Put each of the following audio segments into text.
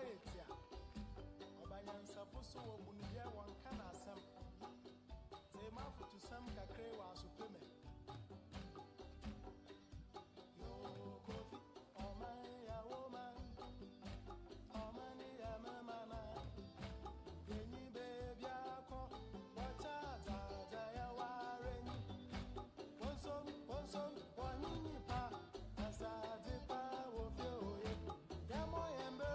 Sampayetia, Obanyan Sapuso, Munia, one can asam. They mouth to some cacre was supreme. Yo, coffee, oh my woman, oh many a mamma, any baby, watch out, I warren. One son, one in pa, as I did power of you. Yamo ember,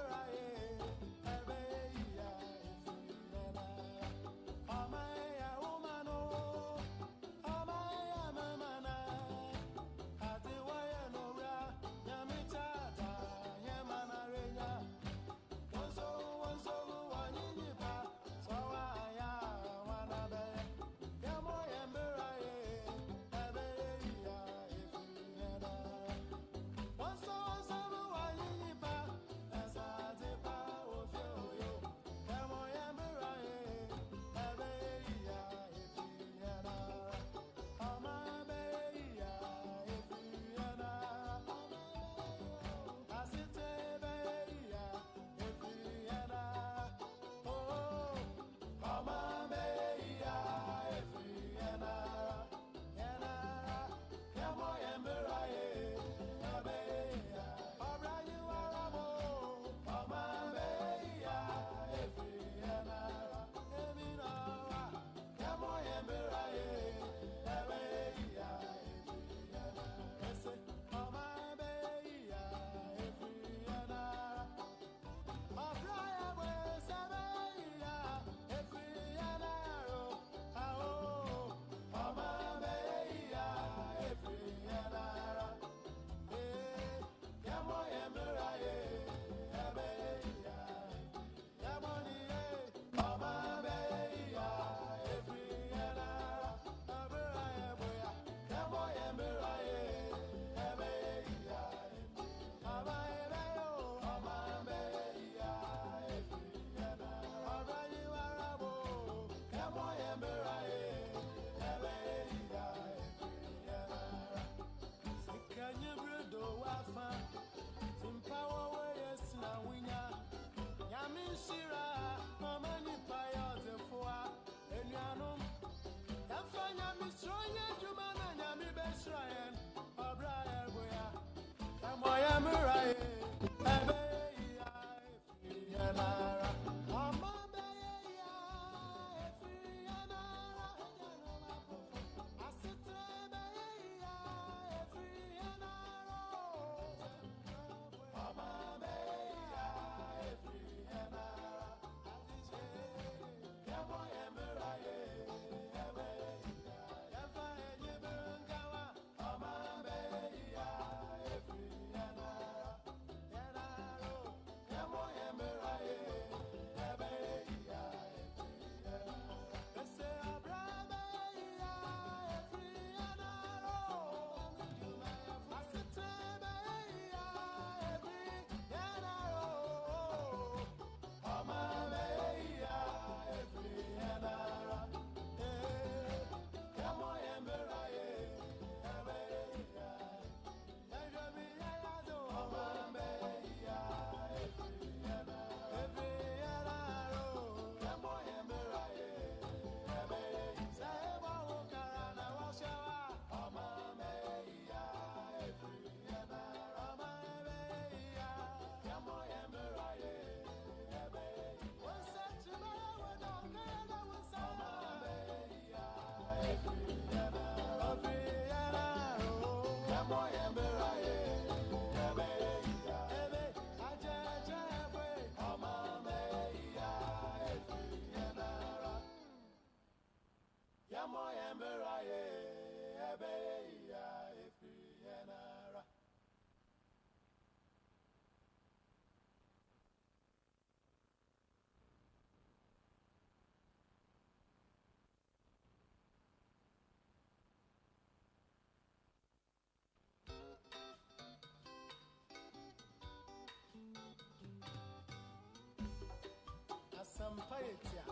Sampayetia,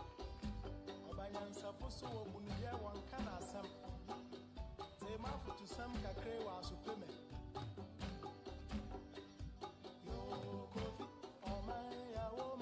Obanyan Sapuso, Munia, one can asam. They mouth to some cacre was supreme. Yo, coffee, oh my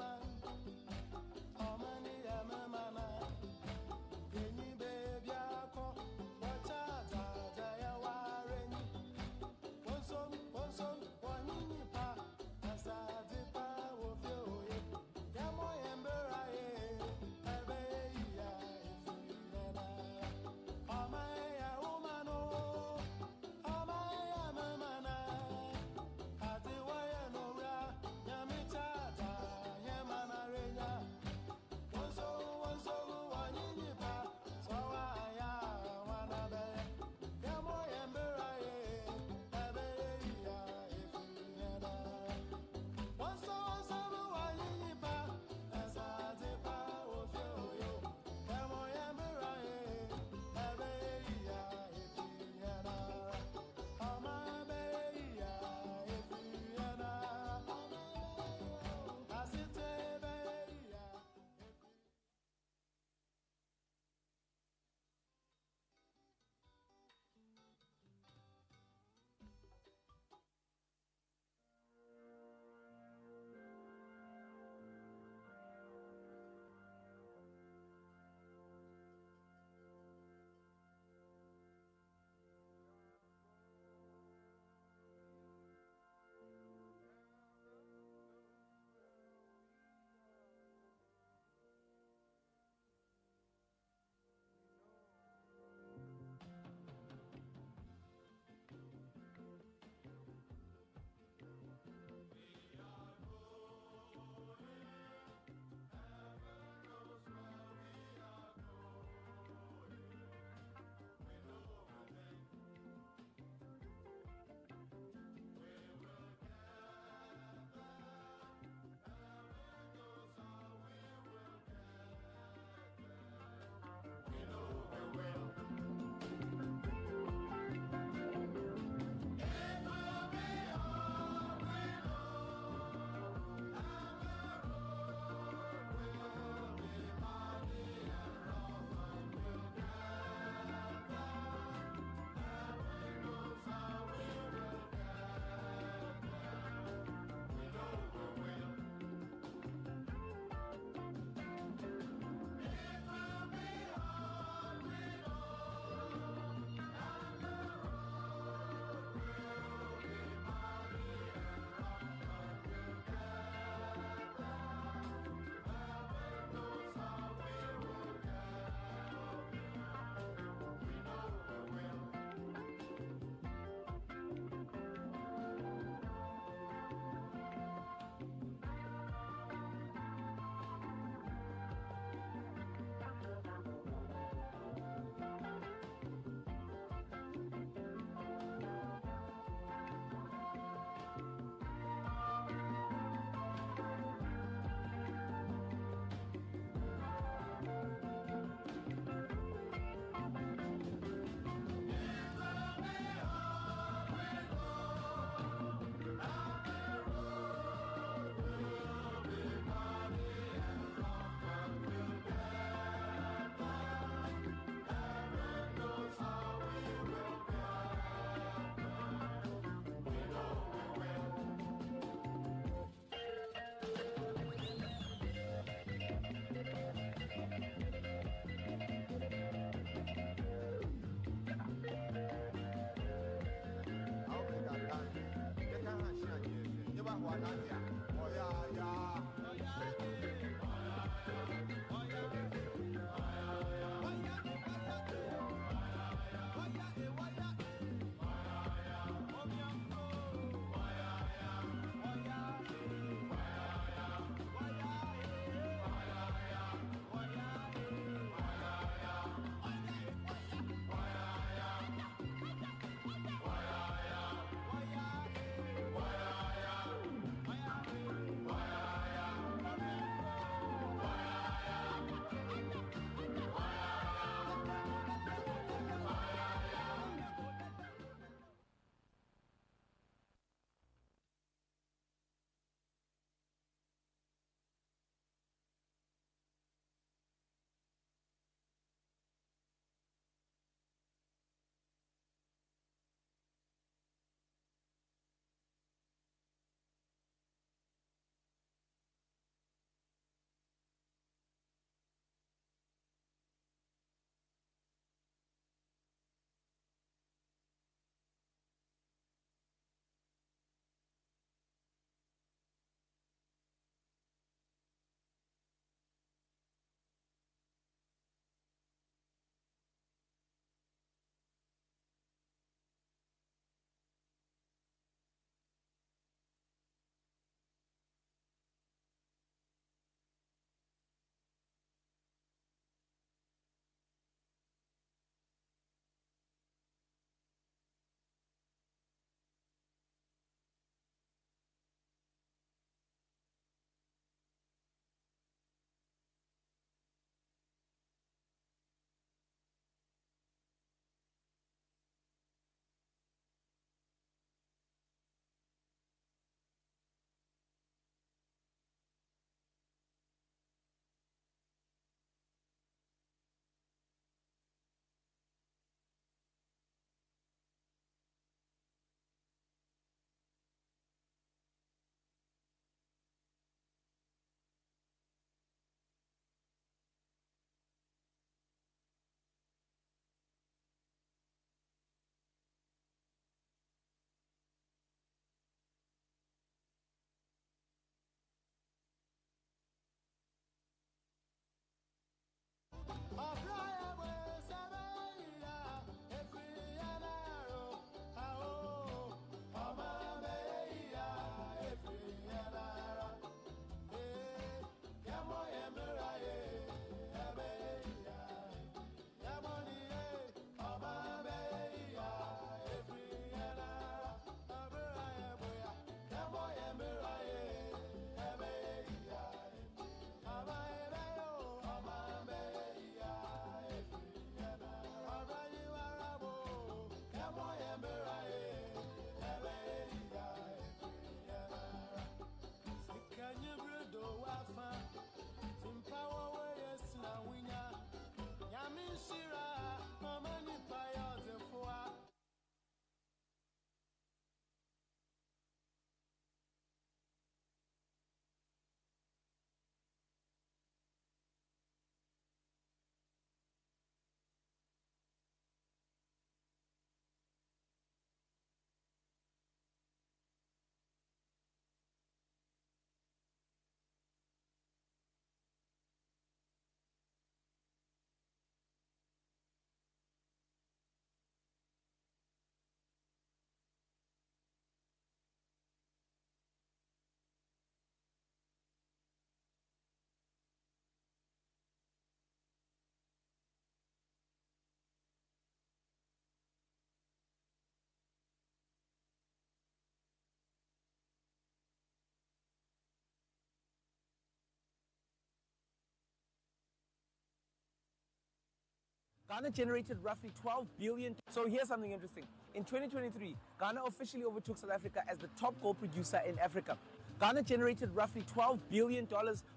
Ghana generated roughly 12 billion. So here's something interesting. In 2023, Ghana officially overtook South Africa as the top gold producer in Africa. Ghana generated roughly $12 billion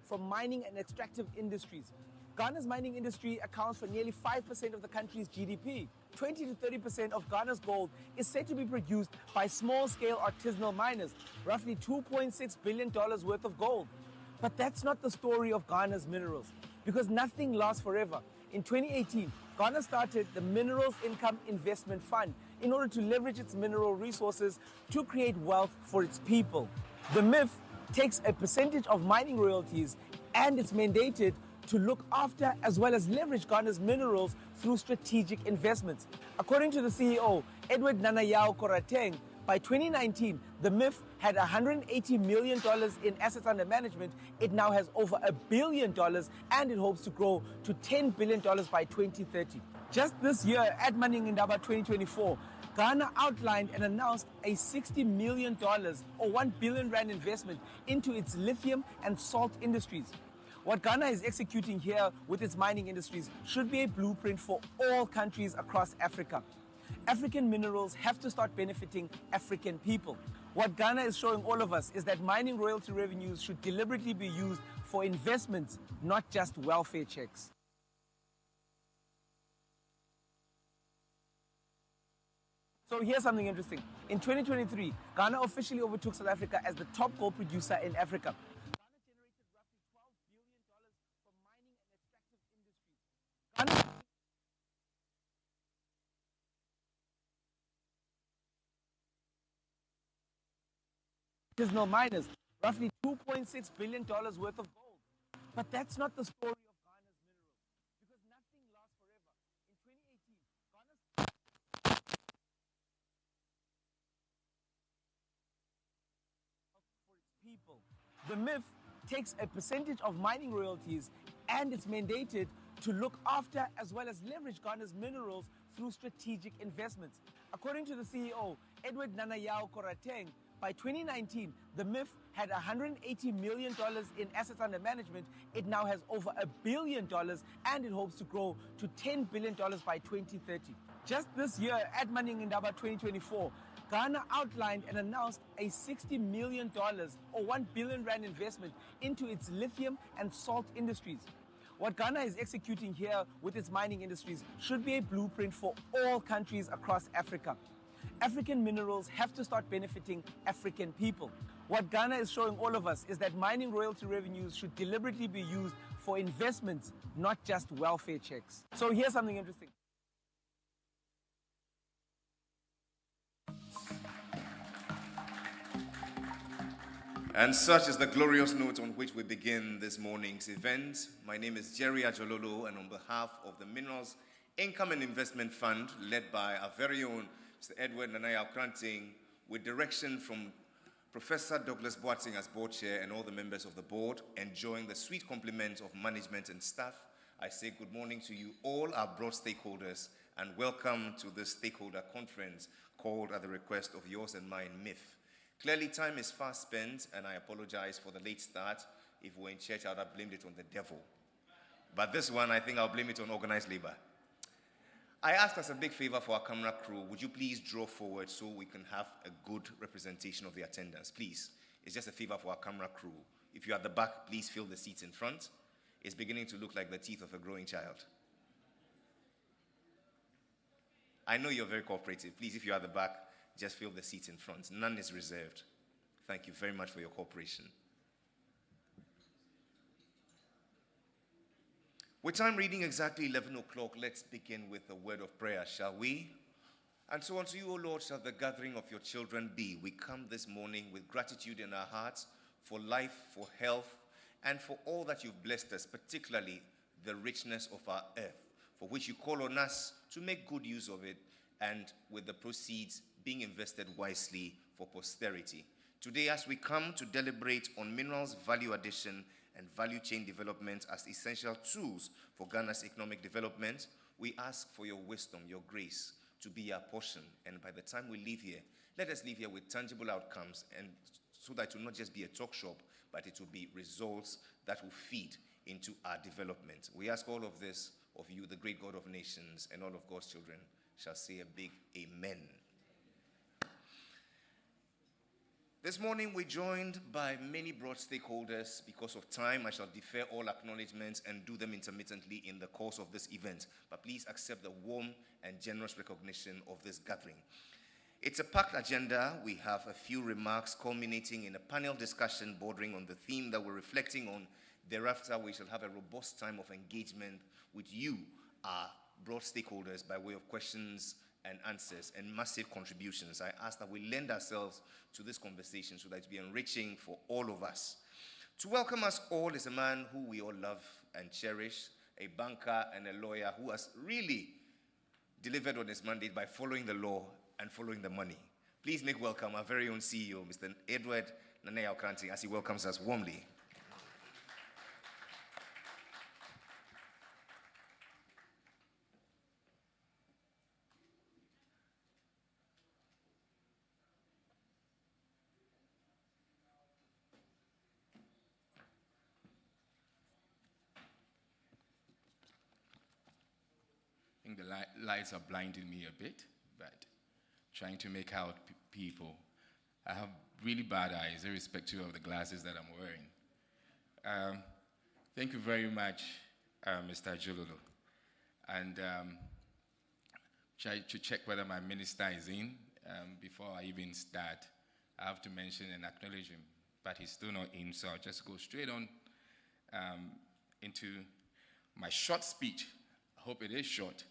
from mining and extractive industries. Ghana's mining industry accounts for nearly 5% of the country's GDP. 20 to 30% of Ghana's gold is said to be produced by small-scale artisanal miners, roughly $2.6 billion worth of gold. But that's not the story of Ghana's minerals, because nothing lasts forever. In 2018, Ghana started the Minerals Income Investment Fund in order to leverage its mineral resources to create wealth for its people. The MIIF takes a percentage of mining royalties, and it's mandated to look after as well as leverage Ghana's minerals through strategic investments. According to the CEO, Edward Nanayao Korateng, by 2019, the MIIF had $180 million in assets under management. It now has over $1 billion, and it hopes to grow to $10 billion by 2030. Just this year, at Maningindaba 2024, Ghana outlined and announced a $60 million or 1 billion rand investment into its lithium and salt industries. What Ghana is executing here with its mining industries should be a blueprint for all countries across Africa. African minerals have to start benefiting African people. What Ghana is showing all of us is that mining royalty revenues should deliberately be used for investments, not just welfare checks. So here's something interesting. In 2023, Ghana officially overtook South Africa as the top gold producer in Africa. Artisanal miners, roughly $2.6 billion worth of gold. But that's not the story of Ghana's minerals, because nothing lasts forever. In 2018, Ghana's for its people. The MIIF takes a percentage of mining royalties, and it's mandated to look after as well as leverage Ghana's minerals through strategic investments. According to the CEO, Edward Nanayao Korateng, by 2019, the MIIF had $180 million in assets under management. It now has over $1 billion, and it hopes to grow to $10 billion by 2030. Just this year, at Maningindaba 2024, Ghana outlined and announced a $60 million or 1 billion rand investment into its lithium and salt industries. What Ghana is executing here with its mining industries should be a blueprint for all countries across Africa. African minerals have to start benefiting African people. What Ghana is showing all of us is that mining royalty revenues should deliberately be used for investments, not just welfare checks. So here's something interesting. And such is the glorious note on which we begin this morning's event. My name is Jerry Ajololo, and on behalf of the Minerals Income and Investment Fund, led by our very own Mr. Edward Nanayao Korateng, with direction from Professor Douglas Boating as board chair and all the members of the board, enjoying the sweet compliment of management and staff, I say good morning to you all, our broad stakeholders, and welcome to this stakeholder conference called at the request of yours and mine, MIIF. Clearly, time is fast spent, and I apologize for the late start. If we were in church, I would have blamed it on the devil. But this one, I think I'll blame it on organized labor. I ask as a big favor for our camera crew, would you please draw forward so we can have a good representation of the attendance, please? It's just a favor for our camera crew. If you're at the back, please fill the seats in front. It's beginning to look like the teeth of a growing child. I know you're very cooperative. Please, if you're at the back, just fill the seats in front. None is reserved. Thank you very much for your cooperation. With time reading exactly 11 o'clock, let's begin with a word of prayer, shall we? And so unto you, O Lord, shall the gathering of your children be. We come this morning with gratitude in our hearts for life, for health, and for all that you've blessed us, particularly the richness of our earth, for which you call on us to make good use of it, and with the proceeds being invested wisely for posterity. Today, as we come to deliberate on minerals value addition and value chain development as essential tools for Ghana's economic development, we ask for your wisdom, your grace to be our portion. And by the time we leave here, let us leave here with tangible outcomes, and so that it will not just be a talk shop, but it will be results that will feed into our development. We ask all of this of you, the great God of nations, and all of God's children shall say a big amen. This morning we're joined by many broad stakeholders. Because of time, I shall defer all acknowledgements and do them intermittently in the course of this event. But please accept the warm and generous recognition of this gathering. It's a packed agenda. We have a few remarks culminating in a panel discussion bordering on the theme that we're reflecting on. Thereafter, we shall have a robust time of engagement with you, our broad stakeholders, by way of questions and answers and massive contributions. I ask that we lend ourselves to this conversation so that it be enriching for all of us. To welcome us all is a man who we all love and cherish, a banker and a lawyer who has really delivered on his mandate by following the law and following the money. Please make welcome our very own CEO, Mr. Edward Nanaya Okranti, as he welcomes us warmly. I think the lights are blinding me a bit, but trying to make out people. I have really bad eyes, irrespective of the glasses that I'm wearing. Thank you very much, Mr. Jololo. And try to check whether my minister is in. Before I even start, I have to mention and acknowledge him, but he's still not in, so I'll just go straight on into my short speech. I hope it is short.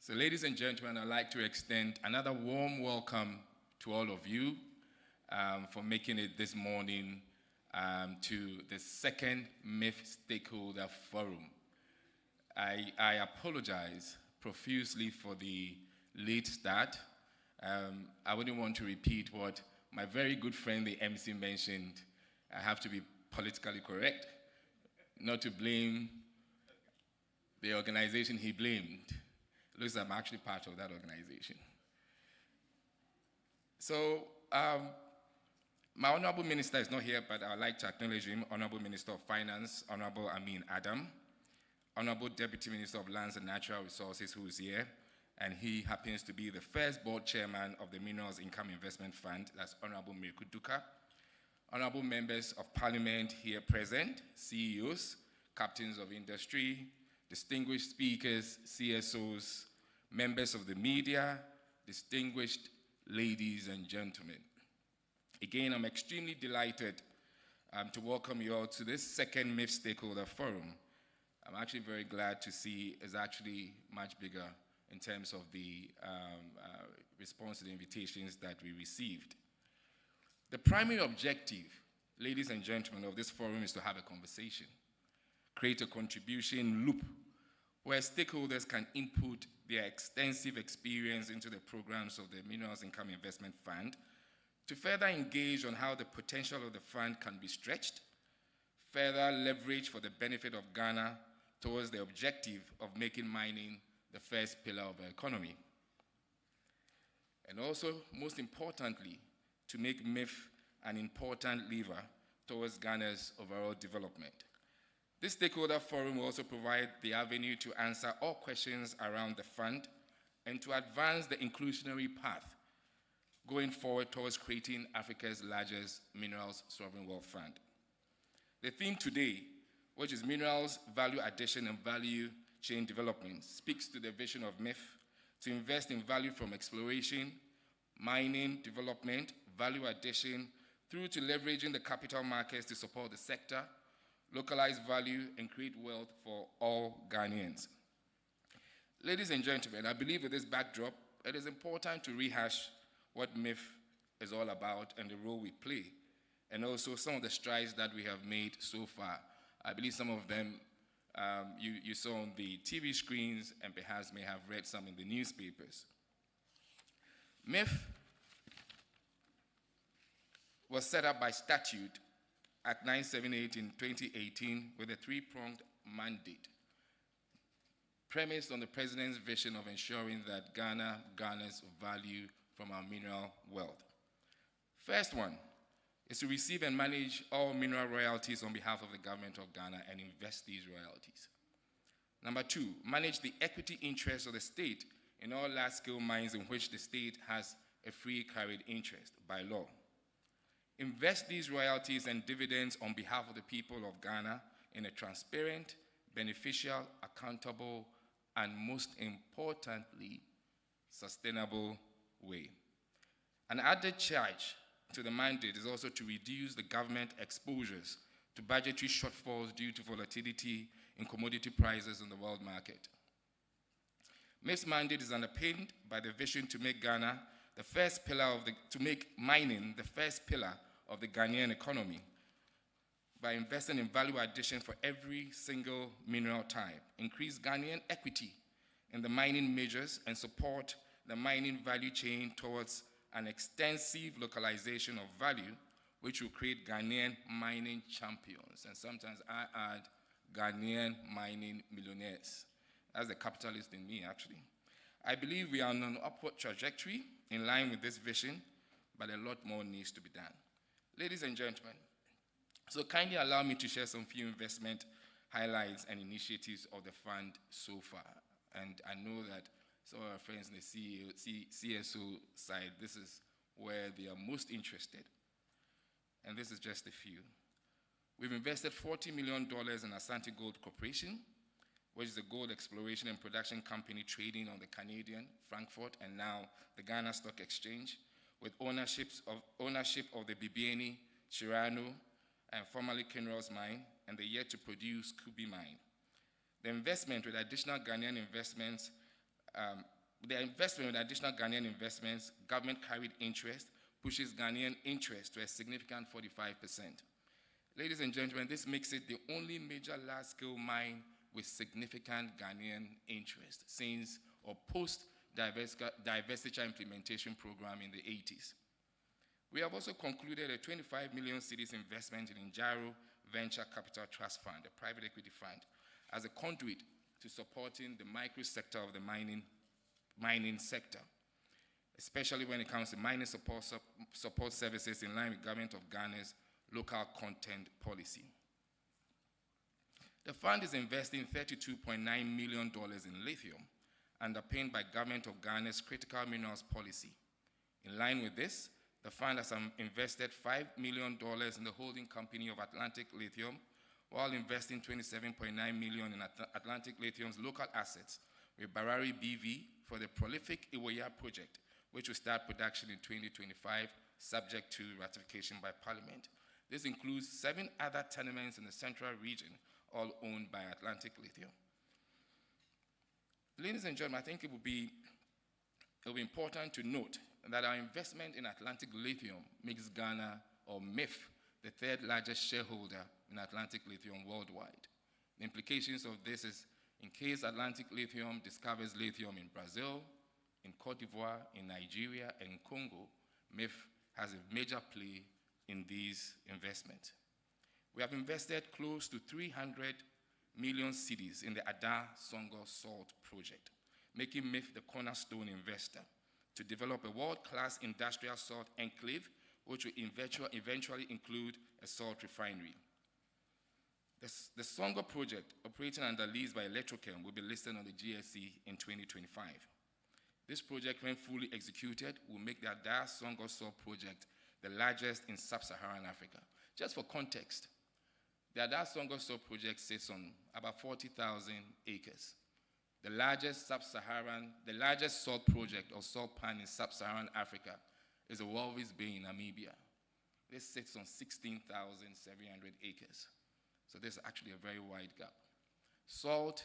So, ladies and gentlemen, I'd like to extend another warm welcome to all of you for making it this morning to the second MIIF Stakeholder Forum. I apologize profusely for the late start. I wouldn't want to repeat what my very good friend, the MC, mentioned. I have to be politically correct, not to blame the organization he blamed. It looks like I'm actually part of that organization. So, my Honorable Minister is not here, but I'd like to acknowledge him, Honorable Minister of Finance, Honorable Amin Adam, Honorable Deputy Minister of Lands and Natural Resources, who is here, and he happens to be the first board chairman of the Minerals Income Investment Fund, that's Honorable Mirku Duka, Honorable members of Parliament here present, CEOs, captains of industry, distinguished speakers, CSOs, members of the media, distinguished ladies and gentlemen. Again, I'm extremely delighted to welcome you all to this second MIIF Stakeholder Forum. I'm actually very glad to see it's actually much bigger in terms of the response to the invitations that we received. The primary objective, ladies and gentlemen, of this forum is to have a conversation, create a contribution loop where stakeholders can input their extensive experience into the programs of the Minerals Income Investment Fund to further engage on how the potential of the fund can be stretched, further leverage for the benefit of Ghana towards the objective of making mining the first pillar of our economy. And also, most importantly, to make MIIF an important lever towards Ghana's overall development. This stakeholder forum will also provide the avenue to answer all questions around the fund and to advance the inclusionary path going forward towards creating Africa's largest minerals sovereign wealth fund. The theme today, which is minerals, value addition and value chain development, speaks to the vision of MIIF to invest in value from exploration, mining, development, value addition, through to leveraging the capital markets to support the sector, localize value, and create wealth for all Ghanaians. Ladies and gentlemen, I believe with this backdrop, it is important to rehash what MIIF is all about and the role we play, and also some of the strides that we have made so far. I believe some of them you saw on the TV screens and perhaps may have read some in the newspapers. MIIF was set up by statute Act 978 in 2018 with a three-pronged mandate premised on the President's vision of ensuring that Ghana garners value from our mineral wealth. First one is to receive and manage all mineral royalties on behalf of the government of Ghana and invest these royalties. Number 2, manage the equity interests of the state in all large-scale mines in which the state has a free carried interest by law. Invest these royalties and dividends on behalf of the people of Ghana in a transparent, beneficial, accountable, and most importantly, sustainable way. An added charge to the mandate is also to reduce the government exposures to budgetary shortfalls due to volatility in commodity prices in the world market. MIIF's mandate is underpinned by the vision to make Ghana the first pillar of to make mining the first pillar of the Ghanaian economy by investing in value addition for every single mineral type, increase Ghanaian equity in the mining majors, and support the mining value chain towards an extensive localization of value, which will create Ghanaian mining champions. And sometimes I add Ghanaian mining millionaires. That's the capitalist in me, actually. I believe we are on an upward trajectory in line with this vision, but a lot more needs to be done. Ladies and gentlemen, so kindly allow me to share some few investment highlights and initiatives of the fund so far. And I know that some of our friends in the CSO side, this is where they are most interested. And this is just a few. We've invested $40 million in Asante Gold Corporation, which is a gold exploration and production company trading on the Canadian, Frankfurt, and now the Ghana Stock Exchange, with ownership of the Bibiani, Chirano, and formerly Kinross mine, and the yet-to-produce Kubi mine. The investment with additional Ghanaian investments, government carried interest, pushes Ghanaian interest to a significant 45%. Ladies and gentlemen, this makes it the only major large-scale mine with significant Ghanaian interest since or post-divestiture implementation program in the 80s. We have also concluded a 25 million cedis investment in Njaro Venture Capital Trust Fund, a private equity fund, as a conduit to supporting the micro sector of the mining sector, especially when it comes to mining support services in line with Government of Ghana's local content policy. The fund is investing $32.9 million in lithium, underpinned by Government of Ghana's critical minerals policy. In line with this, the fund has invested $5 million in the holding company of Atlantic Lithium, while investing $27.9 million in Atlantic Lithium's local assets with Barari BV for the prolific Iwoya project, which will start production in 2025, subject to ratification by Parliament. This includes 7 other tenements in the central region, all owned by Atlantic Lithium. Ladies and gentlemen, I think it will be important to note that our investment in Atlantic Lithium makes Ghana, or MIIF, the 3rd largest shareholder in Atlantic Lithium worldwide. The implications of this is, in case Atlantic Lithium discovers lithium in Brazil, in Cote d'Ivoire, in Nigeria, and in Congo, MIIF has a major play in these investments. We have invested close to 300 million cedis in the Ada Songo Salt project, making MIIF the cornerstone investor to develop a world-class industrial salt enclave, which will eventually include a salt refinery. The Songo project, operating under lease by Electrochem, will be listed on the GSE in 2025. This project, when fully executed, will make the Ada Songo Salt project the largest in sub-Saharan Africa. Just for context, the Ada Songo Salt project sits on about 40,000 acres. The largest salt project or salt pan in sub-Saharan Africa is the Walvis Bay in Namibia. This sits on 16,700 acres. So there's actually a very wide gap. Salt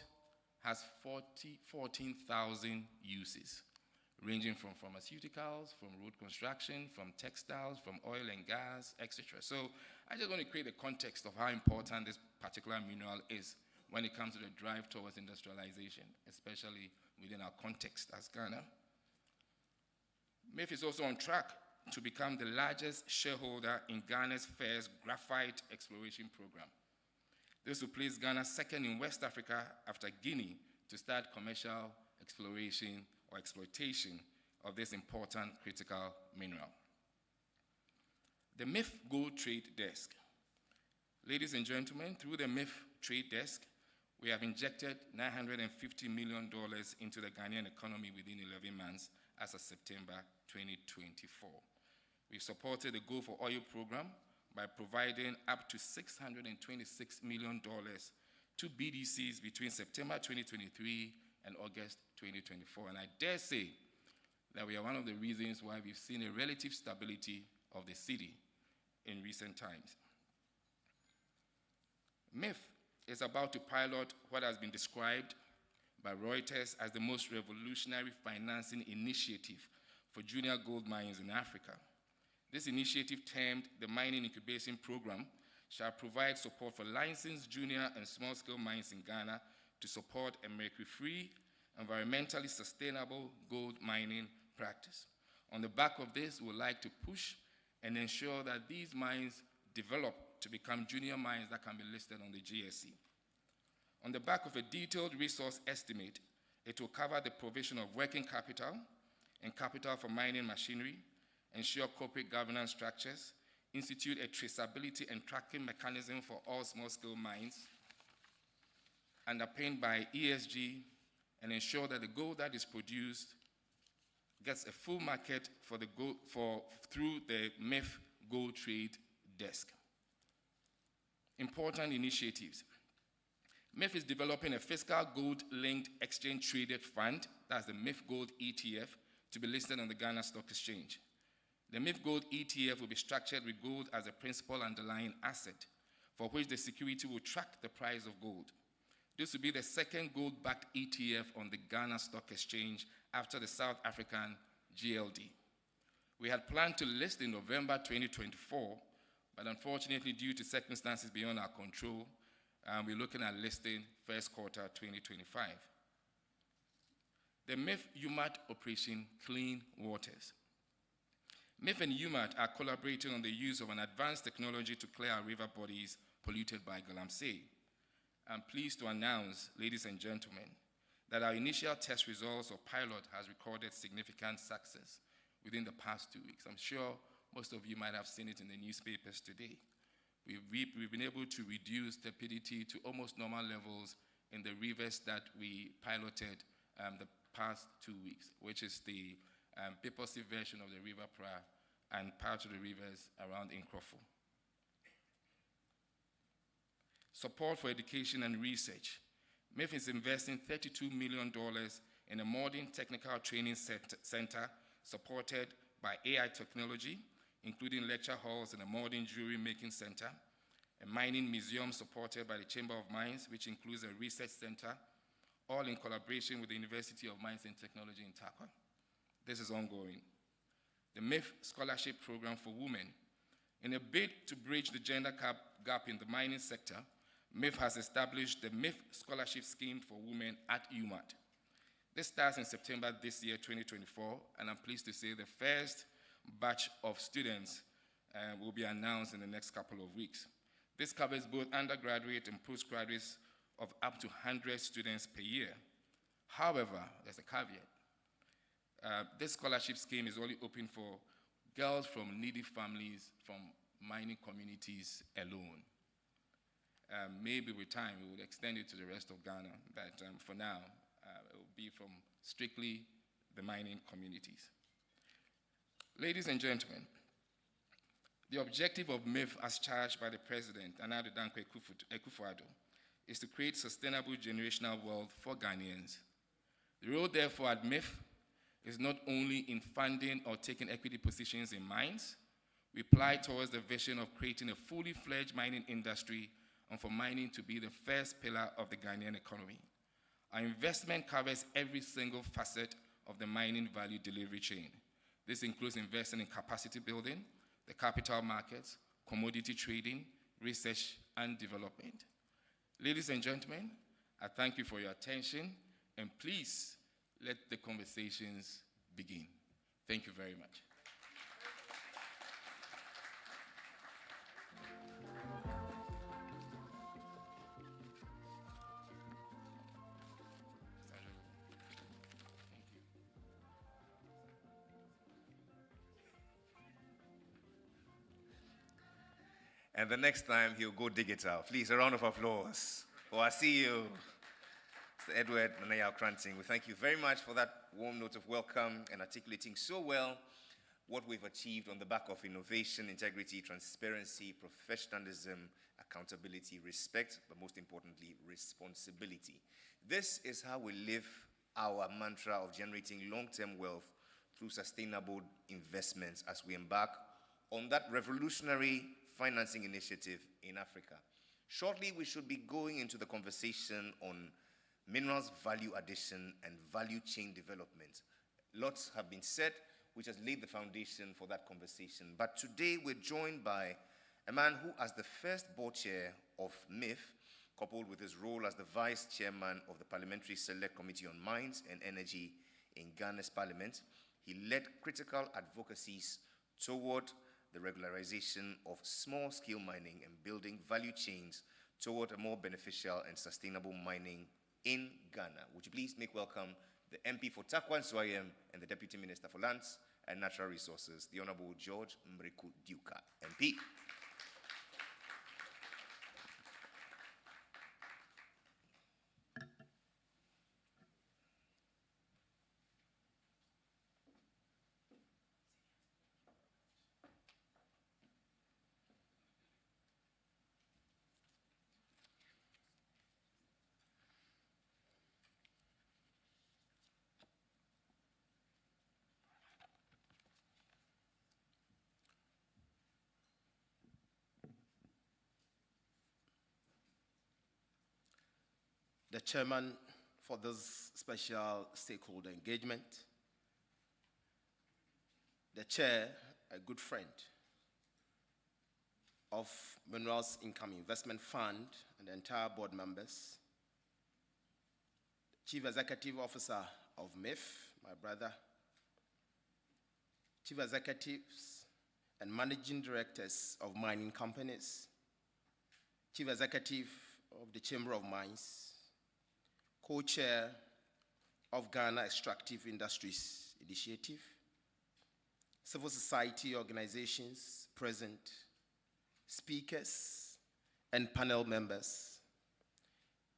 has 14,000 uses, ranging from pharmaceuticals, from road construction, from textiles, from oil and gas, etc. So I just want to create a context of how important this particular mineral is when it comes to the drive towards industrialization, especially within our context as Ghana. MIIF is also on track to become the largest shareholder in Ghana's first graphite exploration program. This will place Ghana second in West Africa after Guinea to start commercial exploration or exploitation of this important critical mineral. The MIIF Gold Trade Desk. Ladies and gentlemen, through the MIIF Trade Desk, We have injected $950 million into the Ghanaian economy within 11 months as of September 2024. We supported the Go for Oil program by providing up to $626 million to BDCs between September 2023 and August 2024. And I dare say that we are one of the reasons why we've seen a relative stability of the city in recent times. MIIF is about to pilot what has been described by Reuters as the most revolutionary financing initiative for junior gold mines in Africa. This initiative, termed the Mining Incubation Program, shall provide support for licensed junior and small-scale mines in Ghana to support a mercury-free, environmentally sustainable gold mining practice. On the back of this, we would like to push and ensure that these mines develop to become junior mines that can be listed on the GSE. On the back of a detailed resource estimate, it will cover the provision of working capital and capital for mining machinery, ensure corporate governance structures, institute a traceability and tracking mechanism for all small-scale mines, underpinned by ESG, and ensure that the gold that is produced gets a full market for the gold through the MIIF Gold Trade Desk. Important initiatives. MIIF is developing a fiscal gold-linked exchange-traded fund, that's the MIIF Gold ETF, to be listed on the Ghana Stock Exchange. The MIIF Gold ETF will be structured with gold as a principal underlying asset, for which the security will track the price of gold. This will be the second gold-backed ETF on the Ghana Stock Exchange after the South African GLD. We had planned to list in November 2024, but unfortunately, due to circumstances beyond our control, we're looking at listing first quarter 2025. The MIIF UMAT Operation Clean Waters. MIIF and UMAT are collaborating on the use of an advanced technology to clear our river bodies polluted by galamsey. I'm pleased to announce, ladies and gentlemen, that our initial test results or pilot has recorded significant success within the past 2 weeks. I'm sure most of you might have seen it in the newspapers today. We've been able to reduce turbidity to almost normal levels in the rivers that we piloted the past 2 weeks, which is the purposive version of the River Pra and part of the rivers around Nkrofo. Support for education and research. MIIF is investing $32 million in a modern technical training center supported by AI technology, including lecture halls and a modern jewelry-making center, a mining museum supported by the Chamber of Mines, which includes a research center, all in collaboration with the University of Mines and Technology in Takwa. This is ongoing. The MIIF Scholarship Program for Women. In a bid to bridge the gender gap in the mining sector, MIIF has established the MIIF Scholarship Scheme for Women at UMAT. This starts in September this year, 2024, and I'm pleased to say the first batch of students will be announced in the next couple of weeks. This covers both undergraduate and postgraduates of up to 100 students per year. However, there's a caveat. This scholarship scheme is only open for girls from needy families from mining communities alone. Maybe with time we will extend it to the rest of Ghana, but for now, it will be from strictly the mining communities. Ladies and gentlemen, the objective of MIIF as charged by the President, Nana Dankwa Akufo-Addo, is to create sustainable generational wealth for Ghanaians. The role, therefore, at MIIF is not only in funding or taking equity positions in mines. We apply towards the vision of creating a fully fledged mining industry and for mining to be the first pillar of the Ghanaian economy. Our investment covers every single facet of the mining value delivery chain. This includes investing in capacity building, the capital markets, commodity trading, research, and development. Ladies and gentlemen, I thank you for your attention, and please let the conversations begin. Thank you very much. And the next time he'll go dig it out. Please, a round of applause. Oh, I see you. Edward Nanaya Kranting, we thank you very much for that warm note of welcome and articulating so well what we've achieved on the back of innovation, integrity, transparency, professionalism, accountability, respect, but most importantly, responsibility. This is how we live our mantra of generating long-term wealth through sustainable investments as we embark on that revolutionary financing initiative in Africa. Shortly, we should be going into the conversation on minerals value addition and value chain development. Lots have been said, which has laid the foundation for that conversation. But today, we're joined by a man who, as the first board chair of MIIF, coupled with his role as the vice chairman of the Parliamentary Select Committee on Mines and Energy in Ghana's parliament, he led critical advocacies toward the regularization of small-scale mining and building value chains toward a more beneficial and sustainable mining in Ghana. Would you please make welcome the MP for Takwa Swayem and the Deputy Minister for Lands and Natural Resources, the Honorable George Mriku Duka, MP. The chairman for this special stakeholder engagement, the chair, a good friend of Minerals Income Investment Fund and the entire board members, Chief Executive Officer of MIIF, my brother, Chief Executives and Managing Directors of mining companies, Chief Executive of the Chamber of Mines, co-chair of Ghana Extractive Industries Initiative, civil society organizations present, speakers and panel members,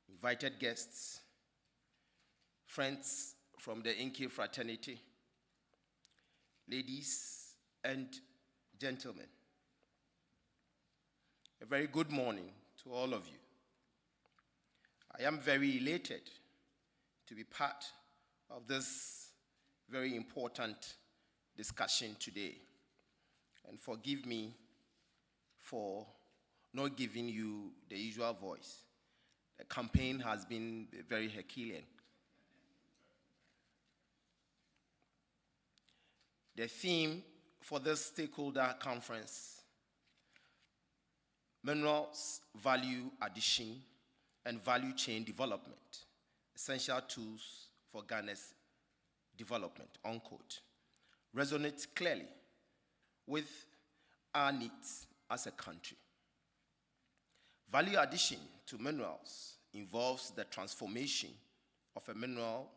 invited guests, friends from the Inky fraternity, ladies and gentlemen. A very good morning to all of you. I am very elated to be part of this very important discussion today. And forgive me for not giving you the usual voice. The campaign has been very Herculean. The theme for this stakeholder conference, minerals value addition and value chain development, essential tools for Ghana's development, unquote, resonates clearly with our needs as a country. Value addition to minerals involves the transformation of a mineral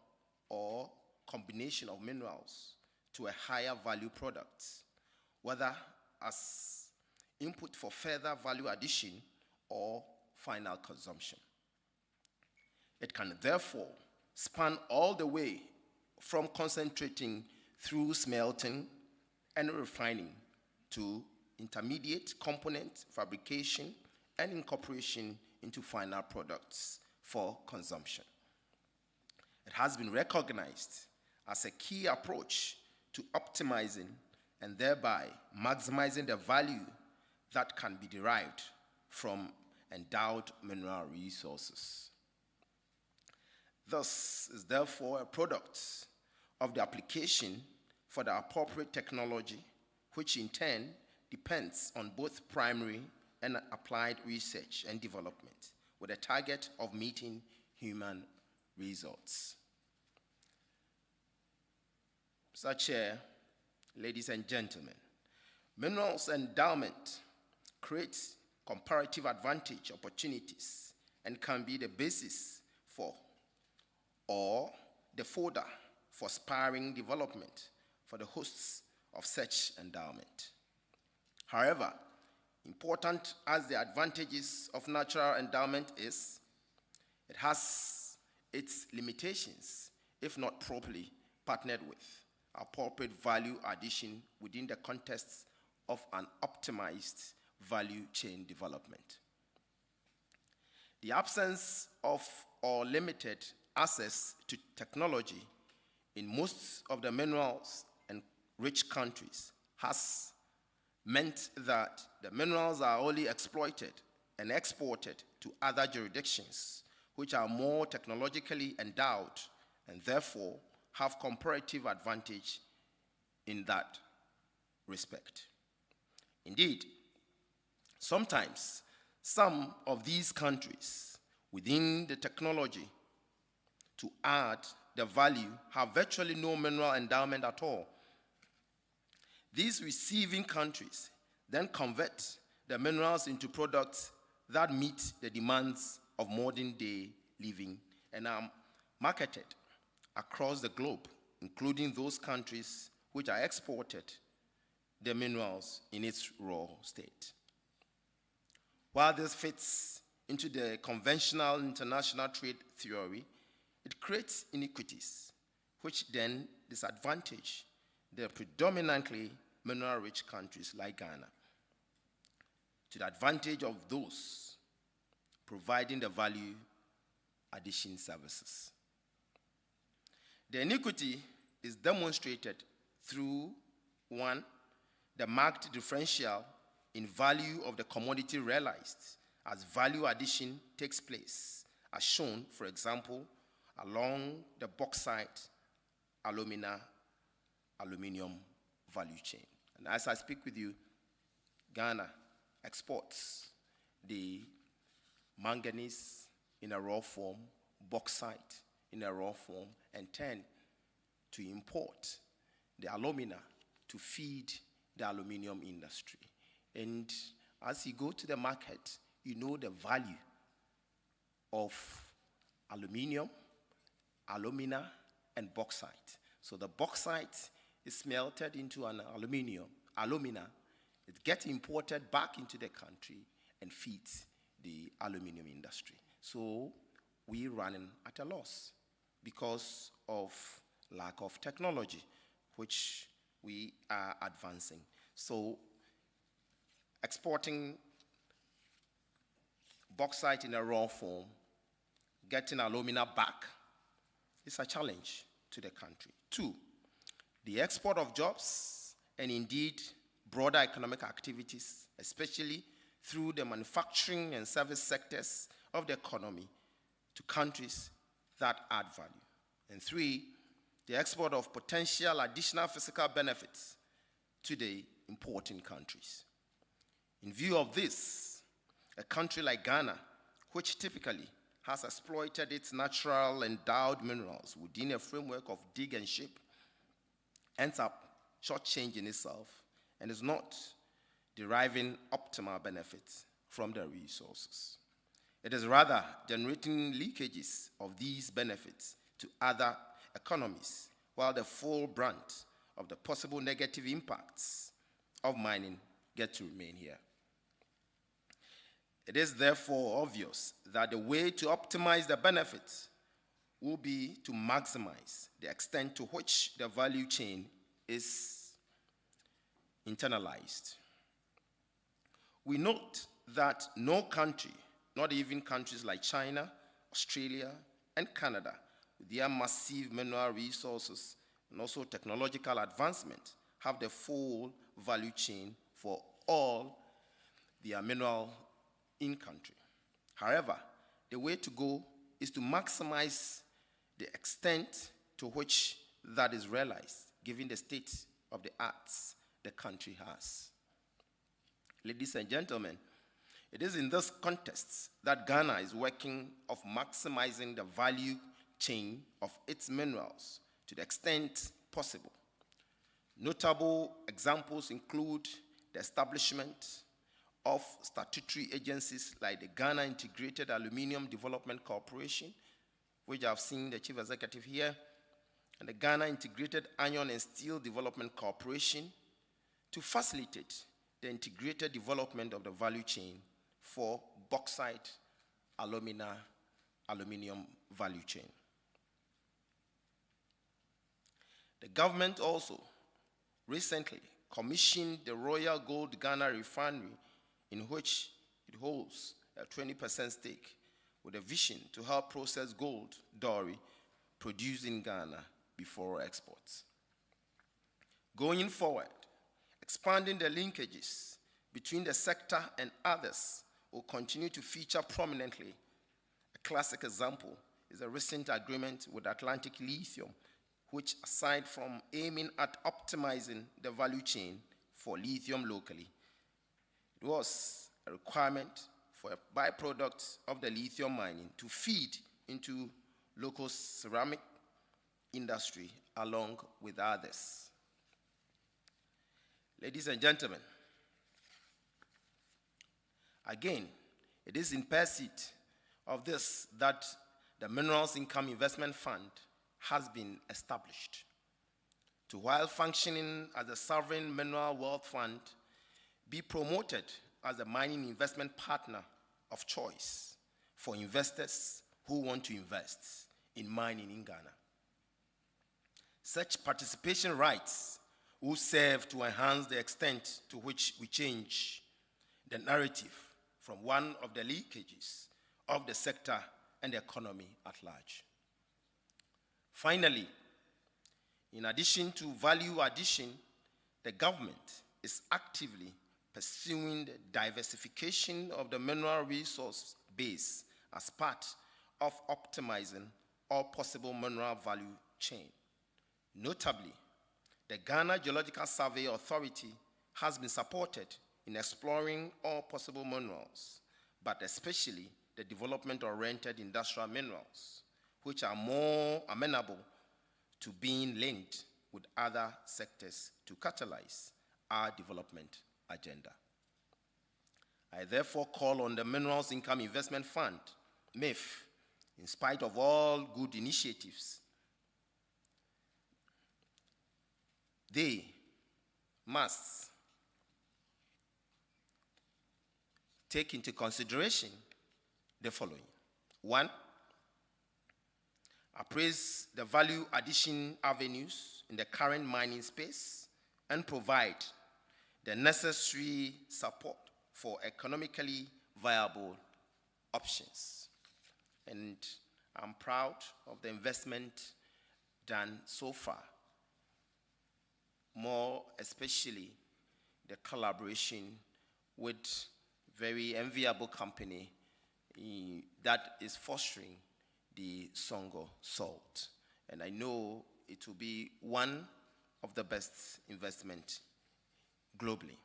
or combination of minerals to a higher value product, whether as input for further value addition or final consumption. It can therefore span all the way from concentrating through smelting and refining to intermediate component fabrication and incorporation into final products for consumption. It has been recognized as a key approach to optimizing and thereby maximizing the value that can be derived from endowed mineral resources. This is therefore a product of the application for the appropriate technology, which in turn depends on both primary and applied research and development with a target of meeting human results. Mr. Chair, ladies and gentlemen, minerals endowment creates comparative advantage opportunities and can be the basis for or the fodder for spurring development for the hosts of such endowment. However, important as the advantages of natural endowment is, it has its limitations if not properly partnered with appropriate value addition within the context of an optimized value chain development. The absence of or limited access to technology in most of the minerals and rich countries has meant that the minerals are only exploited and exported to other jurisdictions which are more technologically endowed and therefore have comparative advantage in that respect. Indeed, sometimes some of these countries within the technology to add the value have virtually no mineral endowment at all. These receiving countries then convert the minerals into products that meet the demands of modern day living and are marketed across the globe, including those countries which are exported the minerals in its raw state. While this fits into the conventional international trade theory, it creates inequities, which then disadvantage the predominantly mineral-rich countries like Ghana, to the advantage of those providing the value addition services. The inequity is demonstrated through, one, the marked differential in value of the commodity realized as value addition takes place, as shown, for example, along the bauxite, alumina, aluminium value chain. And as I speak with you, Ghana exports the manganese in a raw form, bauxite in a raw form, and tend to import the alumina to feed the aluminium industry. And as you go to the market, you know the value of aluminium, alumina, and bauxite. So the bauxite is smelted into an alumina. It gets imported back into the country and feeds the aluminium industry. So we're running at a loss because of lack of technology, which we are advancing. So exporting bauxite in a raw form, getting alumina back, is a challenge to the country. Two, the export of jobs and indeed broader economic activities, especially through the manufacturing and service sectors of the economy to countries that add value. And three, the export of potential additional physical benefits to the importing countries. In view of this, a country like Ghana, which typically has exploited its natural endowed minerals within a framework of dig and ship, ends up shortchanging itself and is not deriving optimal benefits from the resources. It is rather generating leakages of these benefits to other economies, while the full brunt of the possible negative impacts of mining get to remain here. It is therefore obvious that the way to optimize the benefits will be to maximize the extent to which the value chain is internalized. We note that no country, not even countries like China, Australia, and Canada, with their massive mineral resources and also technological advancement, have the full value chain for all their mineral in country. However, the way to go is to maximize the extent to which that is realized, given the state of the arts the country has. Ladies and gentlemen, it is in this context that Ghana is working of maximizing the value chain of its minerals to the extent possible. Notable examples include the establishment of statutory agencies like the Ghana Integrated Aluminium Development Corporation, which I've seen the Chief Executive here, and the Ghana Integrated Iron and Steel Development Corporation, to facilitate the integrated development of the value chain for bauxite, alumina, aluminium value chain. The government also recently commissioned the Royal Gold Ghana Refinery, in which it holds a 20% stake, with a vision to help process gold doré produced in Ghana before exports. Going forward, expanding the linkages between the sector and others will continue to feature prominently. A classic example is a recent agreement with Atlantic Lithium, which, aside from aiming at optimizing the value chain for lithium locally, it was a requirement for a byproduct of the lithium mining to feed into local ceramic industry along with others. Ladies and gentlemen, again, it is in pursuit of this that the Minerals Income Investment Fund has been established to, while functioning as a sovereign mineral wealth fund, be promoted as a mining investment partner of choice for investors who want to invest in mining in Ghana. Such participation rights will serve to enhance the extent to which we change the narrative from one of the leakages of the sector and the economy at large. Finally, in addition to value addition, the government is actively pursuing the diversification of the mineral resource base as part of optimizing all possible mineral value chain. Notably, the Ghana Geological Survey Authority has been supported in exploring all possible minerals, but especially the development-oriented industrial minerals, which are more amenable to being linked with other sectors to catalyze our development agenda. I therefore call on the Minerals Income Investment Fund, MIIF, in spite of all good initiatives, they must take into consideration the following. 1, appraise the value addition avenues in the current mining space and provide the necessary support for economically viable options. And I'm proud of the investment done so far, more especially the collaboration with very enviable company that is fostering the Songo salt. And I know it will be one of the best investment globally.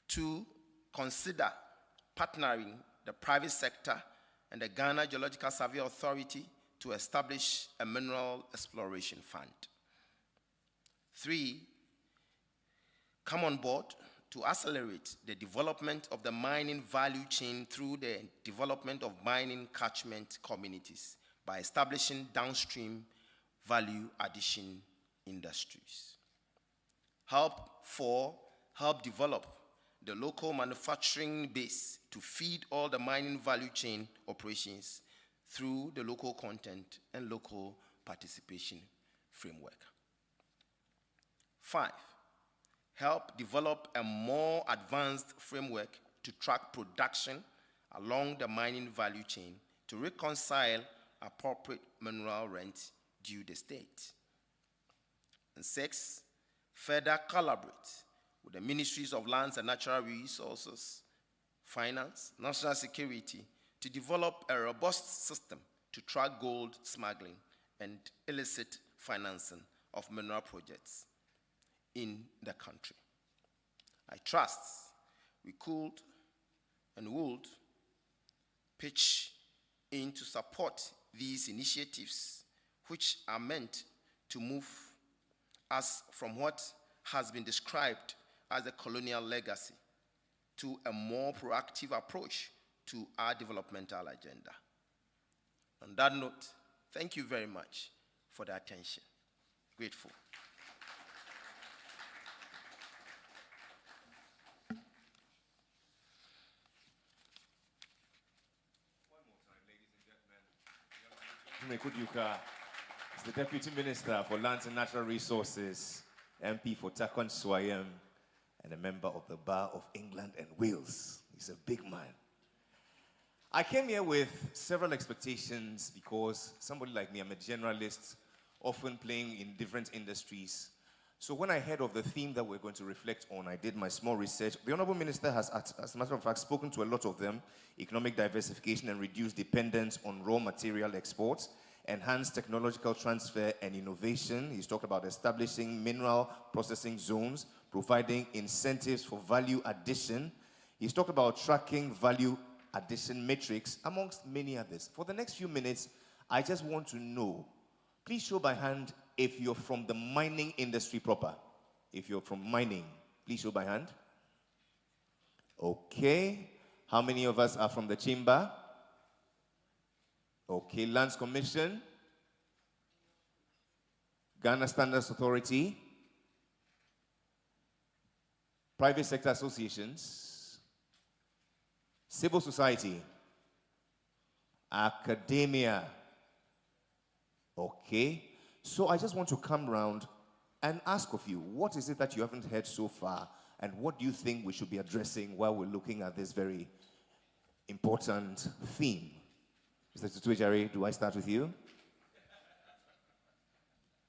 2, consider partnering the private sector and the Ghana Geological Survey Authority to establish a mineral exploration fund. 3, come on board to accelerate the development of the mining value chain through the development of mining catchment communities by establishing downstream value addition industries. Help develop the local manufacturing base to feed all the mining value chain operations through the local content and local participation framework. 5, help develop a more advanced framework to track production along the mining value chain to reconcile appropriate mineral rent due the state. And 6, further collaborate with the Ministries of Lands and Natural Resources, Finance, National Security to develop a robust system to track gold smuggling and illicit financing of mineral projects in the country. I trust we could and would pitch in to support these initiatives, which are meant to move us from what has been described as a colonial legacy to a more proactive approach to our developmental agenda. On that note, thank you very much for the attention. Grateful. the Deputy Minister for Lands and Natural Resources, MP for Takon Swayam, and a member of the Bar of England and Wales. He's a big man. I came here with several expectations because somebody like me, I'm a generalist, often playing in different industries. So when I heard of the theme that we're going to reflect on, I did my small research. The Honorable Minister has, as a matter of fact, spoken to a lot of them: economic diversification and reduced dependence on raw material exports, enhanced technological transfer and innovation. He's talked about establishing mineral processing zones, providing incentives for value addition. He's talked about tracking value addition metrics, amongst many others. For the next few minutes, I just want to know, please show by hand if you're from the mining industry proper. If you're from mining, please show by hand. Okay. How many of us are from the chamber? Okay. Lands Commission, Ghana Standards Authority, private sector associations, civil society, academia. Okay. So I just want to come round and ask of you, what is it that you haven't heard so far, and what do you think we should be addressing while we're looking at this very important theme? Mr. Tutuejari, do I start with you?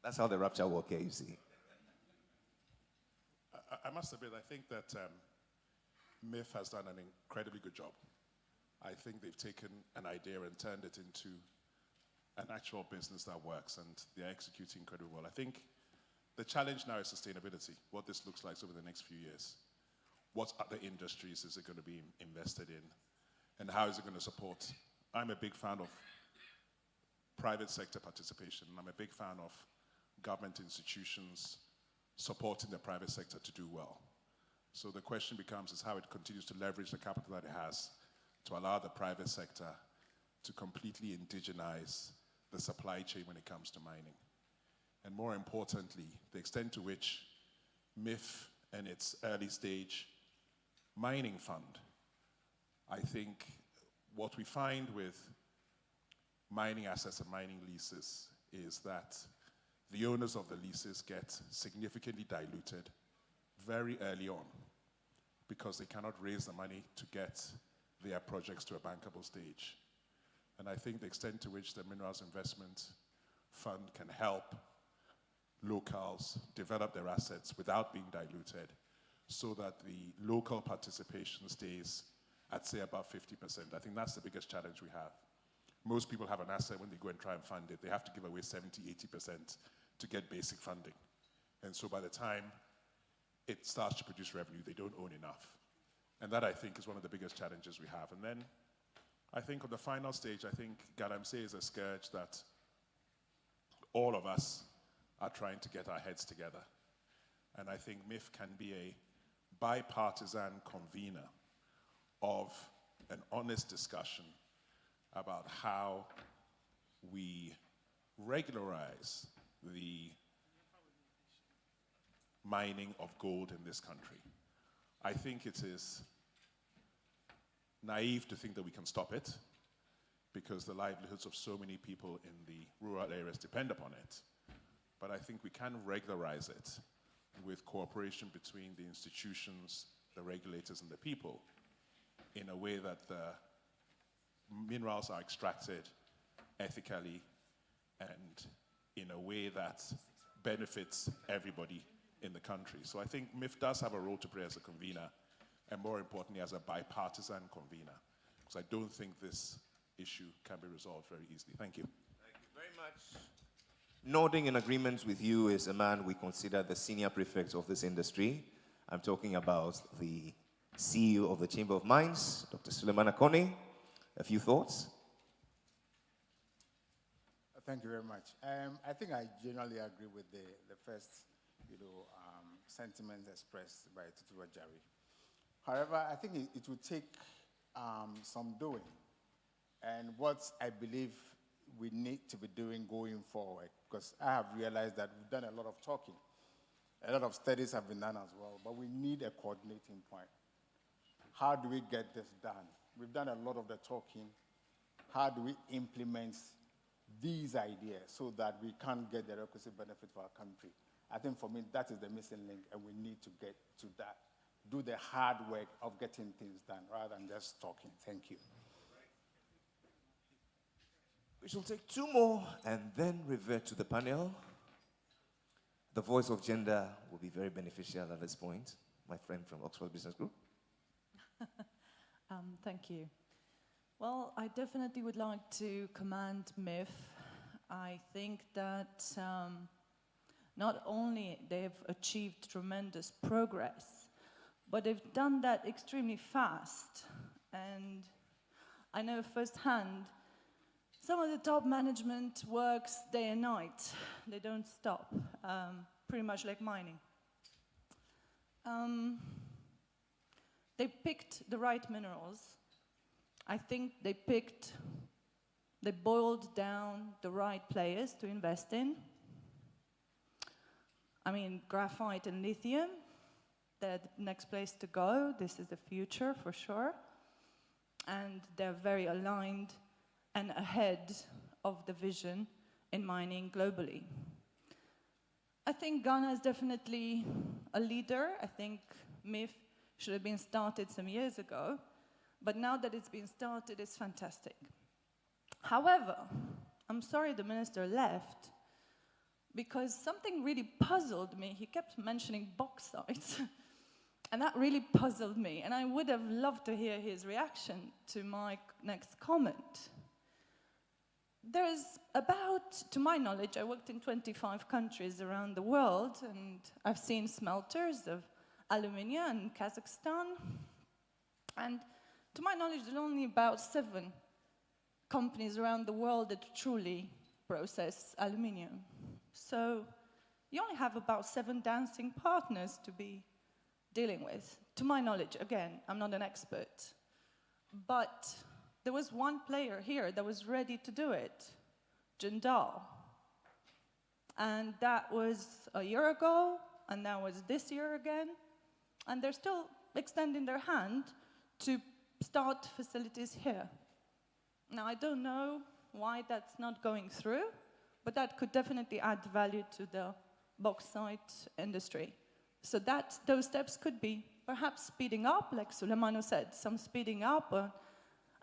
That's how the rapture works here, you see. I must admit, I think that MIIF has done an incredibly good job. I think they've taken an idea and turned it into an actual business that works, and they're executing incredibly well. I think the challenge now is sustainability, what this looks like over the next few years. What other industries is it going to be invested in, and how is it going to support? I'm a big fan of private sector participation, and I'm a big fan of government institutions supporting the private sector to do well. So the question becomes is how it continues to leverage the capital that it has to allow the private sector to completely indigenize the supply chain when it comes to mining. And more importantly, the extent to which MIIF and its early stage mining fund, I think what we find with mining assets and mining leases is that the owners of the leases get significantly diluted very early on because they cannot raise the money to get their projects to a bankable stage. And I think the extent to which the Minerals Investment Fund can help locals develop their assets without being diluted so that the local participation stays at, say, about 50%. I think that's the biggest challenge we have. Most people have an asset. When they go and try and fund it, they have to give away 70, 80% to get basic funding. And so by the time it starts to produce revenue, they don't own enough. And that, I think, is one of the biggest challenges we have. And then I think on the final stage, I think Galamsey is a scourge that all of us are trying to get our heads together. And I think MIIF can be a bipartisan convener of an honest discussion about how we regularize the mining of gold in this country. I think it is naive to think that we can stop it because the livelihoods of so many people in the rural areas depend upon it. But I think we can regularize it with cooperation between the institutions, the regulators, and the people in a way that the minerals are extracted ethically and in a way that benefits everybody in the country. So I think MIIF does have a role to play as a convener, and more importantly, as a bipartisan convener, because I don't think this issue can be resolved very easily. Thank you. Thank you very much. Nodding in agreement with you is a man we consider the senior prefect of this industry. I'm talking about the CEO of the Chamber of Mines, Dr. Suleiman Akone. A few thoughts? Thank you very much. I think I generally agree with the first sentiments expressed by Tutuejari. However, I think it will take some doing. And what I believe we need to be doing going forward, because I have realized that we've done a lot of talking. A lot of studies have been done as well, but we need a coordinating point. How do we get this done? We've done a lot of the talking. How do we implement these ideas so that we can get the requisite benefit for our country. I think for me, that is the missing link, and we need to get to that, do the hard work of getting things done rather than just talking. Thank you. We shall take two more and then revert to the panel. The voice of gender will be very beneficial at this point. My friend from Oxford Business Group. Thank you. Well, I definitely would like to commend MIIF. I think that not only they've achieved tremendous progress, but they've done that extremely fast. And I know firsthand, some of the top management works day and night. They don't stop, pretty much like mining. They picked the right minerals. I think they boiled down the right players to invest in. I mean, graphite and lithium, they're the next place to go. This is the future for sure. And they're very aligned and ahead of the vision in mining globally. I think Ghana is definitely a leader. I think MIIF should have been started some years ago, but now that it's been started, it's fantastic. However, I'm sorry the minister left, because something really puzzled me. He kept mentioning bauxite, and that really puzzled me, and I would have loved to hear his reaction to my next comment. There's about, to my knowledge, I worked in 25 countries around the world, and I've seen smelters of aluminium in Kazakhstan. And to my knowledge, there are only about 7 companies around the world that truly process aluminium. So you only have about 7 dancing partners to be dealing with. To my knowledge, again, I'm not an expert, but there was one player here that was ready to do it, Jindal. And that was a year ago, and that was this year again. And they're still extending their hand to start facilities here. Now, I don't know why that's not going through, but that could definitely add value to the bauxite industry. So those steps could be perhaps speeding up, like Suleimanu said, some speeding up.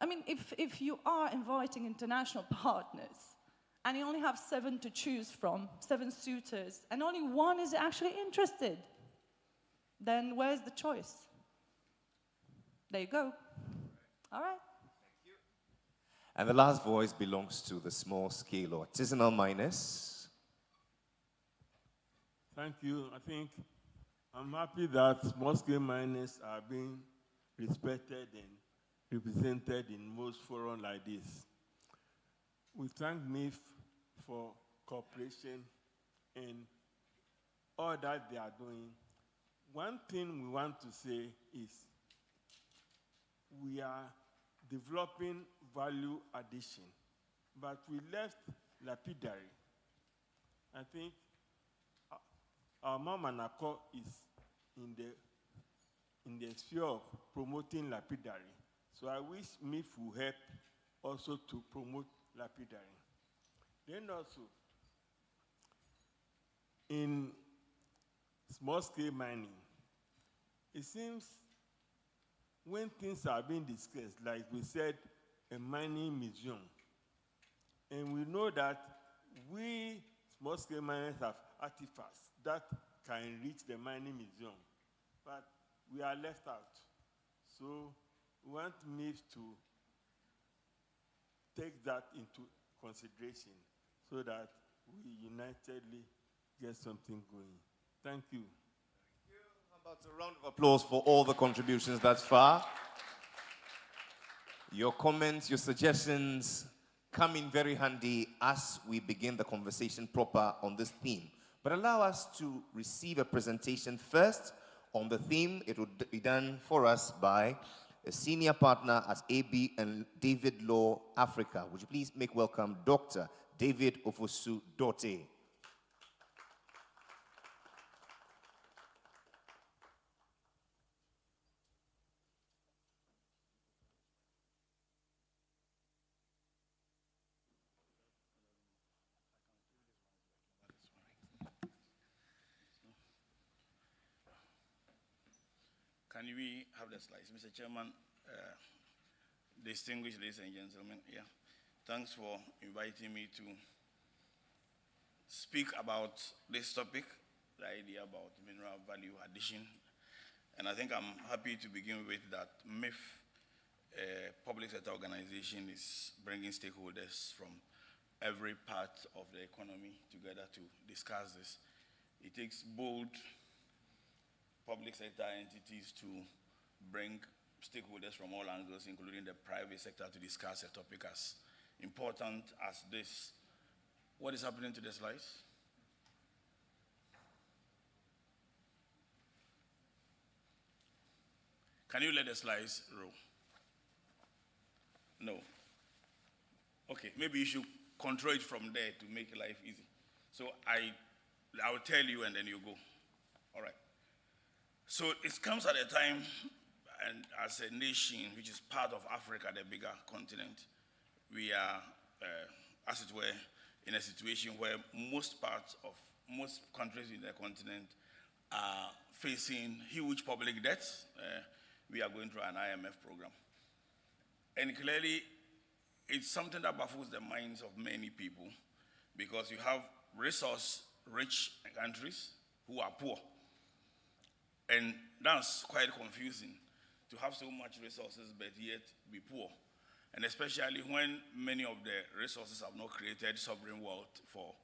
I mean, if you are inviting international partners, and you only have 7 to choose from, 7 suitors, and only 1 is actually interested, then where's the choice? There you go. All right. Thank you. And the last voice belongs to the small-scale or artisanal miners. Thank you. I think I'm happy that small-scale miners are being respected and represented in most forums like this. We thank MIIF for cooperation and all that they are doing. One thing we want to say is we are developing value addition, but we left lapidary. I think our Mama Nako is in the sphere of promoting lapidary. So I wish MIIF will help also to promote lapidary. Then also, in small-scale mining, it seems when things are being discussed, like we said, a mining museum, and we know that we small-scale miners have artifacts that can enrich the mining museum, but we are left out. So we want MIIF to take that into consideration so that we unitedly get something going. Thank you. Thank you. How about a round of applause for all the contributions thus far? Your comments, your suggestions come in very handy as we begin the conversation proper on this theme. But allow us to receive a presentation first on the theme. It will be done for us by a senior partner at AB and David Law Africa. Would you please make welcome Dr. David Ofosu Dote. Can we have the slides? Mr. Chairman, distinguished ladies and gentlemen, yeah. Thanks for inviting me to speak about this topic, the idea about mineral value addition. And I think I'm happy to begin with that MIIF, public sector organization, is bringing stakeholders from every part of the economy together to discuss this. It takes bold public sector entities to bring stakeholders from all angles, including the private sector, to discuss a topic as important as this. What is happening to the slides? Can you let the slides roll? No. Okay, maybe you should control it from there to make life easy. So I'll tell you and then you go. All right. So it comes at a time, and as a nation which is part of Africa, the bigger continent, we are, as it were, in a situation where most countries in the continent are facing huge public debts. We are going through an IMF program. And clearly, it's something that baffles the minds of many people, because you have resource-rich countries who are poor. And that's quite confusing, to have so much resources but yet be poor. And especially when many of the resources have not created sovereign wealth for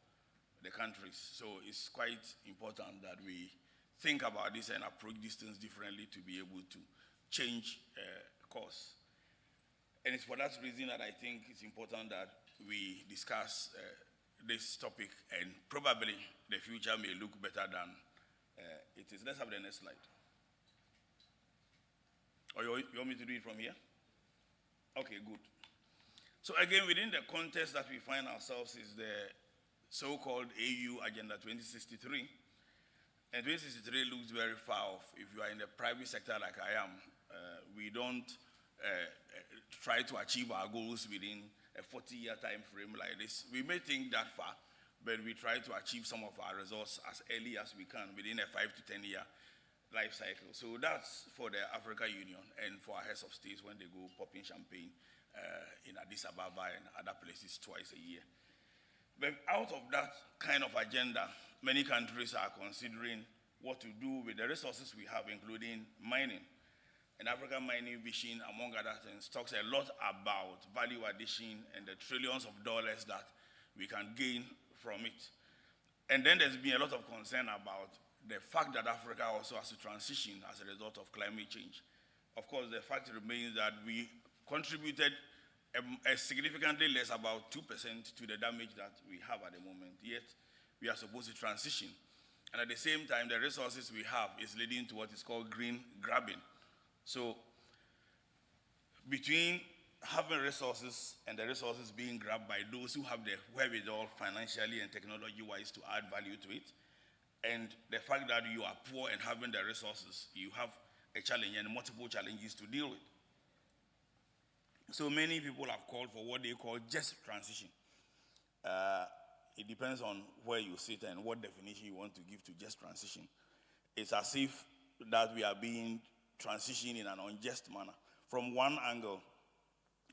the countries. So it's quite important that we think about this and approach these things differently to be able to change course. And it's for that reason that I think it's important that we discuss this topic, and probably the future may look better than it is. Let's have the next slide. Or you want me to do it from here? Okay, good. So again, within the context that we find ourselves is the so-called AU Agenda 2063. And 2063 looks very far off. If you are in the private sector like I am, we don't try to achieve our goals within a 40-year time frame like this. We may think that far, but we try to achieve some of our results as early as we can within a 5 to 10 year life cycle. So that's for the Africa Union and for our heads of states when they go popping champagne in Addis Ababa and other places twice a year. But out of that kind of agenda, many countries are considering what to do with the resources we have, including mining. And African Mining Vision, among other things, talks a lot about value addition and the trillions of dollars that we can gain from it. And then there's been a lot of concern about the fact that Africa also has to transition as a result of climate change. Of course, the fact remains that we contributed a significantly less, about 2%, to the damage that we have at the moment, yet we are supposed to transition. And at the same time, the resources we have is leading to what is called green grabbing. So between having resources and the resources being grabbed by those who have the wherewithal financially and technology-wise to add value to it, and the fact that you are poor and having the resources, you have a challenge and multiple challenges to deal with. So many people have called for what they call just transition. It depends on where you sit and what definition you want to give to just transition. It's as if that we are being transitioned in an unjust manner. From one angle,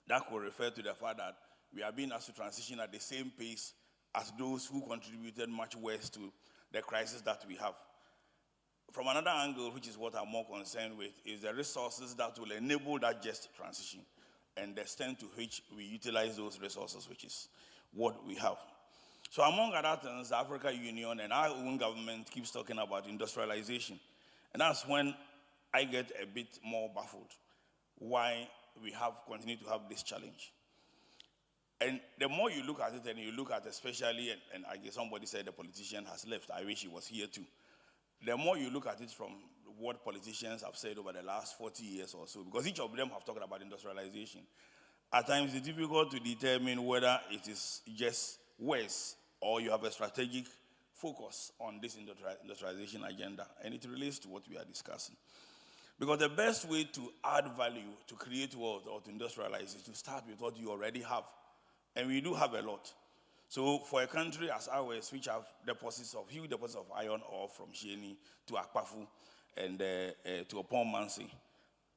that could refer to the fact that we are being asked to transition at the same pace as those who contributed much worse to the crisis that we have. From another angle, which is what I'm more concerned with, is the resources that will enable that just transition and the extent to which we utilize those resources, which is what we have. So among other things, the African Union and our own government keeps talking about industrialization. And that's when I get a bit more baffled why we have continued to have this challenge. And the more you look at it, and you look at especially, and I guess somebody said the politician has left, I wish he was here too. The more you look at it from what politicians have said over the last 40 years or so, because each of them have talked about industrialization, at times it's difficult to determine whether it is just worse or you have a strategic focus on this industrialization agenda, and it relates to what we are discussing. Because the best way to add value, to create wealth, or to industrialize is to start with what you already have. And we do have a lot. So for a country as ours, which have huge deposits of iron ore from Sheni to Akpafu, and to upon Mansi,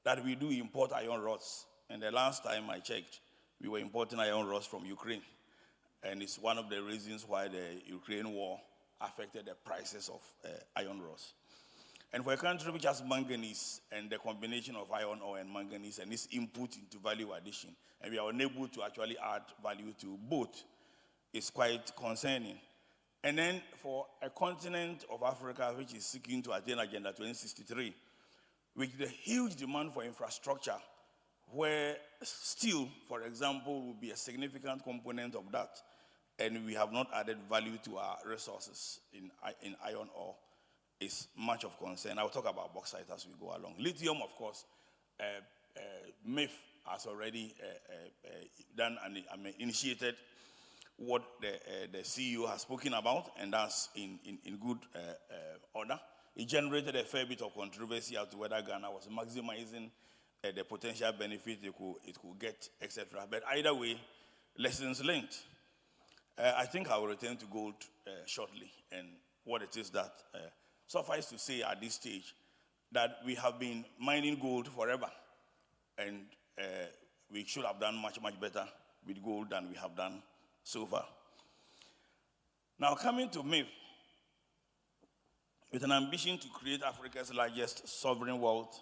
that we do import iron rods. And the last time I checked, we were importing iron rods from Ukraine. And it's one of the reasons why the Ukraine war affected the prices of iron rods. And for a country which has manganese and the combination of iron ore and manganese and its input into value addition, and we are unable to actually add value to both, is quite concerning. And then for a continent of Africa which is seeking to attain Agenda 2063, with the huge demand for infrastructure, where steel, for example, will be a significant component of that, and we have not added value to our resources in iron ore, is much of concern. I'll talk about bauxite as we go along. Lithium, of course, MIIF has already done and initiated what the CEO has spoken about, and that's in good order. It generated a fair bit of controversy as to whether Ghana was maximizing the potential benefit it could get, etc. But either way, lessons learned. I think I will return to gold shortly and what it is that suffice to say at this stage that we have been mining gold forever, and we should have done much, much better with gold than we have done so far. Now, coming to MIIF, with an ambition to create Africa's largest sovereign wealth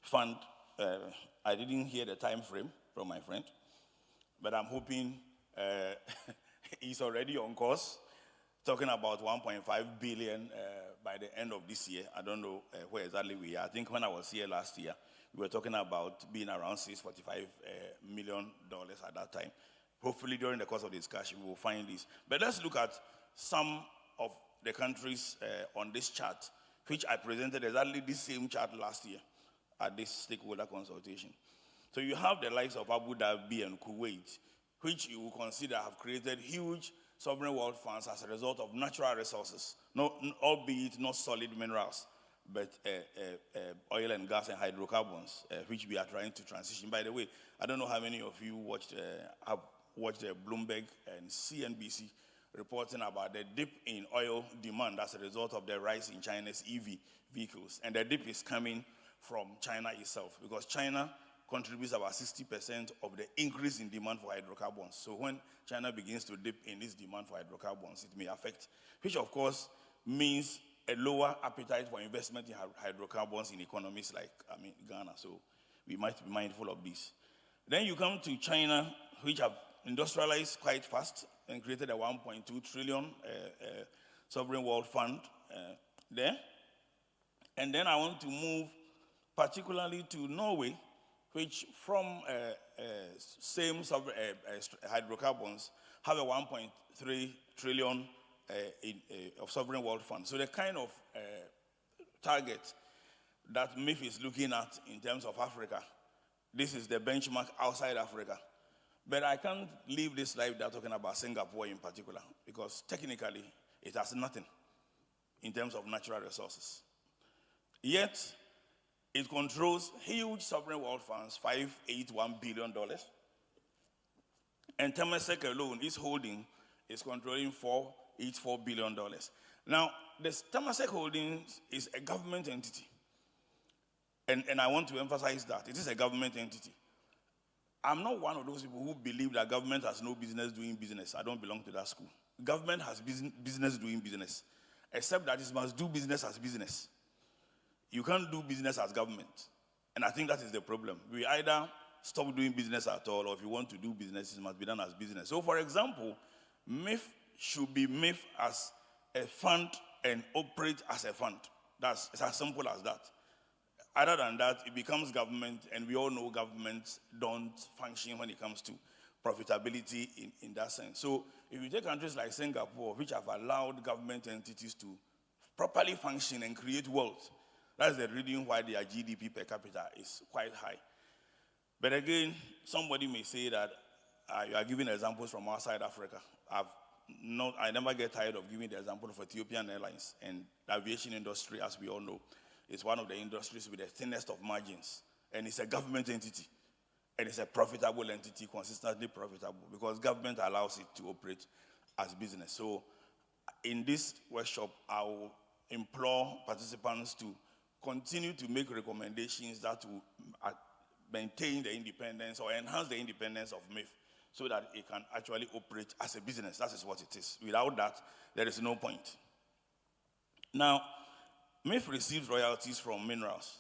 fund, I didn't hear the time frame from my friend, but I'm hoping he's already on course, talking about 1.5 billion by the end of this year. I don't know where exactly we are. I think when I was here last year, we were talking about being around $645 million at that time. Hopefully, during the course of the discussion, we will find this. But let's look at some of the countries on this chart, which I presented exactly the same chart last year at this stakeholder consultation. So you have the likes of Abu Dhabi and Kuwait, which you will consider have created huge sovereign wealth funds as a result of natural resources, albeit not solid minerals, but oil and gas and hydrocarbons, which we are trying to transition. By the way, I don't know how many of you have watched Bloomberg and CNBC reporting about the dip in oil demand as a result of the rise in China's EV vehicles. And the dip is coming from China itself, because China contributes about 60% of the increase in demand for hydrocarbons. So when China begins to dip in its demand for hydrocarbons, it may affect, which of course means a lower appetite for investment in hydrocarbons in economies like Ghana. So we might be mindful of this. Then you come to China, which have industrialized quite fast and created a 1.2 trillion sovereign wealth fund there. And then I want to move particularly to Norway, which from same hydrocarbons have a 1.3 trillion of sovereign wealth fund. So the kind of target that MIIF is looking at in terms of Africa, this is the benchmark outside Africa. But I can't leave this slide without talking about Singapore in particular, because technically it has nothing in terms of natural resources. Yet, it controls huge sovereign wealth funds, $581 billion. And Temasek alone, its holding is controlling $484 billion. Now, the Temasek Holdings is a government entity. And I want to emphasize that. It is a government entity. I'm not one of those people who believe that government has no business doing business. I don't belong to that school. Government has business doing business, except that it must do business as business. You can't do business as government. And I think that is the problem. We either stop doing business at all, or if you want to do business, it must be done as business. So, for example, MIIF should be MIIF as a fund and operate as a fund. It's as simple as that. Other than that, it becomes government, and we all know governments don't function when it comes to profitability in that sense. So if you take countries like Singapore, which have allowed government entities to properly function and create wealth, that's the reason why their GDP per capita is quite high. But again, somebody may say that you are giving examples from outside Africa. I never get tired of giving the example of Ethiopian Airlines, and the aviation industry, as we all know, is one of the industries with the thinnest of margins, and it's a government entity, and it's a profitable entity, consistently profitable, because government allows it to operate as business. So in this workshop, I will implore participants to continue to make recommendations that will maintain the independence or enhance the independence of MIIF so that it can actually operate as a business. That is what it is. Without that, there is no point. Now, MIIF receives royalties from minerals.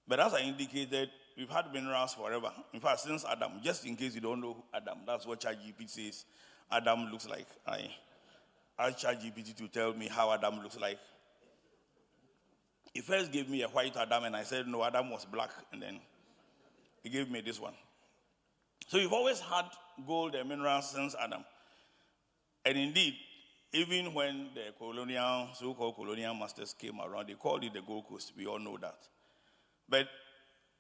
But as I indicated, we've had minerals forever. In fact, since Adam, just in case you don't know who Adam, that's what ChatGPT says Adam looks like. I asked ChatGPT to tell me how Adam looks like. He first gave me a white Adam, and I said, no, Adam was black, and then he gave me this one. So we've always had gold and minerals since Adam. And indeed, even when the so-called colonial masters came around, they called it the Gold Coast. We all know that. But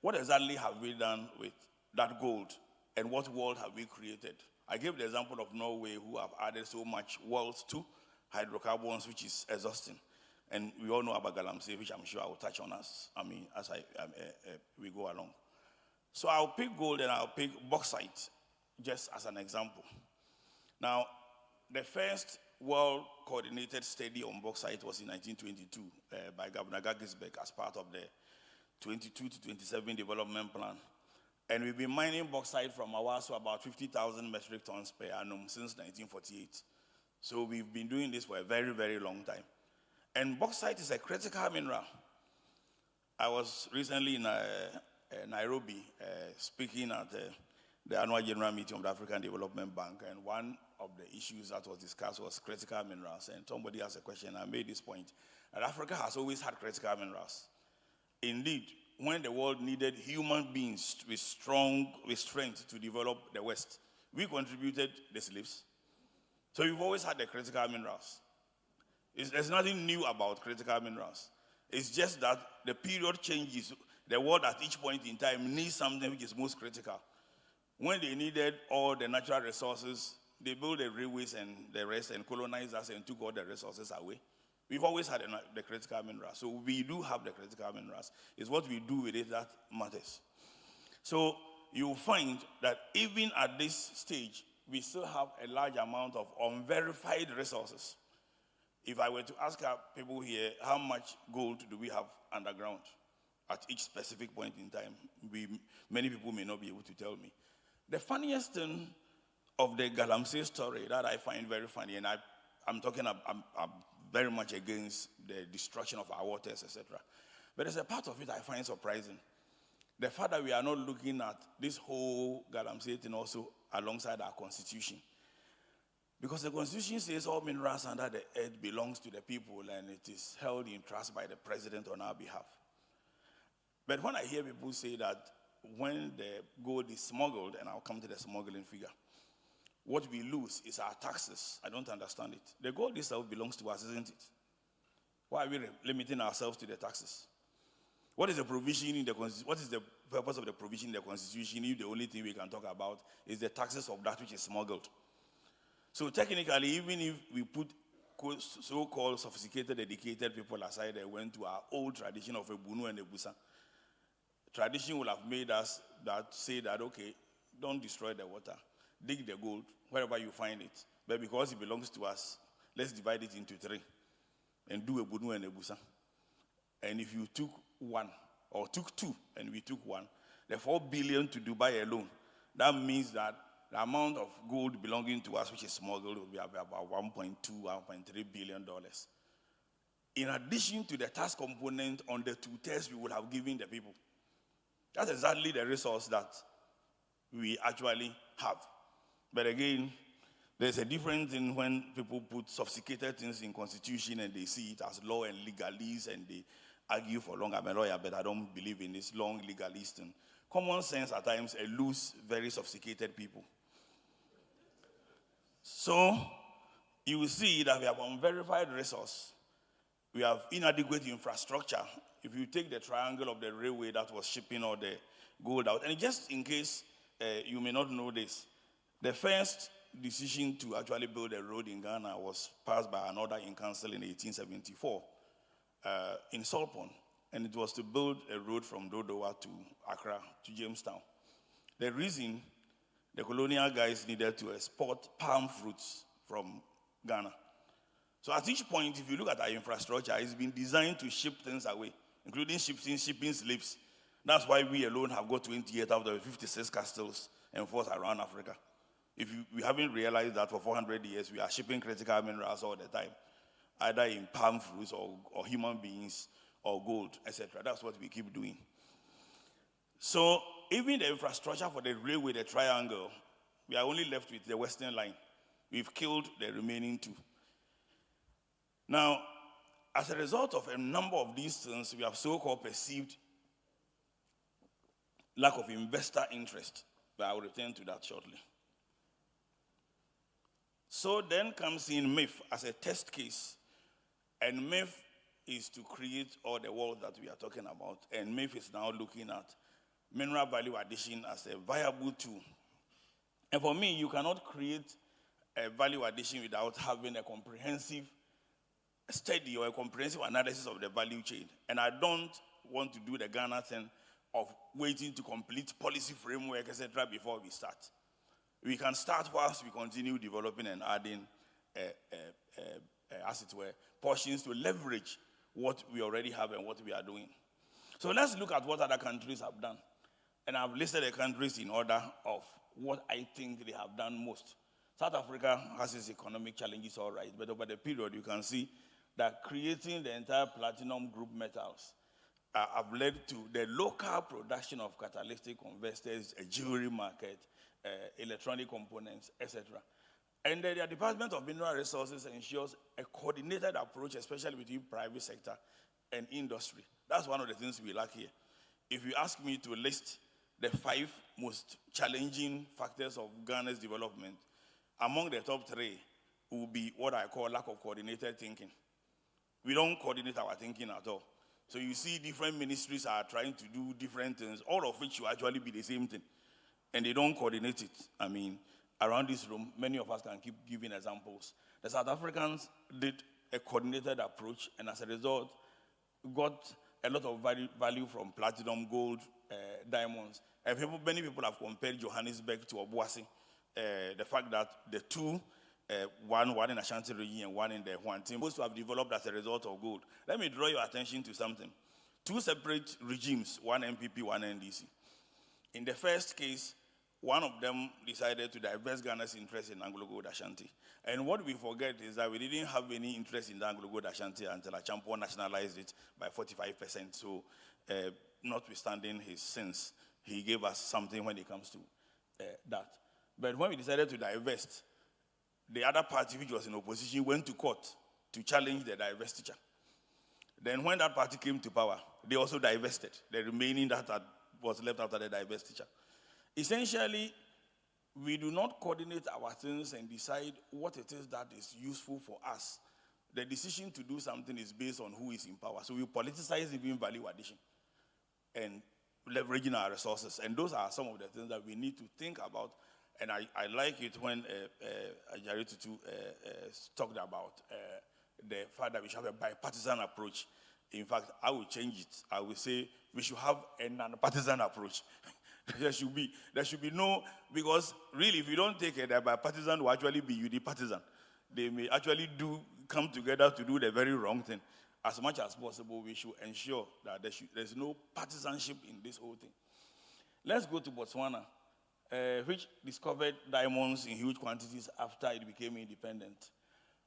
what exactly have we done with that gold, and what world have we created? I gave the example of Norway, who have added so much wealth to hydrocarbons, which is exhausting. And we all know about Galamsey, which I'm sure I will touch on as we go along. So I'll pick gold and I'll pick bauxite, just as an example. Now, the first world-coordinated study on bauxite was in 1922 by Governor Gagisbeck as part of the 22 to 27 development plan. And we've been mining bauxite from Awaso about 50,000 metric tons per annum since 1948. So we've been doing this for a very, very long time. And bauxite is a critical mineral. I was recently in Nairobi speaking at the annual general meeting of the African Development Bank, and one of the issues that was discussed was critical minerals. And somebody asked a question, I made this point, that Africa has always had critical minerals. Indeed, when the world needed human beings with strength to develop the West, we contributed the slaves. So we've always had the critical minerals. There's nothing new about critical minerals. It's just that the period changes. The world at each point in time needs something which is most critical. When they needed all the natural resources, they built the railways and the rest and colonized us and took all the resources away. We've always had the critical minerals. So we do have the critical minerals. It's what we do with it that matters. So you'll find that even at this stage, we still have a large amount of unverified resources. If I were to ask our people here, how much gold do we have underground at each specific point in time, many people may not be able to tell me. The funniest thing of the Galamsey story that I find very funny, and I'm very much against the destruction of our waters, etc. But there's a part of it I find surprising. The fact that we are not looking at this whole Galamsey thing also alongside our constitution. Because the constitution says all minerals under the earth belongs to the people and it is held in trust by the president on our behalf. But when I hear people say that when the gold is smuggled, and I'll come to the smuggling figure, what we lose is our taxes. I don't understand it. The gold itself belongs to us, isn't it? Why are we limiting ourselves to the taxes? What is the provision in the Constitution? What is the purpose of the provision in the Constitution if the only thing we can talk about is the taxes of that which is smuggled? So technically, even if we put so-called sophisticated, educated people aside and went to our old tradition of a Bunu and a Busa, tradition will have made us say that, okay, don't destroy the water. Dig the gold wherever you find it. But because it belongs to us, let's divide it into three and do a Bunu and a Busa. And if you took one, or took two, and we took one, the 4 billion to Dubai alone, that means that the amount of gold belonging to us, which is smuggled, will be about $1.2, $1.3 billion. In addition to the tax component on the 2/3 we would have given the people. That's exactly the resource that we actually have. But again, there's a difference in when people put sophisticated things in constitution and they see it as law and legalese and they argue for long. I'm a lawyer, but I don't believe in this long legalist thing. Common sense at times eludes very sophisticated people. So you will see that we have unverified resource. We have inadequate infrastructure. If you take the triangle of the railway that was shipping all the gold out, and just in case you may not know this, the first decision to actually build a road in Ghana was passed by an order in council in 1874 in Solpon, and it was to build a road from Dodowa to Accra to Jamestown. The reason the colonial guys needed to export palm fruits from Ghana. So at each point, if you look at our infrastructure, it's been designed to ship things away. including shipping slaves. That's why we alone have got 28 out of the 56 castles enforced around Africa. If we haven't realized that for 400 years, we are shipping critical minerals all the time, either in palm fruits or human beings or gold, etc. That's what we keep doing. So even the infrastructure for the railway, the triangle, we are only left with the Western Line. We've killed the remaining two. Now, as a result of a number of these things, we have so-called perceived lack of investor interest, but I will return to that shortly. So then comes in MIIF as a test case, and MIIF is to create all the world that we are talking about, and MIIF is now looking at mineral value addition as a viable tool. And for me, you cannot create a value addition without having a comprehensive study or a comprehensive analysis of the value chain. And I don't want to do the Ghana thing of waiting to complete policy framework, etc., before we start. We can start whilst we continue developing and adding, as it were, portions to leverage what we already have and what we are doing. So let's look at what other countries have done. And I've listed the countries in order of what I think they have done most. South Africa has its economic challenges, all right, but over the period, you can see that creating the entire platinum group metals have led to the local production of catalytic converters, a jewelry market, electronic components, etc. And the Department of Mineral Resources ensures a coordinated approach, especially between private sector and industry. That's one of the things we lack here. If you ask me to list the 5 most challenging factors of Ghana's development, among the top 3 will be what I call lack of coordinated thinking. We don't coordinate our thinking at all. So you see different ministries are trying to do different things, all of which will actually be the same thing. And they don't coordinate it. I mean, around this room, many of us can keep giving examples. The South Africans did a coordinated approach, and as a result, got a lot of value from platinum, gold, diamonds. And many people have compared Johannesburg to Obuasi. The fact that the two, one in Ashanti region and one in the Huantin, supposed to have developed as a result of gold. Let me draw your attention to something. 2 separate regimes, one MPP, one NDC. In the first case, one of them decided to divest Ghana's interest in Anglo Gold Ashanti. And what we forget is that we didn't have any interest in the Anglo Gold Ashanti until Achampo nationalized it by 45%. So, notwithstanding his sins, he gave us something when it comes to that. But when we decided to divest, the other party, which was in opposition, went to court to challenge the divestiture. Then when that party came to power, they also divested the remaining that was left after the divestiture. Essentially, we do not coordinate our things and decide what it is that is useful for us. The decision to do something is based on who is in power. So we politicize even value addition and leveraging our resources. And those are some of the things that we need to think about. And I like it when Ajari Tutu talked about the fact that we should have a bipartisan approach. In fact, I will change it. I will say we should have a non-partisan approach. There should be no, because really, if you don't take it, the bipartisan will actually be unipartisan. They may actually come together to do the very wrong thing. As much as possible, we should ensure that there's no partisanship in this whole thing. Let's go to Botswana, which discovered diamonds in huge quantities after it became independent.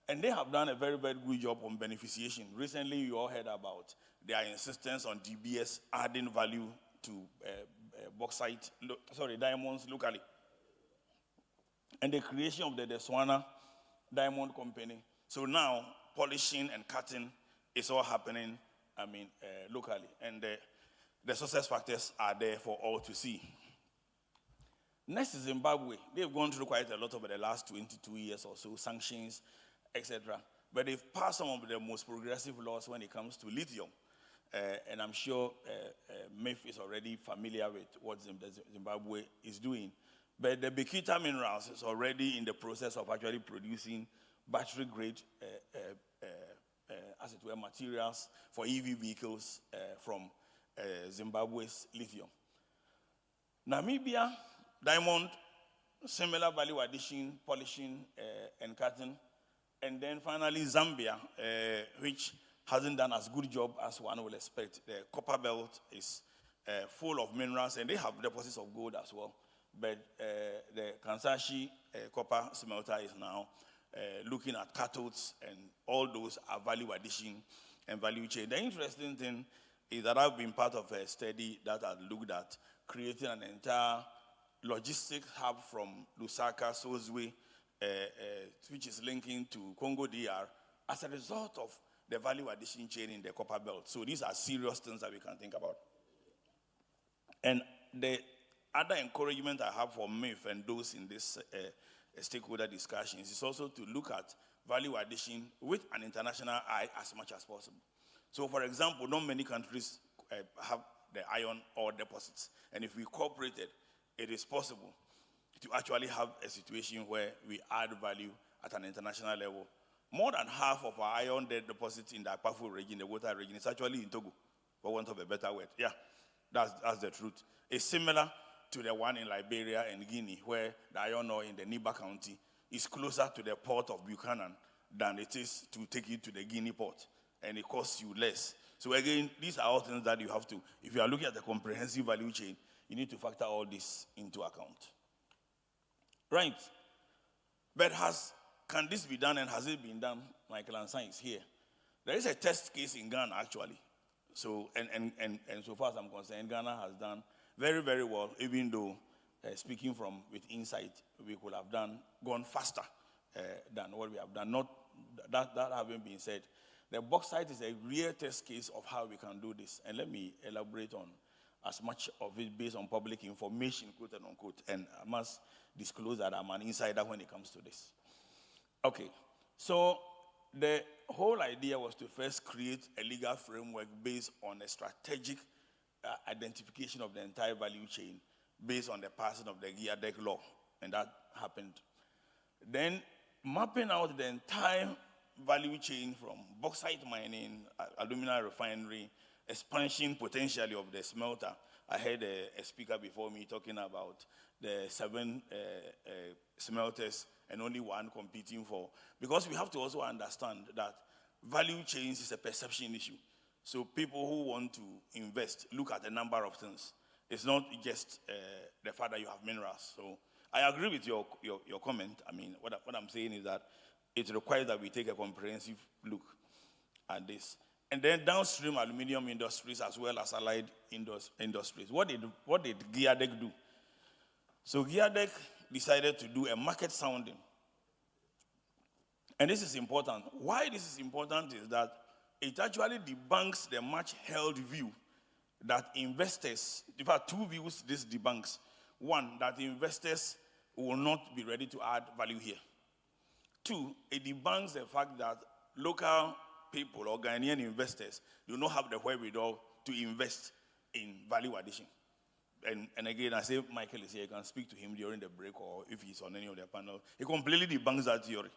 And they have done a very, very good job on beneficiation. Recently, you all heard about their insistence on DBS adding value to diamonds locally. And the creation of the Botswana Diamond Company. So now, polishing and cutting is all happening, locally. And the success factors are there for all to see. Next is Zimbabwe. They've gone through quite a lot over the last 22 years or so, sanctions, etc. But they've passed some of the most progressive laws when it comes to lithium. And I'm sure MIIF is already familiar with what Zimbabwe is doing. But the Bikita Minerals is already in the process of actually producing battery-grade, as it were, materials for EV vehicles from Zimbabwe's lithium. Namibia, diamond, similar value addition, polishing, and cutting. And then finally, Zambia, which hasn't done as good a job as one will expect. The copper belt is full of minerals, and they have deposits of gold as well. But the Kansashi copper smelter is now looking at cathodes, and all those are value addition and value chain. The interesting thing is that I've been part of a study that had looked at creating an entire logistics hub from Lusaka, Sozwe, which is linking to Congo DR, as a result of the value addition chain in the copper belt. So these are serious things that we can think about. And the other encouragement I have for MIIF and those in this stakeholder discussions is also to look at value addition with an international eye as much as possible. So, for example, not many countries have the iron ore deposits. And if we cooperated, it is possible to actually have a situation where we add value at an international level. More than half of our iron deposits in the Akpafo region, the water region, is actually in Togo, for want of a better word. Yeah, that's the truth. It's similar to the one in Liberia and Guinea, where the iron ore in the Niba County is closer to the port of Buchanan than it is to take it to the Guinea port, and it costs you less. So again, these are all things that you have to, if you are looking at the comprehensive value chain, you need to factor all this into account. Right. But can this be done, and has it been done? Michael Ansan is here. There is a test case in Ghana, actually. So, and so far as I'm concerned, Ghana has done very, very well, even though, speaking from with insight, we could have gone faster than what we have done. Not that having been said, the bauxite is a real test case of how we can do this. And let me elaborate on as much of it based on public information, quote and unquote. And I must disclose that I'm an insider when it comes to this. Okay, so the whole idea was to first create a legal framework based on a strategic identification of the entire value chain based on the passing of the GIADEC law, and that happened. Then mapping out the entire value chain from bauxite mining, alumina refinery, expansion potentially of the smelter. I heard a speaker before me talking about the 7 smelters and only one competing for. Because we have to also understand that value chains is a perception issue. So people who want to invest look at a number of things. It's not just the fact that you have minerals. So I agree with your comment. I mean, what I'm saying is that it requires that we take a comprehensive look at this. And then downstream aluminum industries as well as allied industries. What did GIADEC do? So GIADEC decided to do a market sounding. And this is important. Why this is important is that it actually debunks the much held view that investors, in fact, 2 views this debunks. One, that investors will not be ready to add value here. 2, it debunks the fact that local people or Ghanaian investors do not have the wherewithal to invest in value addition. And again, I say Michael is here, you can speak to him during the break or if he's on any of the panel. He completely debunks that theory.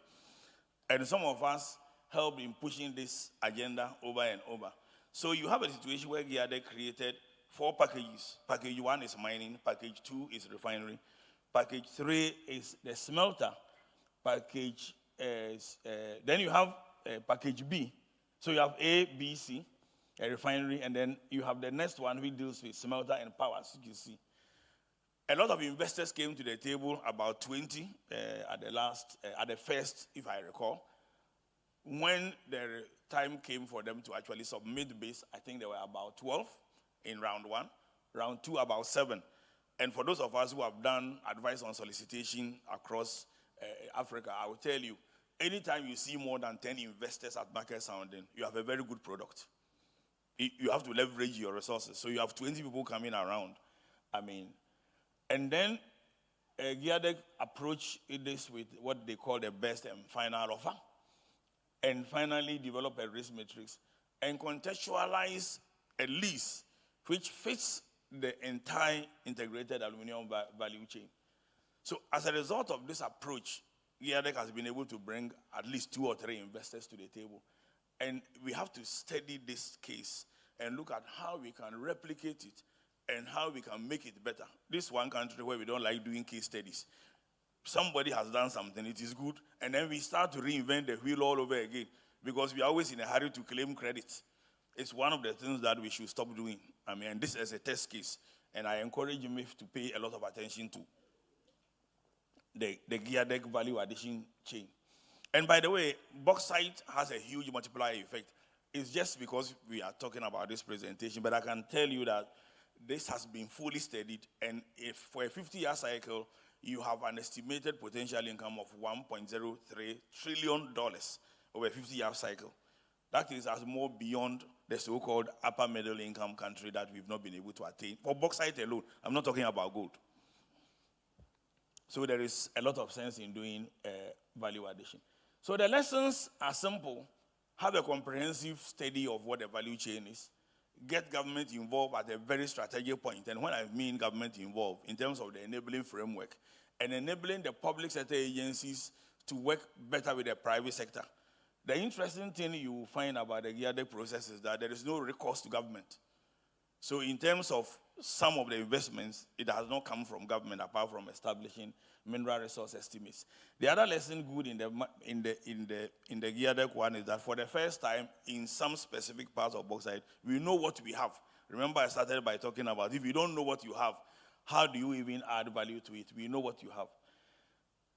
And some of us helped in pushing this agenda over and over. So you have a situation where GIADEC created 4 packages. Package 1 is mining, package 2 is refinery, package 3 is the smelter, package is, then you have package B. So you have A, B, C, a refinery, and then you have the next one which deals with smelter and power, as you see. A lot of investors came to the table, about 20 at the first, if I recall. When the time came for them to actually submit bids, I think there were about 12 in round 1, round 2 about 7. And for those of us who have done advice on solicitation across Africa, I will tell you, anytime you see more than 10 investors at market sounding, you have a very good product. You have to leverage your resources. So you have 20 people coming around. I mean, and then GIADEC approached this with what they call the best and final offer. And finally develop a risk matrix and contextualize a lease which fits the entire integrated aluminum value chain. So as a result of this approach, GIADEC has been able to bring at least 2 or 3 investors to the table. And we have to study this case and look at how we can replicate it and how we can make it better. This one country where we don't like doing case studies. Somebody has done something, it is good, and then we start to reinvent the wheel all over again. because we are always in a hurry to claim credit. It's one of the things that we should stop doing. I mean, this is a test case, and I encourage MIIF to pay a lot of attention to the gear deck value addition chain. And by the way, bauxite has a huge multiplier effect. It's just because we are talking about this presentation, but I can tell you that this has been fully studied, and if for a 50-year cycle, you have an estimated potential income of $1.03 trillion over a 50-year cycle. That is as more beyond the so-called upper middle income country that we've not been able to attain. For bauxite alone, I'm not talking about gold. So there is a lot of sense in doing value addition. So the lessons are simple. Have a comprehensive study of what the value chain is. Get government involved at a very strategic point. And when I mean government involved, in terms of the enabling framework, and enabling the public sector agencies to work better with the private sector. The interesting thing you will find about the GIADEC process is that there is no recourse to government. So in terms of some of the investments, it has not come from government apart from establishing mineral resource estimates. The other lesson good in the GIADEC one is that for the first time in some specific parts of bauxite, we know what we have. Remember, I started by talking about if you don't know what you have, how do you even add value to it? We know what you have.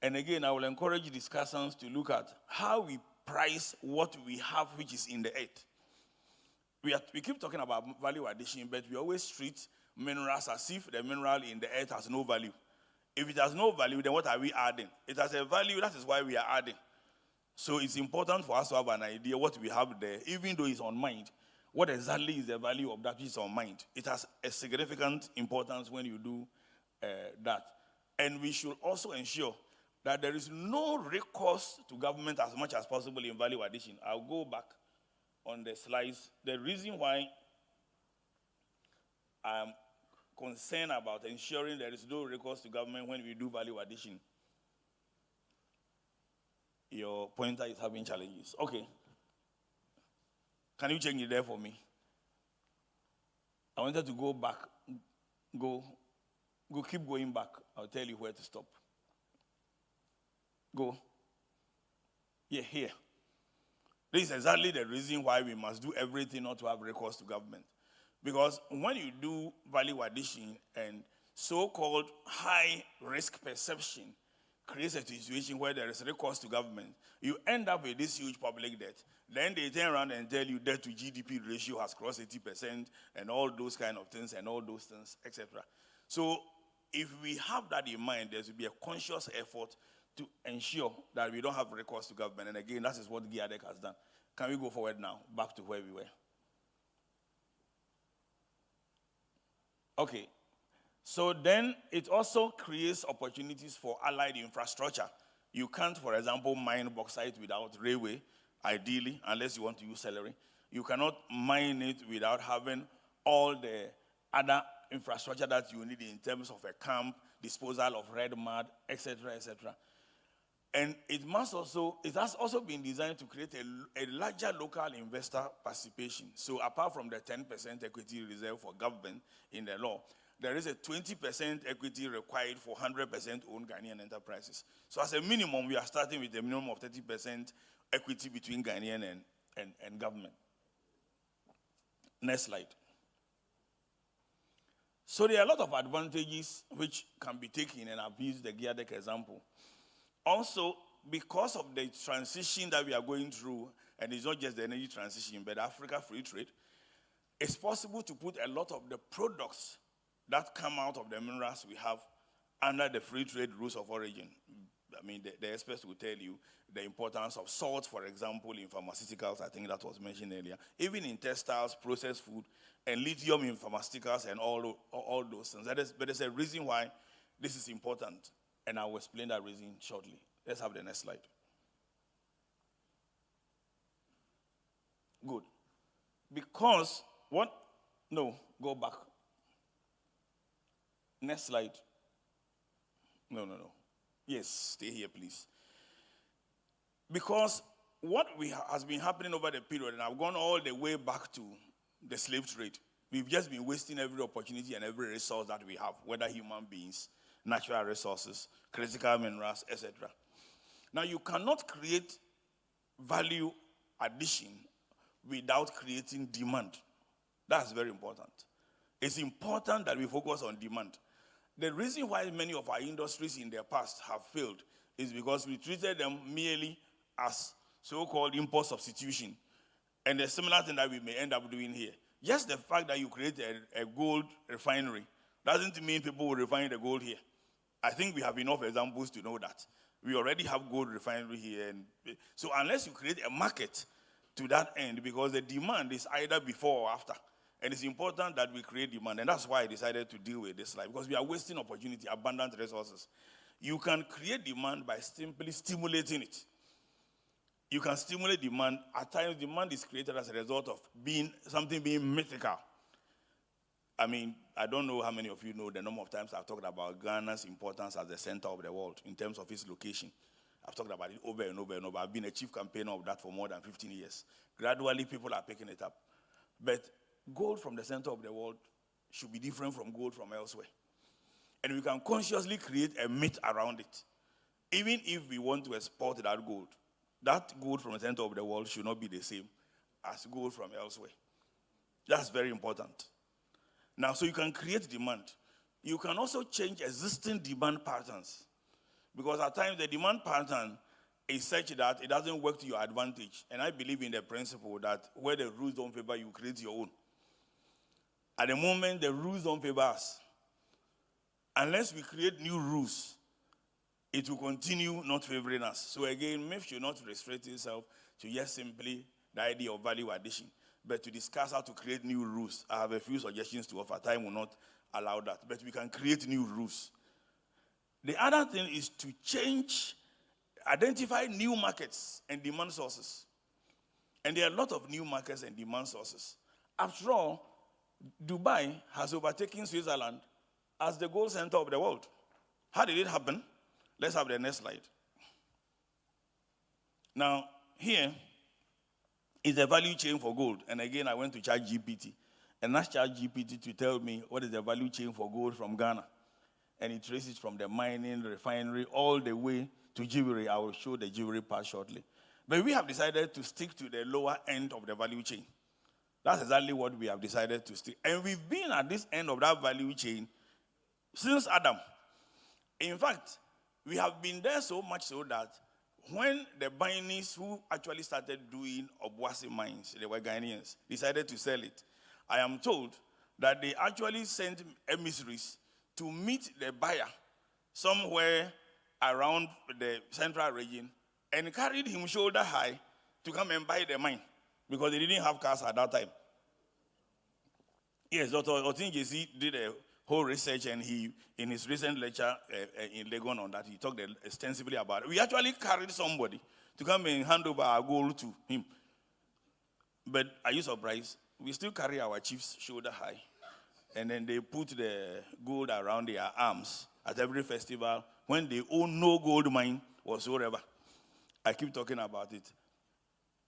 And again, I will encourage discussions to look at how we price what we have, which is in the earth. We keep talking about value addition, but we always treat minerals as if the mineral in the earth has no value. If it has no value, then what are we adding? It has a value, that is why we are adding. So it's important for us to have an idea what we have there, even though it's on mind. What exactly is the value of that which is on mind? It has a significant importance when you do that. And we should also ensure that there is no recourse to government as much as possible in value addition. I'll go back on the slides. The reason why I'm concerned about ensuring there is no recourse to government when we do value addition. Your pointer is having challenges. Okay. Can you change it there for me? I wanted to go back. Go, keep going back. I'll tell you where to stop. Go. Yeah, here. This is exactly the reason why we must do everything not to have recourse to government. Because when you do value addition and so-called high risk perception creates a situation where there is recourse to government, you end up with this huge public debt. Then they turn around and tell you debt to GDP ratio has crossed 80% and all those kind of things and all those things, etc. So if we have that in mind, there will be a conscious effort to ensure that we don't have recourse to government. And again, that is what GIADEC has done. Can we go forward now, back to where we were? Okay. So then it also creates opportunities for allied infrastructure. You can't, for example, mine bauxite without railway, ideally, unless you want to use celery. You cannot mine it without having all the other infrastructure that you need in terms of a camp, disposal of red mud, etc., etc. And it has also been designed to create a larger local investor participation. So apart from the 10% equity reserved for government in the law, there is a 20% equity required for 100% owned Ghanaian enterprises. So as a minimum, we are starting with a minimum of 30% equity between Ghanaian and government. Next slide. So there are a lot of advantages which can be taken, and I've used the GIADEC example. Also, because of the transition that we are going through, and it's not just the energy transition, but Africa free trade, it's possible to put a lot of the products that come out of the minerals we have under the free trade rules of origin. I mean, the experts will tell you the importance of salt, for example, in pharmaceuticals. I think that was mentioned earlier. Even in textiles, processed food, and lithium in pharmaceuticals and all those things. But there's a reason why this is important, and I will explain that reason shortly. Let's have the next slide. Good. Because what? No, go back. Next slide. No. Yes, stay here, please. Because what has been happening over the period, and I've gone all the way back to the slave trade, we've just been wasting every opportunity and every resource that we have, whether human beings, natural resources, critical minerals, etc. Now, you cannot create value addition without creating demand. That's very important. It's important that we focus on demand. The reason why many of our industries in the past have failed is because we treated them merely as so-called import substitution. And a similar thing that we may end up doing here. Just the fact that you create a gold refinery doesn't mean people will refine the gold here. I think we have enough examples to know that. We already have gold refinery here. And so unless you create a market to that end, because the demand is either before or after. And it's important that we create demand. And that's why I decided to deal with this slide, because we are wasting opportunity, abundant resources. You can create demand by simply stimulating it. You can stimulate demand. At times, demand is created as a result of something being mythical. I mean, I don't know how many of you know the number of times I've talked about Ghana's importance as the center of the world in terms of its location. I've talked about it over and over and over. I've been a chief campaigner of that for more than 15 years. Gradually, people are picking it up. But gold from the center of the world should be different from gold from elsewhere. And we can consciously create a myth around it. Even if we want to export that gold from the center of the world should not be the same as gold from elsewhere. That's very important. Now, so you can create demand. You can also change existing demand patterns. Because at times the demand pattern is such that it doesn't work to your advantage. And I believe in the principle that where the rules don't favor you, create your own. At the moment, the rules don't favor us. Unless we create new rules, it will continue not favoring us. So again, MIIF should not restrict itself to just simply the idea of value addition, but to discuss how to create new rules. I have a few suggestions to offer. Time will not allow that, but we can create new rules. The other thing is to identify new markets and demand sources. And there are a lot of new markets and demand sources. After all, Dubai has overtaken Switzerland as the gold center of the world. How did it happen? Let's have the next slide. Now, here is the value chain for gold. And again, I went to ChatGPT and asked ChatGPT to tell me what is the value chain for gold from Ghana. And it traces from the mining, refinery, all the way to jewelry. I will show the jewelry part shortly. But we have decided to stick to the lower end of the value chain. That's exactly what we have decided to stick. And we've been at this end of that value chain since Adam. In fact, we have been there so much so that when the Bainese who actually started doing Obuasi mines, they were Ghanaians, decided to sell it, I am told that they actually sent emissaries to meet the buyer somewhere around the central region and carried him shoulder high to come and buy the mine because they didn't have cars at that time. Yes, Dr. Otinjesi did a whole research, and he, in his recent lecture in Legon on that, he talked extensively about it. We actually carried somebody to come and hand over our gold to him. But are you surprised? We still carry our chiefs shoulder high. And then they put the gold around their arms at every festival when they own no gold mine whatsoever. I keep talking about it.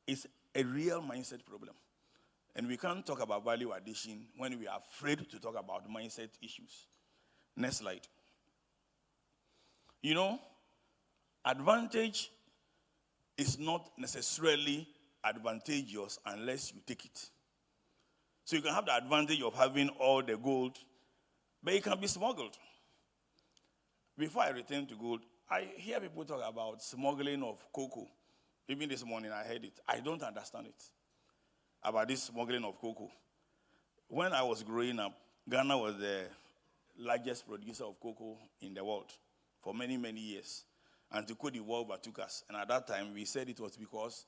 It's a real mindset problem. And we can't talk about value addition when we are afraid to talk about mindset issues. Next slide. You know, advantage is not necessarily advantageous unless you take it. So you can have the advantage of having all the gold, but it can be smuggled. Before I return to gold, I hear people talk about smuggling of cocoa. Even this morning I heard it. I don't understand it, about this smuggling of cocoa. When I was growing up, Ghana was the largest producer of cocoa in the world for many, many years. Until Cote d'Ivoire overtook us. And at that time, we said it was because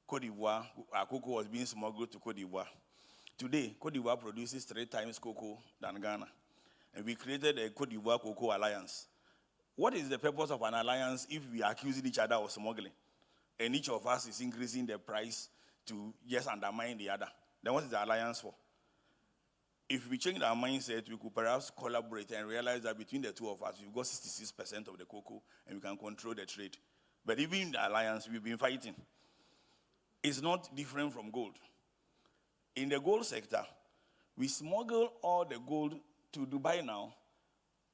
Cote d'Ivoire, our cocoa was being smuggled to Cote d'Ivoire. Today, Cote d'Ivoire produces 3 times cocoa than Ghana. And we created a Cote d'Ivoire Cocoa Alliance. What is the purpose of an alliance if we are accusing each other of smuggling? And each of us is increasing the price to just undermine the other. Then what is the alliance for? If we change our mindset, we could perhaps collaborate and realize that between the two of us, we've got 66% of the cocoa and we can control the trade. But even in the alliance, we've been fighting. It's not different from gold. In the gold sector, we smuggle all the gold to Dubai now.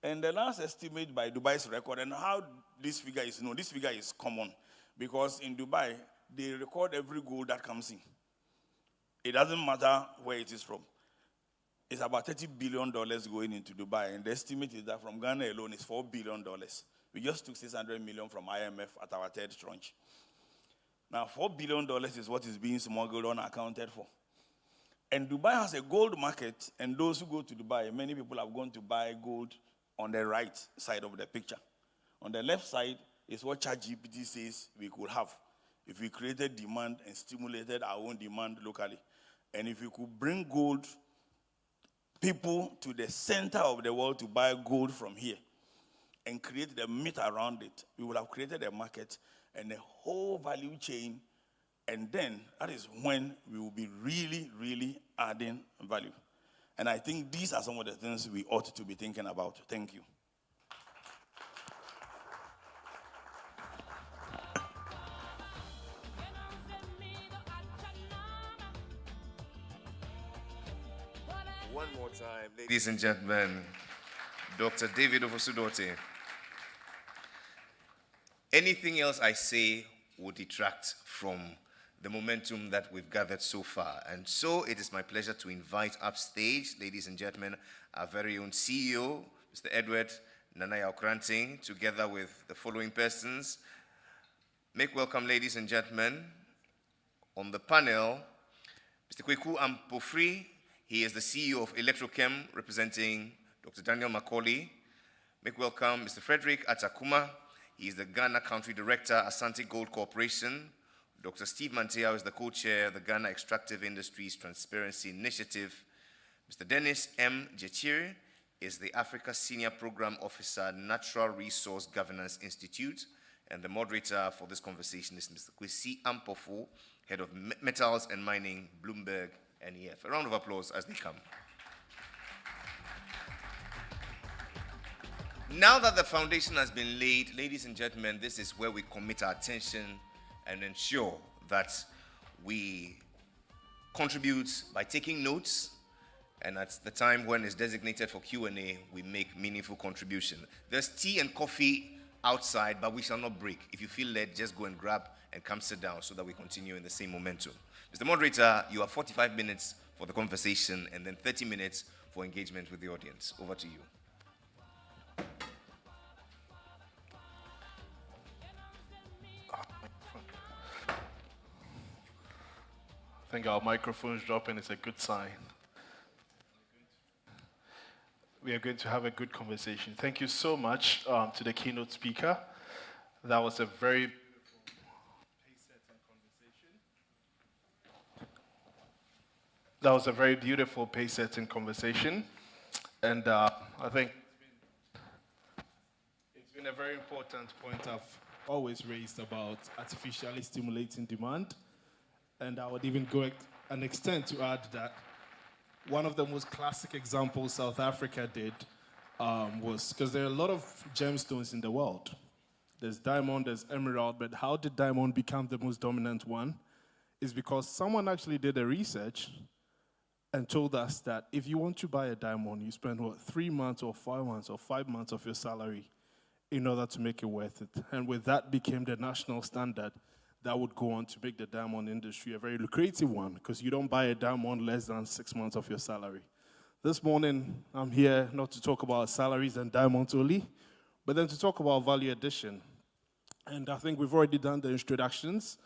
And the last estimate by Dubai's record, and how this figure is known, this figure is common. Because in Dubai, they record every gold that comes in. It doesn't matter where it is from. It's about $30 billion going into Dubai, and the estimate is that from Ghana alone is $4 billion. We just took $600 million from IMF at our third tranche. Now, $4 billion is what is being smuggled unaccounted for. And Dubai has a gold market, and those who go to Dubai, many people have gone to buy gold on the right side of the picture. On the left side is what ChatGPT says we could have if we created demand and stimulated our own demand locally. And if we could bring gold, people to the center of the world to buy gold from here and create the myth around it, we would have created a market and a whole value chain. And then that is when we will be really, really adding value. And I think these are some of the things we ought to be thinking about. Thank you. One more time, ladies and gentlemen, Dr. David Ofosudote. Anything else I say will detract from the momentum that we've gathered so far. And so it is my pleasure to invite upstage, ladies and gentlemen, our very own CEO, Mr. Edward Nanaya Okranting, together with the following persons. Make welcome, ladies and gentlemen, on the panel, Mr. Kweku Ampofri. He is the CEO of Electrochem, representing Dr. Daniel Macaulay. Make welcome Mr. Frederick Atakuma. He is the Ghana Country Director, Asante Gold Corporation. Dr. Steve Manteao is the co-chair of the Ghana Extractive Industries Transparency Initiative. Mr. Dennis M. Jechiri is the Africa Senior Program Officer, Natural Resource Governance Institute. And the moderator for this conversation is Mr. Kwesi Ampofo, Head of Metals and Mining, Bloomberg MIIF. A round of applause as they come. Now that the foundation has been laid, ladies and gentlemen, this is where we commit our attention and ensure that we contribute by taking notes, and at the time when it's designated for Q&A, we make meaningful contribution. There's tea and coffee outside, but we shall not break. If you feel led, just go and grab and come sit down so that we continue in the same momentum. Mr. Moderator, you have 45 minutes for the conversation and then 30 minutes for engagement with the audience. Over to you. I think our microphone's dropping is a good sign. We are going to have a good conversation. Thank you so much to the keynote speaker. That was a very beautiful pace-setting conversation. And I think it's been a very important point I've always raised about artificially stimulating demand. And I would even go an extent to add that one of the most classic examples South Africa did was, because there are a lot of gemstones in the world. There's diamond, there's emerald, but how did diamond become the most dominant one? Is because someone actually did a research and told us that if you want to buy a diamond, you spend, 3 months or 5 months or 5 months of your salary in order to make it worth it. And with that became the national standard that would go on to make the diamond industry a very lucrative one, because you don't buy a diamond less than 6 months of your salary. This morning, I'm here not to talk about salaries and diamonds only, but then to talk about value addition. And I think we've already done the introductions,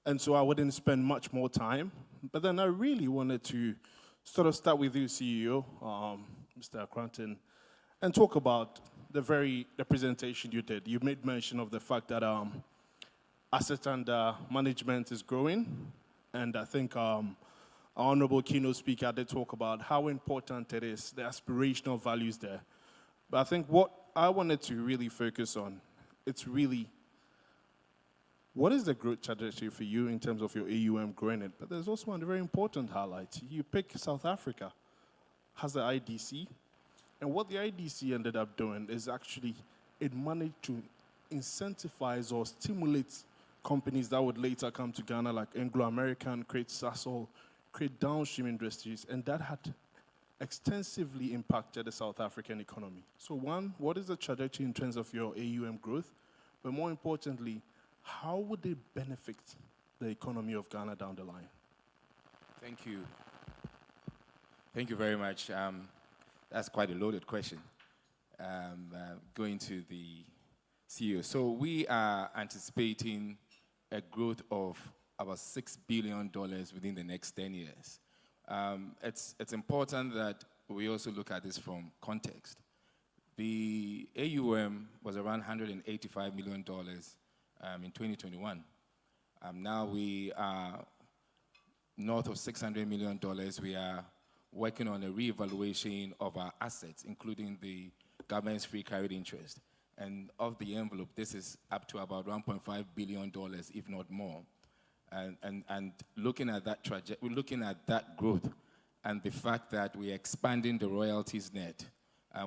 and so I wouldn't spend much more time. But then I really wanted to sort of start with you, CEO, Mr. Okranting, and talk about the presentation you did. You made mention of the fact that asset under management is growing, and I think our honorable keynote speaker did talk about how important it is, the aspirational values there. But I think what I wanted to really focus on, it's really, what is the growth trajectory for you in terms of your AUM growing it? But there's also one very important highlight. You pick South Africa, has the IDC, and what the IDC ended up doing is actually it managed to incentivize or stimulate companies that would later come to Ghana, like Anglo-American, create Sasol, create downstream industries, and that had extensively impacted the South African economy. So one, what is the trajectory in terms of your AUM growth? But more importantly, how would it benefit the economy of Ghana down the line? Thank you. Thank you very much. That's quite a loaded question. Going to the CEO. So we are anticipating a growth of about $6 billion within the next 10 years. It's important that we also look at this from context. The AUM was around $185 million in 2021. Now we are north of $600 million. We are working on a reevaluation of our assets, including the government's free carried interest. And of the envelope, this is up to about $1.5 billion, if not more. And looking at that we're looking at that growth and the fact that we are expanding the royalties net.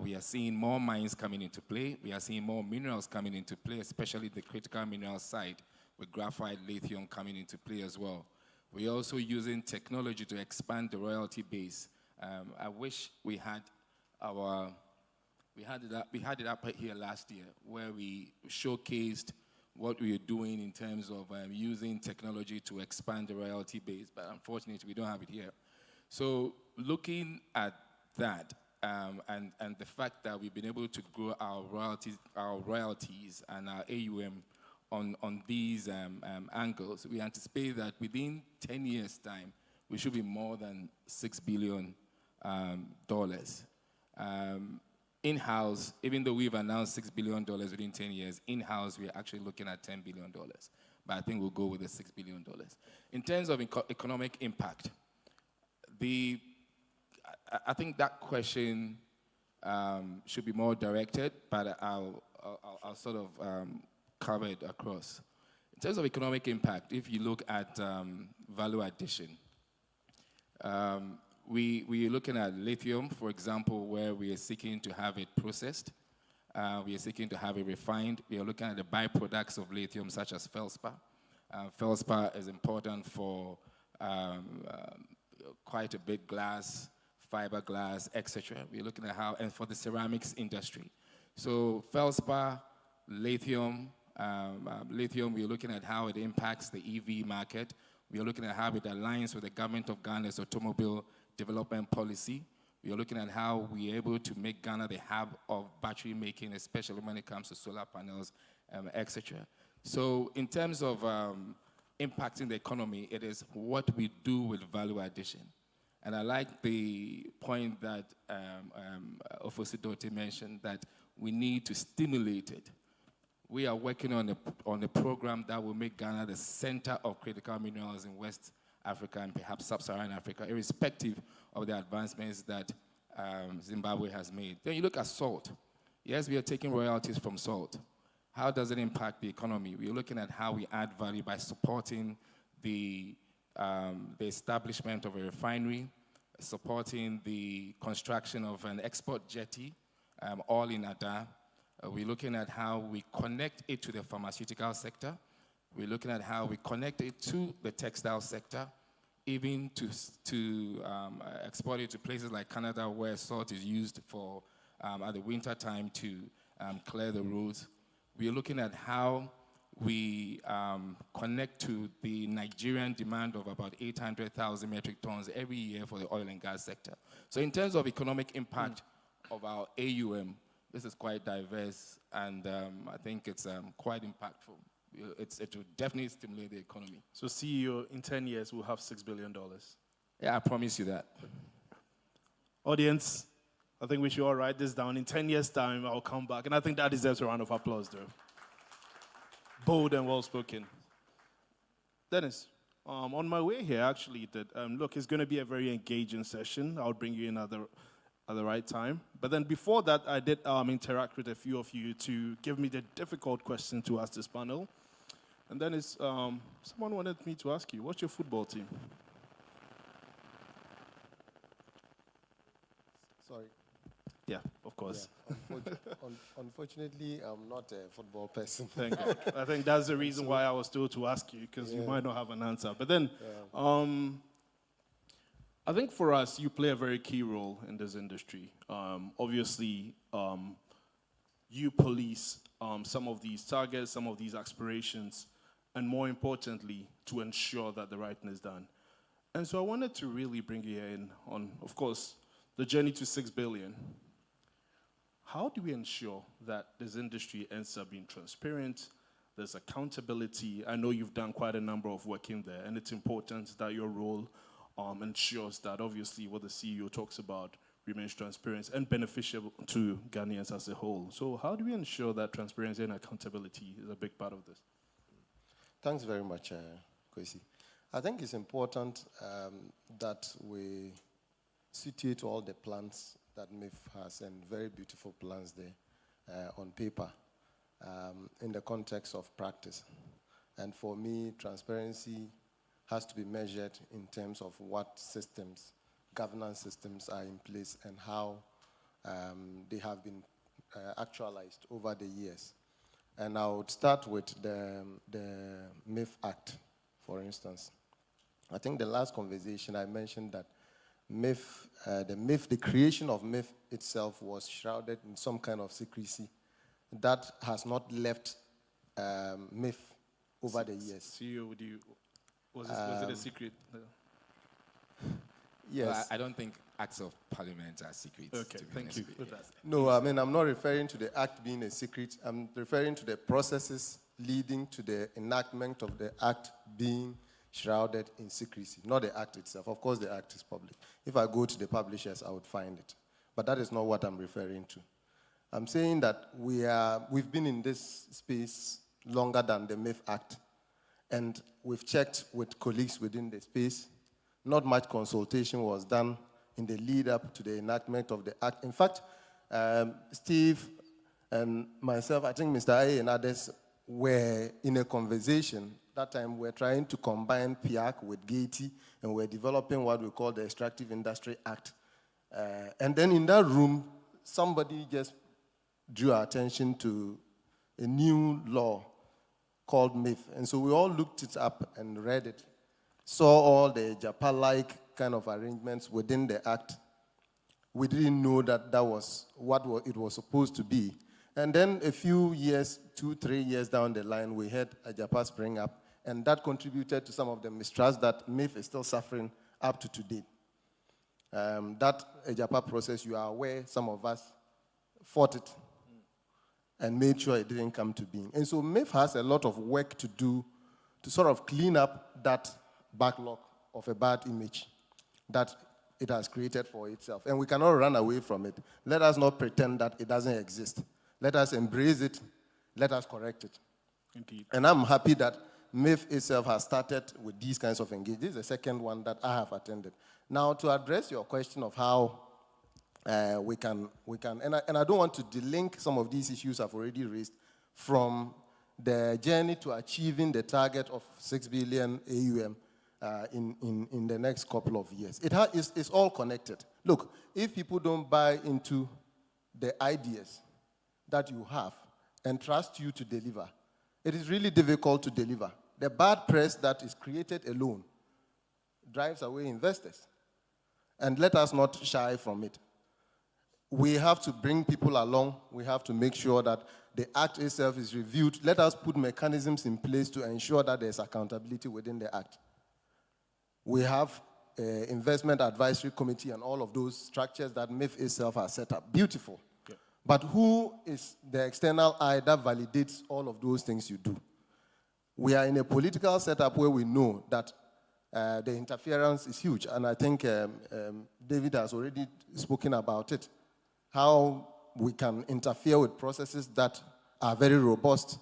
We are seeing more mines coming into play. We are seeing more minerals coming into play, especially the critical mineral side, with graphite, lithium coming into play as well. We're also using technology to expand the royalty base. I wish we had it up here last year, where we showcased what we are doing in terms of using technology to expand the royalty base, but unfortunately we don't have it here. So looking at that, and the fact that we've been able to grow our royalties and our AUM on these angles, we anticipate that within 10 years' time, we should be more than $6 billion. In-house, even though we've announced $6 billion within 10 years, in-house we're actually looking at $10 billion. But I think we'll go with the $6 billion. In terms of economic impact, I think that question should be more directed, but I'll sort of cover it across. In terms of economic impact, if you look at value addition, we are looking at lithium, for example, where we are seeking to have it processed. We are seeking to have it refined. We are looking at the byproducts of lithium, such as feldspar. Feldspar is important for quite a bit, glass, fiberglass, etc. We're looking at how, and for the ceramics industry. So feldspar, lithium, we're looking at how it impacts the EV market. We are looking at how it aligns with the government of Ghana's automobile development policy. We are looking at how we are able to make Ghana the hub of battery making, especially when it comes to solar panels, etc. So in terms of impacting the economy, it is what we do with value addition. And I like the point that Ofosu-Dorothy mentioned, that we need to stimulate it. We are working on a program that will make Ghana the center of critical minerals in West Africa and perhaps sub-Saharan Africa, irrespective of the advancements that Zimbabwe has made. Then you look at salt. Yes, we are taking royalties from salt. How does it impact the economy? We're looking at how we add value by supporting the establishment of a refinery, supporting the construction of an export jetty, all in Ada. We're looking at how we connect it to the pharmaceutical sector. We're looking at how we connect it to the textile sector, even to export it to places like Canada, where salt is used for at the winter time to clear the roads. We're looking at how we connect to the Nigerian demand of about 800,000 metric tons every year for the oil and gas sector. So in terms of economic impact of our AUM, this is quite diverse, and I think it's quite impactful. It will definitely stimulate the economy. So CEO, in 10 years, we'll have $6 billion. Yeah, I promise you that. Audience, I think we should all write this down. In 10 years' time, I'll come back. And I think that deserves a round of applause, though. Bold and well-spoken. Dennis, on my way here, actually, look, it's going to be a very engaging session. I'll bring you in at the right time. But then before that, I did interact with a few of you to give me the difficult question to ask this panel. And then someone wanted me to ask you, what's your football team? Sorry. Yeah, of course. Yeah. Unfortunately, I'm not a football person. Thank God. I think that's the reason why I was told to ask you, because you might not have an answer. But then, I think for us, you play a very key role in this industry. Obviously, you police some of these targets, some of these aspirations, and more importantly, to ensure that the right thing is done. And so I wanted to really bring you in on, of course, the journey to 6 billion. How do we ensure that this industry ends up being transparent? There's accountability. I know you've done quite a number of work in there, and it's important that your role ensures that obviously what the CEO talks about remains transparent and beneficial to Ghanaians as a whole. So how do we ensure that transparency and accountability is a big part of this? Thanks very much, Kwesi. I think it's important that we situate all the plans that MIIF has, and very beautiful plans there on paper in the context of practice. And for me, transparency has to be measured in terms of what systems, governance systems are in place and how they have been actualized over the years. And I would start with the MIIF Act, for instance. I think the last conversation I mentioned that MIIF, the creation of MIIF itself was shrouded in some kind of secrecy that has not left MIIF over the years. CEO, was it a secret? Yes. Well, I don't think acts of parliament are secrets. Okay, thank you. No, I mean, I'm not referring to the act being a secret. I'm referring to the processes leading to the enactment of the act being shrouded in secrecy, not the act itself. Of course, the act is public. If I go to the publishers, I would find it. But that is not what I'm referring to. I'm saying that we've been in this space longer than the MIIF Act, and we've checked with colleagues within the space. Not much consultation was done in the lead up to the enactment of the act. In fact, Steve and myself, I think Mr. A and others were in a conversation. That time we were trying to combine PIAC with GATE, and we're developing what we call the Extractive Industry Act. And then in that room, somebody just drew our attention to a new law called MIIF. And so we all looked it up and read it, saw all the JAPA-like kind of arrangements within the act. We didn't know that that was what it was supposed to be. And then a few years, 2-3 years down the line, we had a JAPA spring up, and that contributed to some of the mistrust that MIIF is still suffering up to today. That JAPA process, you are aware, some of us fought it and made sure it didn't come to being. And so MIIF has a lot of work to do to sort of clean up that backlog of a bad image that it has created for itself. And we cannot run away from it. Let us not pretend that it doesn't exist. Let us embrace it. Let us correct it. Indeed. And I'm happy that MIIF itself has started with these kinds of engagements. This is the second one that I have attended. Now, to address your question of how we can, and I don't want to delink some of these issues I've already raised from the journey to achieving the target of 6 billion AUM in the next couple of years. It's all connected. Look, if people don't buy into the ideas that you have and trust you to deliver, it is really difficult to deliver. The bad press that is created alone drives away investors. And let us not shy from it. We have to bring people along. We have to make sure that the act itself is reviewed. Let us put mechanisms in place to ensure that there's accountability within the act. We have an investment advisory committee and all of those structures that MIIF itself has set up. Beautiful. Yeah. But who is the external eye that validates all of those things you do? We are in a political setup where we know that the interference is huge. And I think David has already spoken about it. How we can interfere with processes that are very robust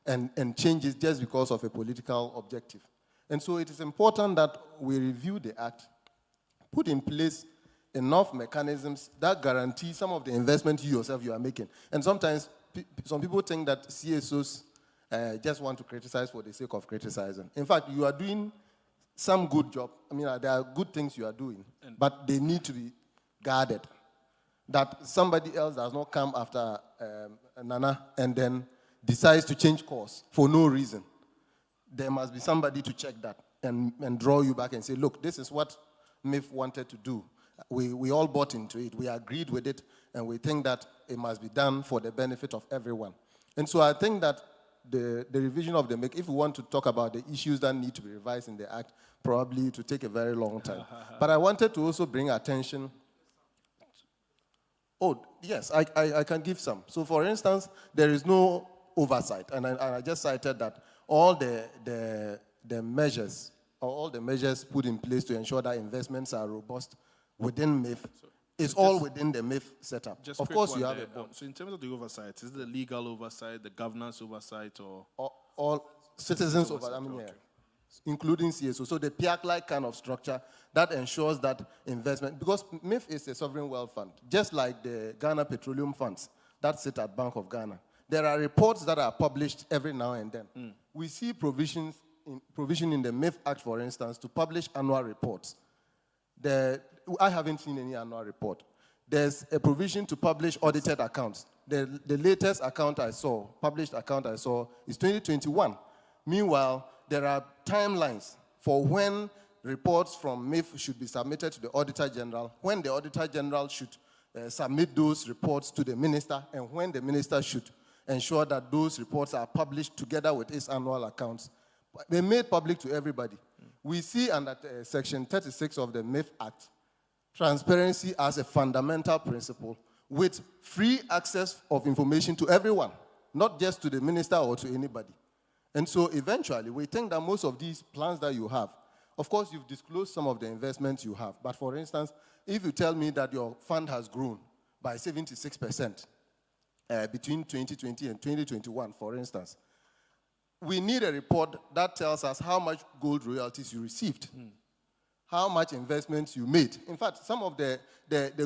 and changes just because of a political objective. And so it is important that we review the act, put in place enough mechanisms that guarantee some of the investment you yourself you are making. And sometimes some people think that CSOs just want to criticize for the sake of criticizing. In fact, you are doing some good job. I mean, there are good things you are doing, but they need to be guarded. That somebody else does not come after Nana and then decides to change course for no reason. There must be somebody to check that and draw you back and say, look, this is what MIIF wanted to do. We all bought into it. We agreed with it, and we think that it must be done for the benefit of everyone. And so I think that the revision of the MIIF, if we want to talk about the issues that need to be revised in the Act, probably it will take a very long time. But I wanted to also bring attention. Oh, yes, I can give some. So, for instance, there is no oversight, and I just cited that all the measures, or all the measures put in place to ensure that investments are robust within MIIF is all within the MIIF setup. Just of course, you have there. So, in terms of the oversight, is it the legal oversight, the governance oversight, or all citizens oversight? I mean, yeah, including CSO. So the PIAC-like kind of structure that ensures that investment, because MIIF is a sovereign wealth fund, just like the Ghana Petroleum Funds that sit at Bank of Ghana. There are reports that are published every now and then. We see provision in the MIIF Act, for instance, to publish annual reports. I haven't seen any annual report. There's a provision to publish audited accounts. The latest account I saw, published account I saw, is 2021. Meanwhile, there are timelines for when reports from MIIF should be submitted to the Auditor General, when the Auditor General should submit those reports to the Minister, and when the Minister should ensure that those reports are published together with its annual accounts. They're made public to everybody. We see under Section 36 of the MIIF Act, transparency as a fundamental principle with free access of information to everyone, not just to the minister or to anybody. And so eventually, we think that most of these plans that you have, of course, you've disclosed some of the investments you have. But for instance, if you tell me that your fund has grown by 76% between 2020 and 2021, for instance, we need a report that tells us how much gold royalties you received, how much investments you made. In fact, some of the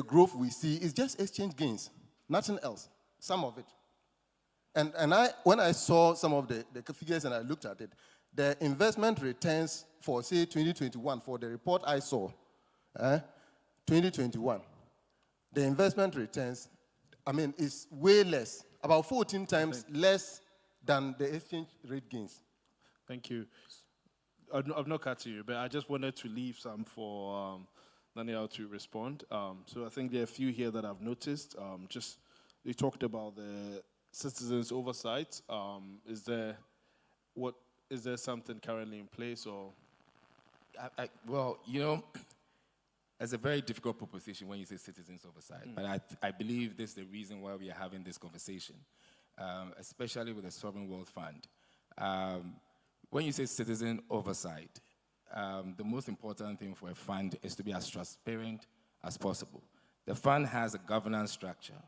growth we see is just exchange gains, nothing else, some of it. And when I saw some of the figures and I looked at it, the investment returns for, say, 2021, for the report I saw, 2021, the investment returns, I mean, is way less, about 14 times less than the exchange rate gains. Thank you. I've not cut you, but I just wanted to leave some for Daniel to respond. So I think there are a few here that I've noticed. You talked about the citizens' oversight. Is there something currently in place, or? Well, you know, it's a very difficult proposition when you say citizens' oversight, but I believe this is the reason why we are having this conversation. Especially with the Sovereign Wealth Fund. When you say citizen oversight, the most important thing for a fund is to be as transparent as possible. The fund has a governance structure,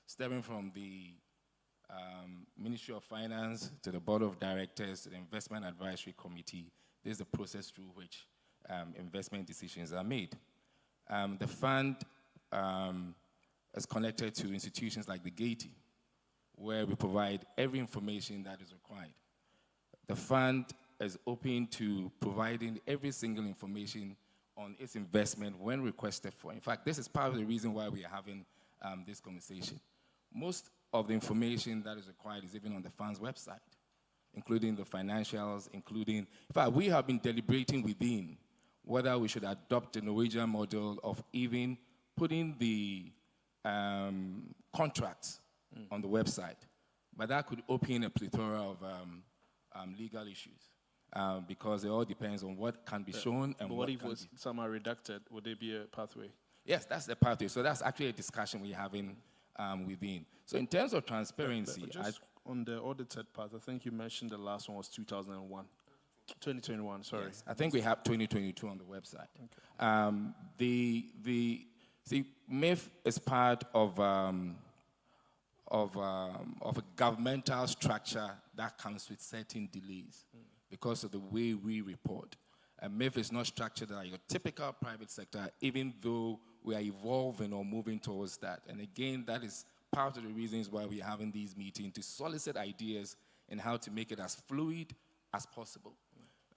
stemming from the Ministry of Finance to the Board of Directors to the Investment Advisory Committee. This is the process through which investment decisions are made. The fund is connected to institutions like the Gaiety, where we provide every information that is required. The fund is open to providing every single information on its investment when requested for. In fact, this is part of the reason why we are having this conversation. Most of the information that is required is even on the fund's website, including the financials, in fact, we have been deliberating within whether we should adopt the Norwegian model of even putting the contracts on the website, but that could open a plethora of legal issues because it all depends on what can be shown and what if some are redacted? Would there be a pathway? Yes, that's the pathway. So that's actually a discussion we're having within. So in terms of transparency, just on the audited part, I think you mentioned the last one was 2021. Sorry, yes, I think we have 2022 on the website. Okay. See, MIIF is part of a governmental structure that comes with certain delays because of the way we report. And MIIF is not structured like your typical private sector, even though we are evolving or moving towards that. And again, that is part of the reasons why we're having these meetings, to solicit ideas in how to make it as fluid as possible.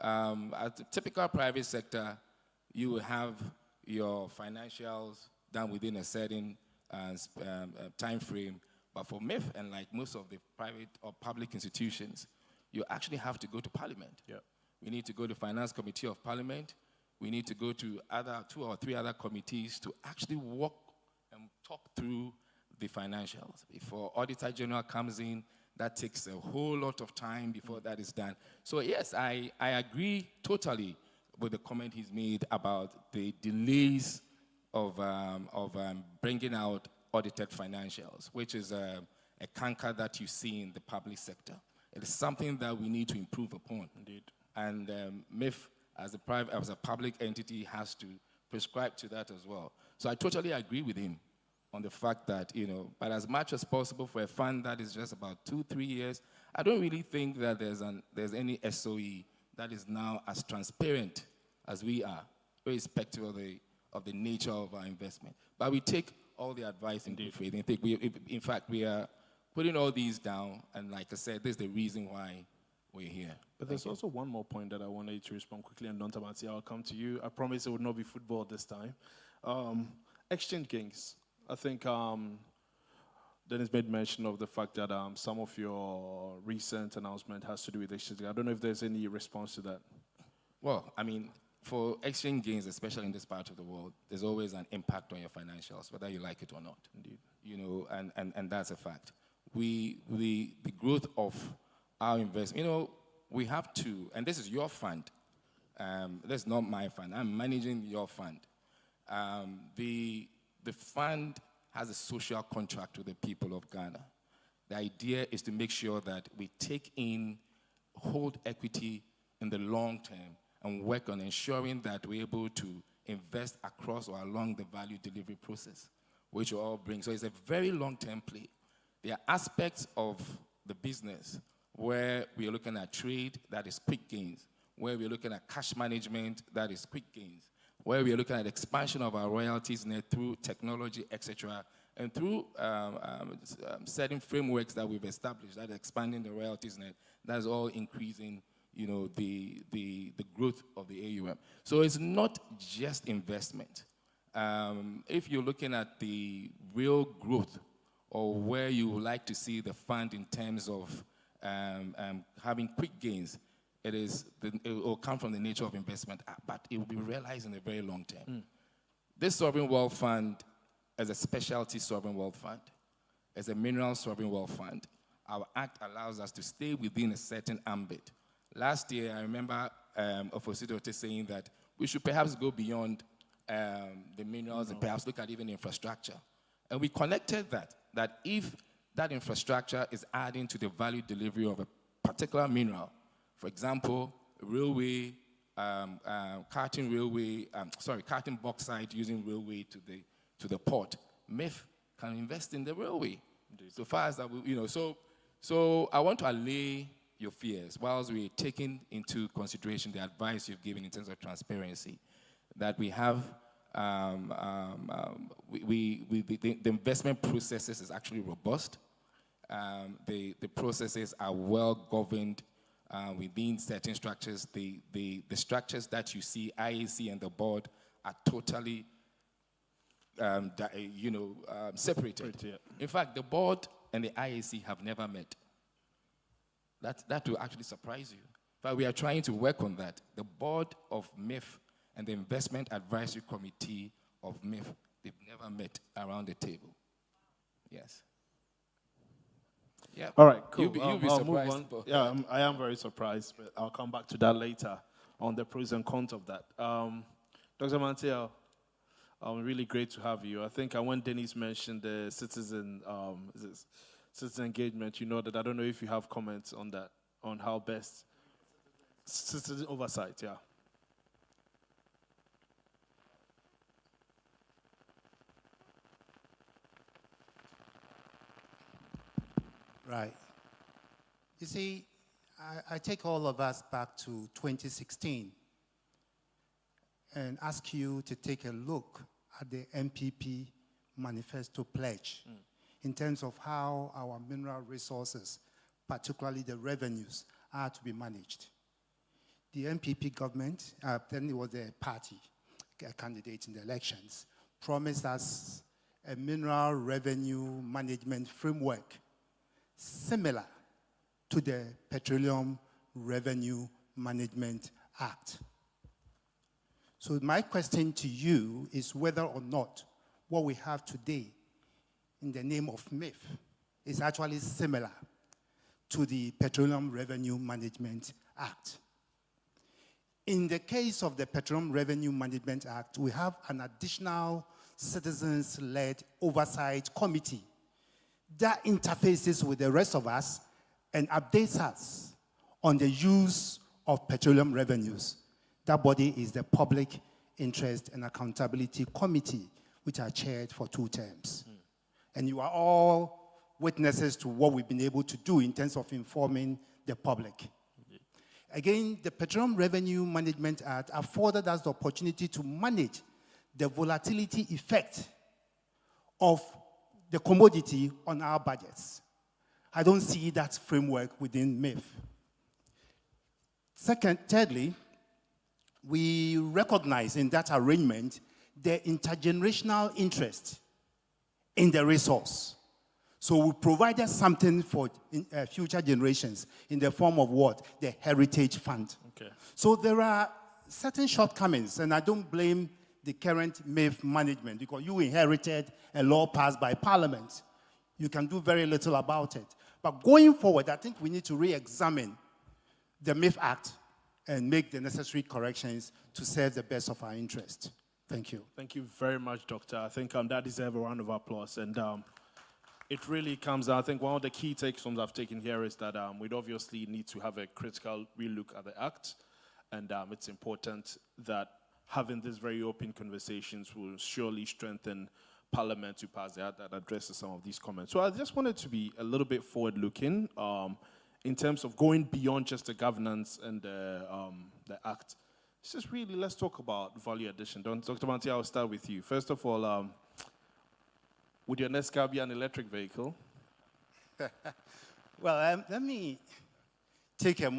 At the typical private sector, you will have your financials done within a certain time frame. But for MIIF, and like most of the private or public institutions, you actually have to go to Parliament. Yep. We need to go to Finance Committee of Parliament. We need to go to 2 or 3 other committees to actually walk and talk through the financials. Before Auditor General comes in, That takes a whole lot of time before that is done. So yes, I agree totally with the comment he's made about the delays of bringing out audited financials, which is a canker that you see in the public sector. It is something that we need to improve upon. Indeed. And MIIF, as a public entity, has to prescribe to that as well. So I totally agree with him on the fact that, but as much as possible for a fund that is just about 2-3 years, I don't really think that there's any SOE that is now as transparent as we are, irrespective of the nature of our investment. But we take all the advice in good faith. In fact, we are putting all these down, and like I said, this is the reason why we're here. But there's also one more point that I wanted to respond quickly, and Dr. Mati, I'll come to you. I promise it would not be football this time. Exchange gains. I think Dennis made mention of the fact that some of your recent announcement has to do with exchange gains. I don't know if there's any response to that. Well, I mean, for exchange gains, especially in this part of the world, there's always an impact on your financials, whether you like it or not. Indeed. And that's a fact. The growth of our investment, we have to, and this is your fund. This is not my fund. I'm managing your fund. The fund has a social contract with the people of Ghana. The idea is to make sure that we hold equity in the long term and work on ensuring that we're able to invest across or along the value delivery process, which will all bring. So it's a very long-term play. There are aspects of the business where we are looking at trade, that is quick gains, where we're looking at cash management, that is quick gains, where we are looking at expansion of our royalties net through technology, etc., and through certain frameworks that we've established, that expanding the royalties net, that's all increasing, the growth of the AUM. So it's not just investment. If you're looking at the real growth or where you would like to see the fund in terms of having quick gains, it will come from the nature of investment, but it will be realized in the very long term. This sovereign wealth fund is a specialty sovereign wealth fund. It's a mineral sovereign wealth fund. Our act allows us to stay within a certain ambit. Last year, I remember Ofosidote saying that we should perhaps go beyond the minerals and perhaps look at even infrastructure. And we connected that if that infrastructure is adding to the value delivery of a particular mineral, for example, railway, carting bauxite using railway to the port, MIIF can invest in the railway. Indeed. So far as that, so I want to allay your fears whilst we're taking into consideration the advice you've given in terms of transparency, that we have the investment processes is actually robust. The processes are well governed within certain structures. The structures that you see, IAC and the board, are totally separated. Yeah. In fact, the board and the IAC have never met. That will actually surprise you. But we are trying to work on that. The board of MIIF and the Investment Advisory Committee of MIIF, they've never met around the table. Yes. Yeah. All right, cool. You'll be I'll surprised. move on. Yeah, I am very surprised, but I'll come back to that later on the pros and cons of that. Dr. Mantiel, really great to have you. I think when Dennis mentioned the citizen engagement, that I don't know if you have comments on that, on how best citizen oversight, yeah. Right. You see, I take all of us back to 2016 and ask you to take a look at the MPP manifesto pledge in terms of how our mineral resources, particularly the revenues, are to be managed. The MPP government, then it was a party, a candidate in the elections, promised us a mineral revenue management framework similar to the Petroleum Revenue Management Act. So my question to you is whether or not what we have today in the name of MIIF is actually similar to the Petroleum Revenue Management Act. In the case of the Petroleum Revenue Management Act, we have an additional citizens-led oversight committee that interfaces with the rest of us and updates us on the use of petroleum revenues. That body is the Public Interest and Accountability Committee, which are chaired for 2 terms. And you are all witnesses to what we've been able to do in terms of informing the public. Again, the Petroleum Revenue Management Act afforded us the opportunity to manage the volatility effect of the commodity on our budgets. I don't see that framework within MIIF. Thirdly, we recognize in that arrangement the intergenerational interest in the resource. So we provided something for future generations in the form of what? The Heritage Fund. Okay. So there are certain shortcomings, and I don't blame the current MIIF management because you inherited a law passed by Parliament. You can do very little about it. But going forward, I think we need to re-examine the MIIF Act and make the necessary corrections to serve the best of our interest. Thank you. Thank you very much, Doctor. I think that deserves a round of applause. And it really comes down, I think one of the key take-homes I've taken here is that we'd obviously need to have a critical relook at the Act. And it's important that having these very open conversations will surely strengthen Parliament to pass the Act that addresses some of these comments. So I just wanted to be a little bit forward-looking in terms of going beyond just the governance and the Act. It's just really, let's talk about value addition. Dr. Manti, I'll start with you. First of all, would your next car be an electric vehicle? Well, let me take a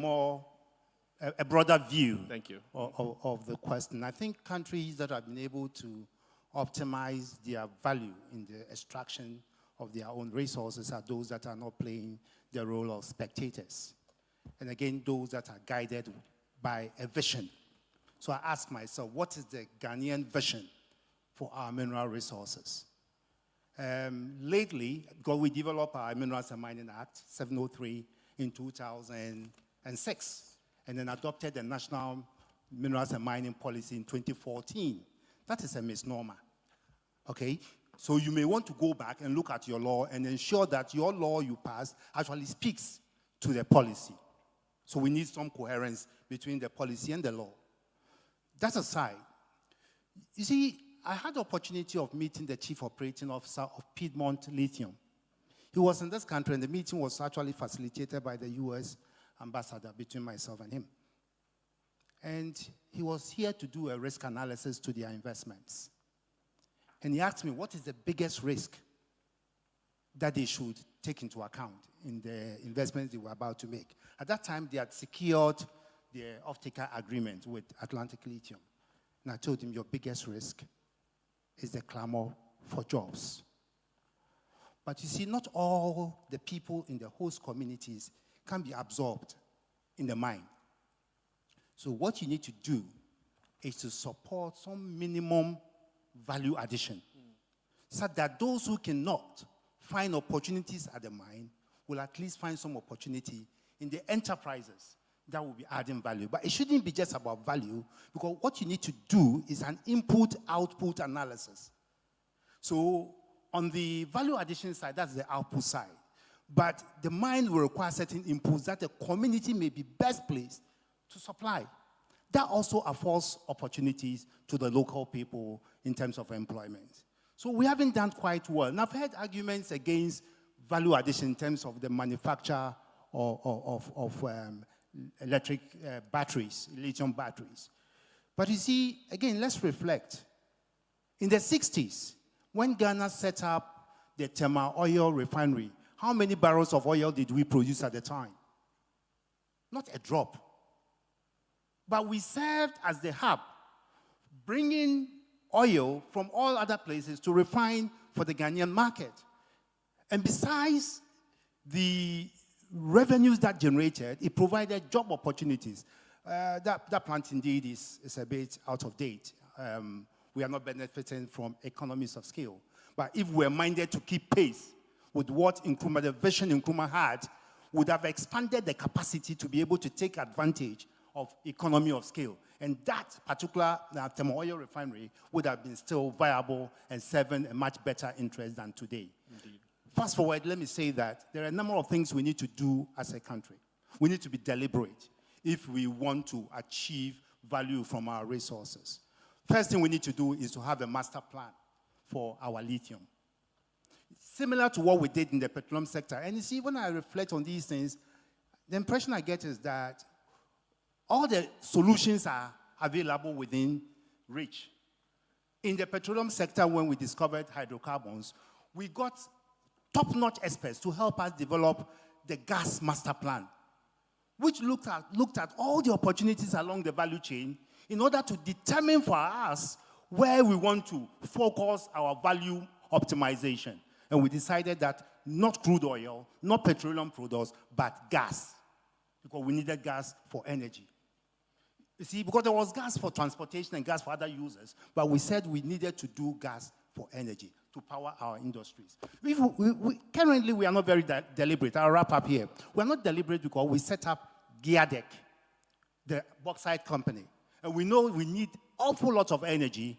broader view Thank you. of the question. I think countries that have been able to optimize their value in the extraction of their own resources are those that are not playing the role of spectators. And again, those that are guided by a vision. So I ask myself, what is the Ghanaian vision for our mineral resources? Lately, because we developed our Minerals and Mining Act, 703, in 2006, and then adopted the National Minerals and Mining Policy in 2014. That is a misnomer, okay? So you may want to go back and look at your law and ensure that your law you pass actually speaks to the policy. So we need some coherence between the policy and the law. That aside, you see, I had the opportunity of meeting the Chief Operating Officer of Piedmont Lithium. He was in this country, and the meeting was actually facilitated by the U.S. ambassador between myself and him. And he was here to do a risk analysis to their investments. And he asked me, what is the biggest risk that they should take into account in the investments they were about to make? At that time, they had secured the off-taker agreement with Atlantic Lithium. And I told him, your biggest risk is the clamor for jobs. But you see, not all the people in the host communities can be absorbed in the mine. So what you need to do is to support some minimum value addition, so that those who cannot find opportunities at the mine will at least find some opportunity in the enterprises that will be adding value. But it shouldn't be just about value, because what you need to do is an input-output analysis. So on the value addition side, that's the output side. But the mine will require certain inputs that the community may be best placed to supply. That also affords opportunities to the local people in terms of employment. So we haven't done quite well. And I've heard arguments against value addition in terms of the manufacture of electric batteries, lithium batteries. But you see, again, let's reflect. In the 60s, when Ghana set up the Tema oil refinery, how many barrels of oil did we produce at the time? Not a drop. But we served as the hub, bringing oil from all other places to refine for the Ghanaian market. And besides the revenues that generated, it provided job opportunities. That plant indeed is a bit out of date. We are not benefiting from economies of scale. But if we're minded to keep pace with what Nkrumah, the vision Nkrumah had, would have expanded the capacity to be able to take advantage of economy of scale. And that particular thermal oil refinery would have been still viable and serving a much better interest than today. Indeed. Fast forward, let me say that there are a number of things we need to do as a country. We need to be deliberate if we want to achieve value from our resources. First thing we need to do is to have a master plan for our lithium. Similar to what we did in the petroleum sector. And you see, when I reflect on these things, the impression I get is that all the solutions are available within reach. In the petroleum sector, when we discovered hydrocarbons, we got top-notch experts to help us develop the gas master plan, which looked at all the opportunities along the value chain in order to determine for us where we want to focus our value optimization. And we decided that not crude oil, not petroleum products, but gas, because we needed gas for energy. You see, because there was gas for transportation and gas for other users, but we said we needed to do gas for energy to power our industries. Currently, we are not very deliberate. I'll wrap up here. We're not deliberate because we set up Geardec, the bauxite company. And we know we need awful lot of energy,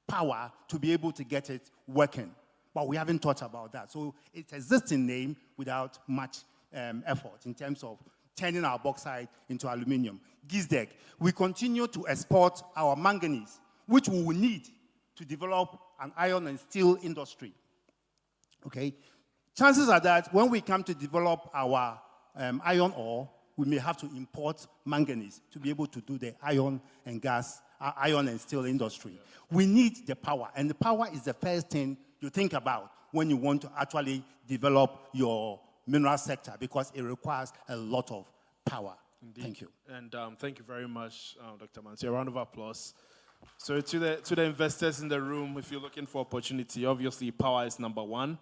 power, to be able to get it working. But we haven't thought about that. So it exists in name without much effort in terms of turning our bauxite into aluminum. Geardec, we continue to export our manganese, which we will need to develop an iron and steel industry. Okay? Chances are that when we come to develop our iron ore, we may have to import manganese to be able to do the iron and steel industry. We need the power, and the power is the first thing you think about when you want to actually develop your mineral sector, because it requires a lot of power. Indeed. Thank you. And thank you very much, Dr. Mansi. A round of applause. So to the investors in the room, if you're looking for opportunity, obviously power is number one.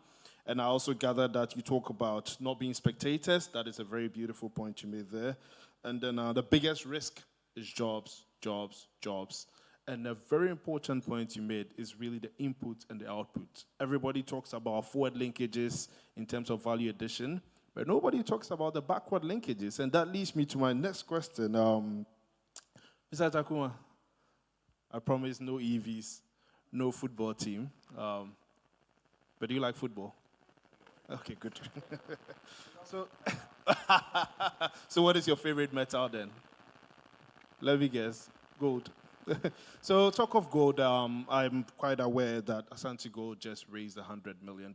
And I also gather that you talk about not being spectators. That is a very beautiful point you made there. And then the biggest risk is jobs, jobs, jobs. And a very important point you made is really the input and the output. Everybody talks about forward linkages in terms of value addition, but nobody talks about the backward linkages. And that leads me to my next question. Mr. Takuma, I promise no EVs, no football team. But do you like football? Okay, good. So what is your favorite metal then? Let me guess. Gold. So talk of gold, I'm quite aware that Asante Gold just raised $100 million.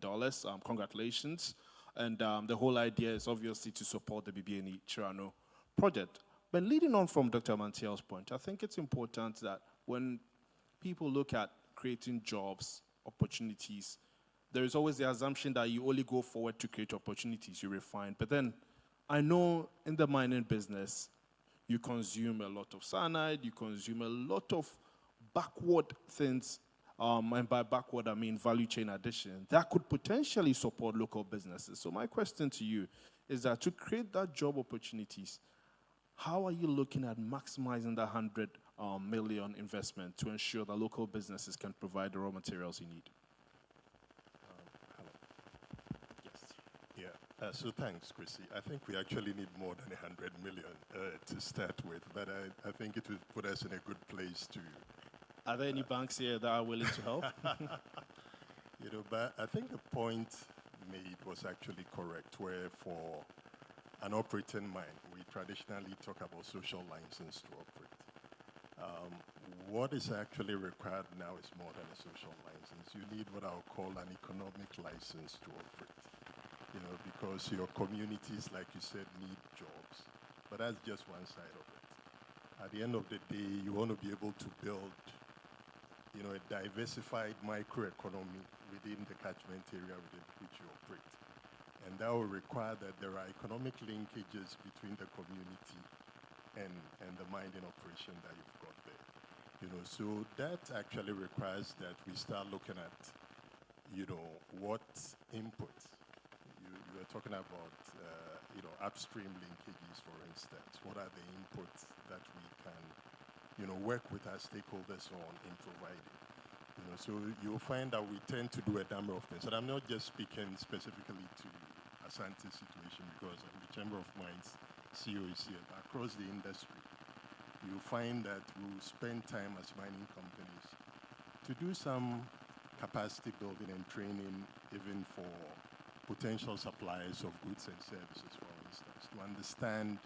Congratulations. And the whole idea is obviously to support the BBNE Chirano project. But leading on from Dr. Mantiel's point, I think it's important that when people look at creating jobs, opportunities, there is always the assumption that you only go forward to create opportunities, you refine. But then I know in the mining business, you consume a lot of cyanide, you consume a lot of backward things, and by backward I mean value chain addition, that could potentially support local businesses. So my question to you is that to create that job opportunities, how are you looking at maximizing the $100 million investment to ensure that local businesses can provide the raw materials you need? So thanks, Chrissy. I think we actually need more than 100 million to start with, but I think it will put us in a good place to... Are there any banks here that are willing to help? But I think the point made was actually correct, where for an operating mine, we traditionally talk about social license to operate. What is actually required now is more than a social license. You need what I'll call an economic license to operate. Because your communities, like you said, need jobs. But that's just one side of it. At the end of the day, you want to be able to build, a diversified microeconomy within the catchment area within which you operate. And that will require that there are economic linkages between the community and the mining operation that you've got there. So that actually requires that we start looking at, what inputs. You were talking about, upstream linkages, for instance. What are the inputs that we can, work with our stakeholders on in providing? So you'll find that we tend to do a number of things. And I'm not just speaking specifically to Asante situation because the Chamber of Mines CEO is here. Across the industry, you find that we spend time as mining companies to do some capacity building and training even for potential suppliers of goods and services, for instance, to understand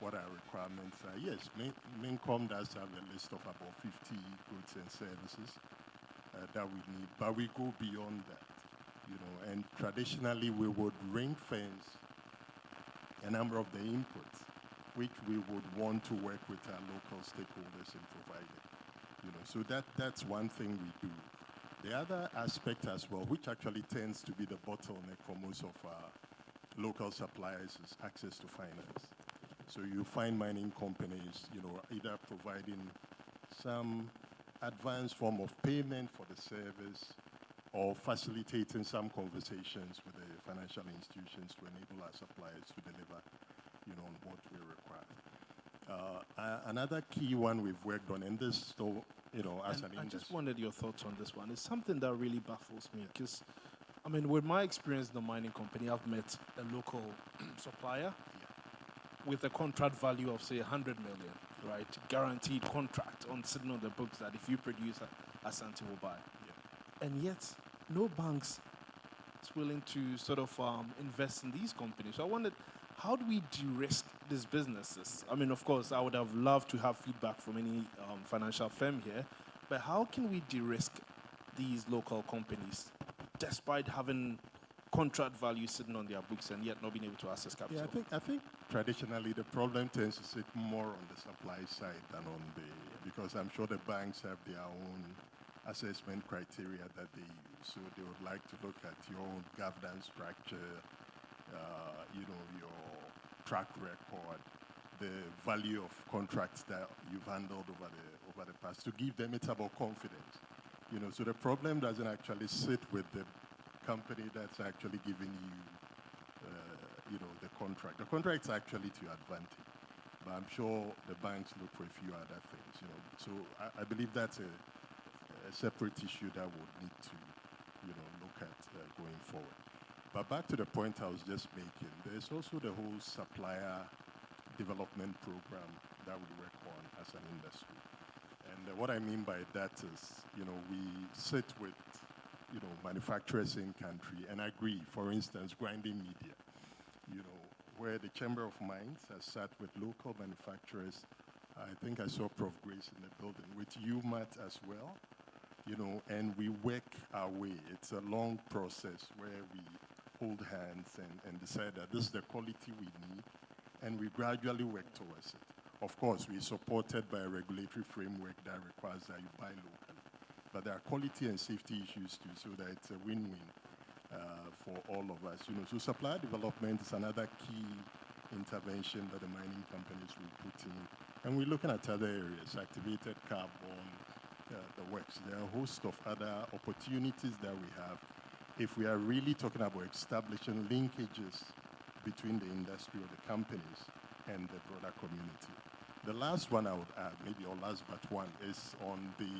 what our requirements are. Yes, MINCOM does have a list of about 50 goods and services that we need, but we go beyond that, and traditionally we would ring fence a number of the inputs which we would want to work with our local stakeholders in providing, so that's one thing we do. The other aspect as well, which actually tends to be the bottleneck for most of our local suppliers, is access to finance. So you find mining companies, either providing some advanced form of payment for the service or facilitating some conversations with the financial institutions to enable our suppliers to deliver, on what we require. Another key one we've worked on, and this still, as an industry. I just wanted your thoughts on this one. It's something that really baffles me because, with my experience in the mining company, I've met a local supplier with a contract value of, say, 100 million, right? Guaranteed contract sitting on the books that if you produce, Asante will buy. Yeah. And yet, no banks is willing to sort of invest in these companies. So I wondered, how do we de-risk these businesses? Of course, I would have loved to have feedback from any financial firm here, but how can we de-risk these local companies despite having contract value sitting on their books and yet not being able to access capital? Yeah, I think traditionally the problem tends to sit more on the supply side than on because I'm sure the banks have their own assessment criteria that they use. So they would like to look at your own governance structure, your track record, the value of contracts that you've handled over the past, to give them, it's about confidence. So the problem doesn't actually sit with the company that's actually giving you, the contract. The contract's actually to your advantage, but I'm sure the banks look for a few other things, So I believe that's a separate issue that we'll need to, look at going forward. But back to the point I was just making, there's also the whole supplier development program that we work on as an industry. And what I mean by that is, we sit with, manufacturers in country and agree, for instance, grinding media, where the Chamber of Mines has sat with local manufacturers. I think I saw Prof. Grace in the building, with UMAT as well, and we work our way. It's a long process where we hold hands and decide that this is the quality we need, and we gradually work towards it. Of course, we're supported by a regulatory framework that requires that you buy locally. But there are quality and safety issues too, so that it's a win-win for all of us. So supplier development is another key intervention that the mining companies will put in. And we're looking at other areas, activated carbon, the works. There are a host of other opportunities that we have if we are really talking about establishing linkages between the industry or the companies and the broader community. The last one I would add, maybe or last but one, is on the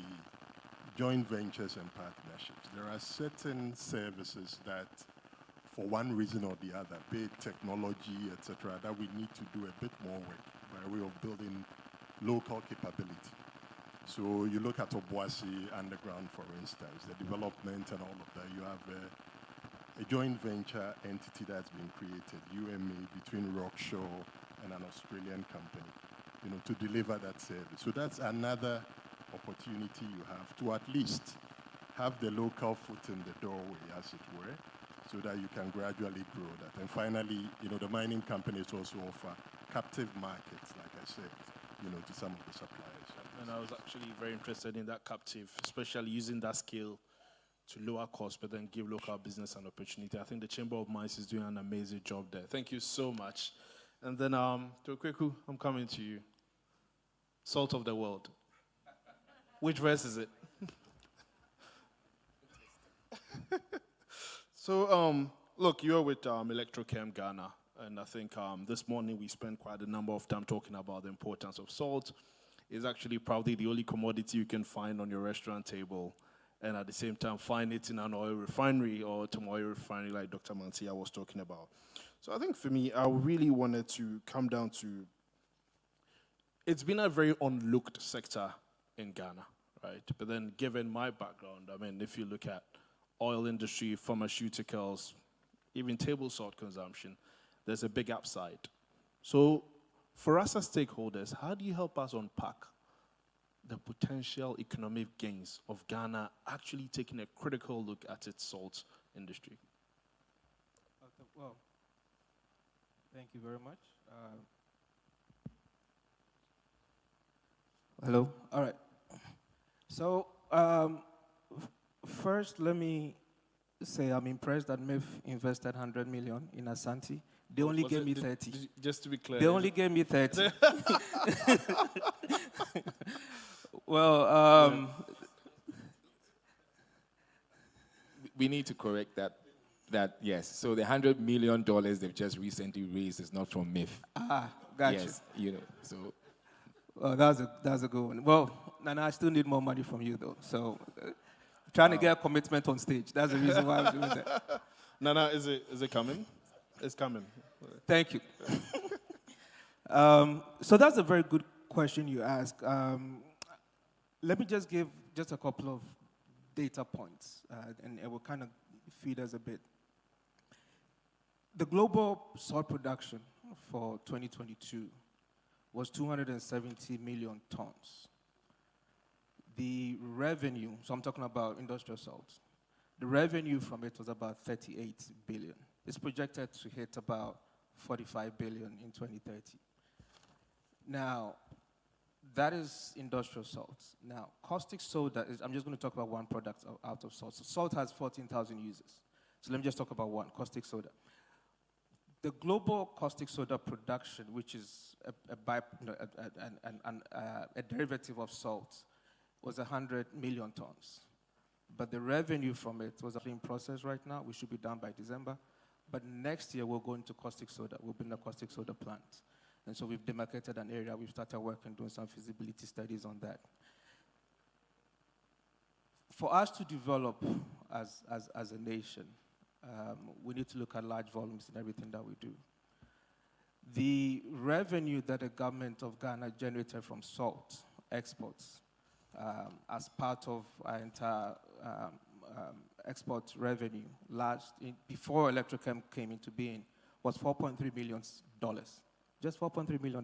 joint ventures and partnerships. There are certain services that, for one reason or the other, be it technology, etc., that we need to do a bit more work by way of building local capability. So you look at Obuasi Underground, for instance, the development and all of that. You have a joint venture entity that's been created, UMA, between Rockshore and an Australian company, to deliver that service. So that's another opportunity you have to at least have the local foot in the doorway, as it were, so that you can gradually grow that. And finally, the mining companies also offer captive markets, like I said, to some of the suppliers. And I was actually very interested in that captive, especially using that scale to lower costs, but then give local business an opportunity. I think the Chamber of Mines is doing an amazing job there. Thank you so much. And then, Tokweku, I'm coming to you. Salt of the world. Which verse is it? So, look, you're with Electrochem Ghana, and I think this morning we spent quite a number of time talking about the importance of salt. It's actually probably the only commodity you can find on your restaurant table, and at the same time find it in an oil refinery or to oil refinery like Dr. Mantia was talking about. So I think for me, I really wanted to come down to, it's been a very unlooked sector in Ghana, right? But then given my background, I mean, if you look at oil industry, pharmaceuticals, even table salt consumption, there's a big upside. So for us as stakeholders, how do you help us unpack the potential economic gains of Ghana actually taking a critical look at its salt industry? Well, thank you very much. Hello. All right. So first, let me say I'm impressed that MIIF invested 100 million in Asante. They only gave me 30. Just to be clear. They only gave me 30. Well, we need to correct that. That yes. So the $100 million they've just recently raised is not from MIIF. Gotcha. Yes, you know. So. Well, that's a good one. Well, Nana, I still need more money from you though. So, trying to get a commitment on stage. That's the reason why I'm doing that. Nana, is it coming? It's coming. Thank you. So that's a very good question you ask. Let me just give just a couple of data points, and it will kind of feed us a bit. The global salt production for 2022 was 270 million tons. The revenue, so I'm talking about industrial salt, the revenue from it was about 38 billion. It's projected to hit about 45 billion in 2030. Now, that is industrial salt. Now, caustic soda is, I'm just going to talk about one product out of salt. So salt has 14,000 users. So let me just talk about one, caustic soda. The global caustic soda production, which is a derivative of salt, was 100 million tons. But the revenue from it was in process right now. We should be done by December. But next year, we'll go into caustic soda. We'll build a caustic soda plant. And so we've demarcated an area. We've started working, doing some feasibility studies on that. For us to develop as a nation, we need to look at large volumes in everything that we do. The revenue that the government of Ghana generated from salt exports as part of our entire export revenue before Electrochem came into being was $4.3 million. Just $4.3 million.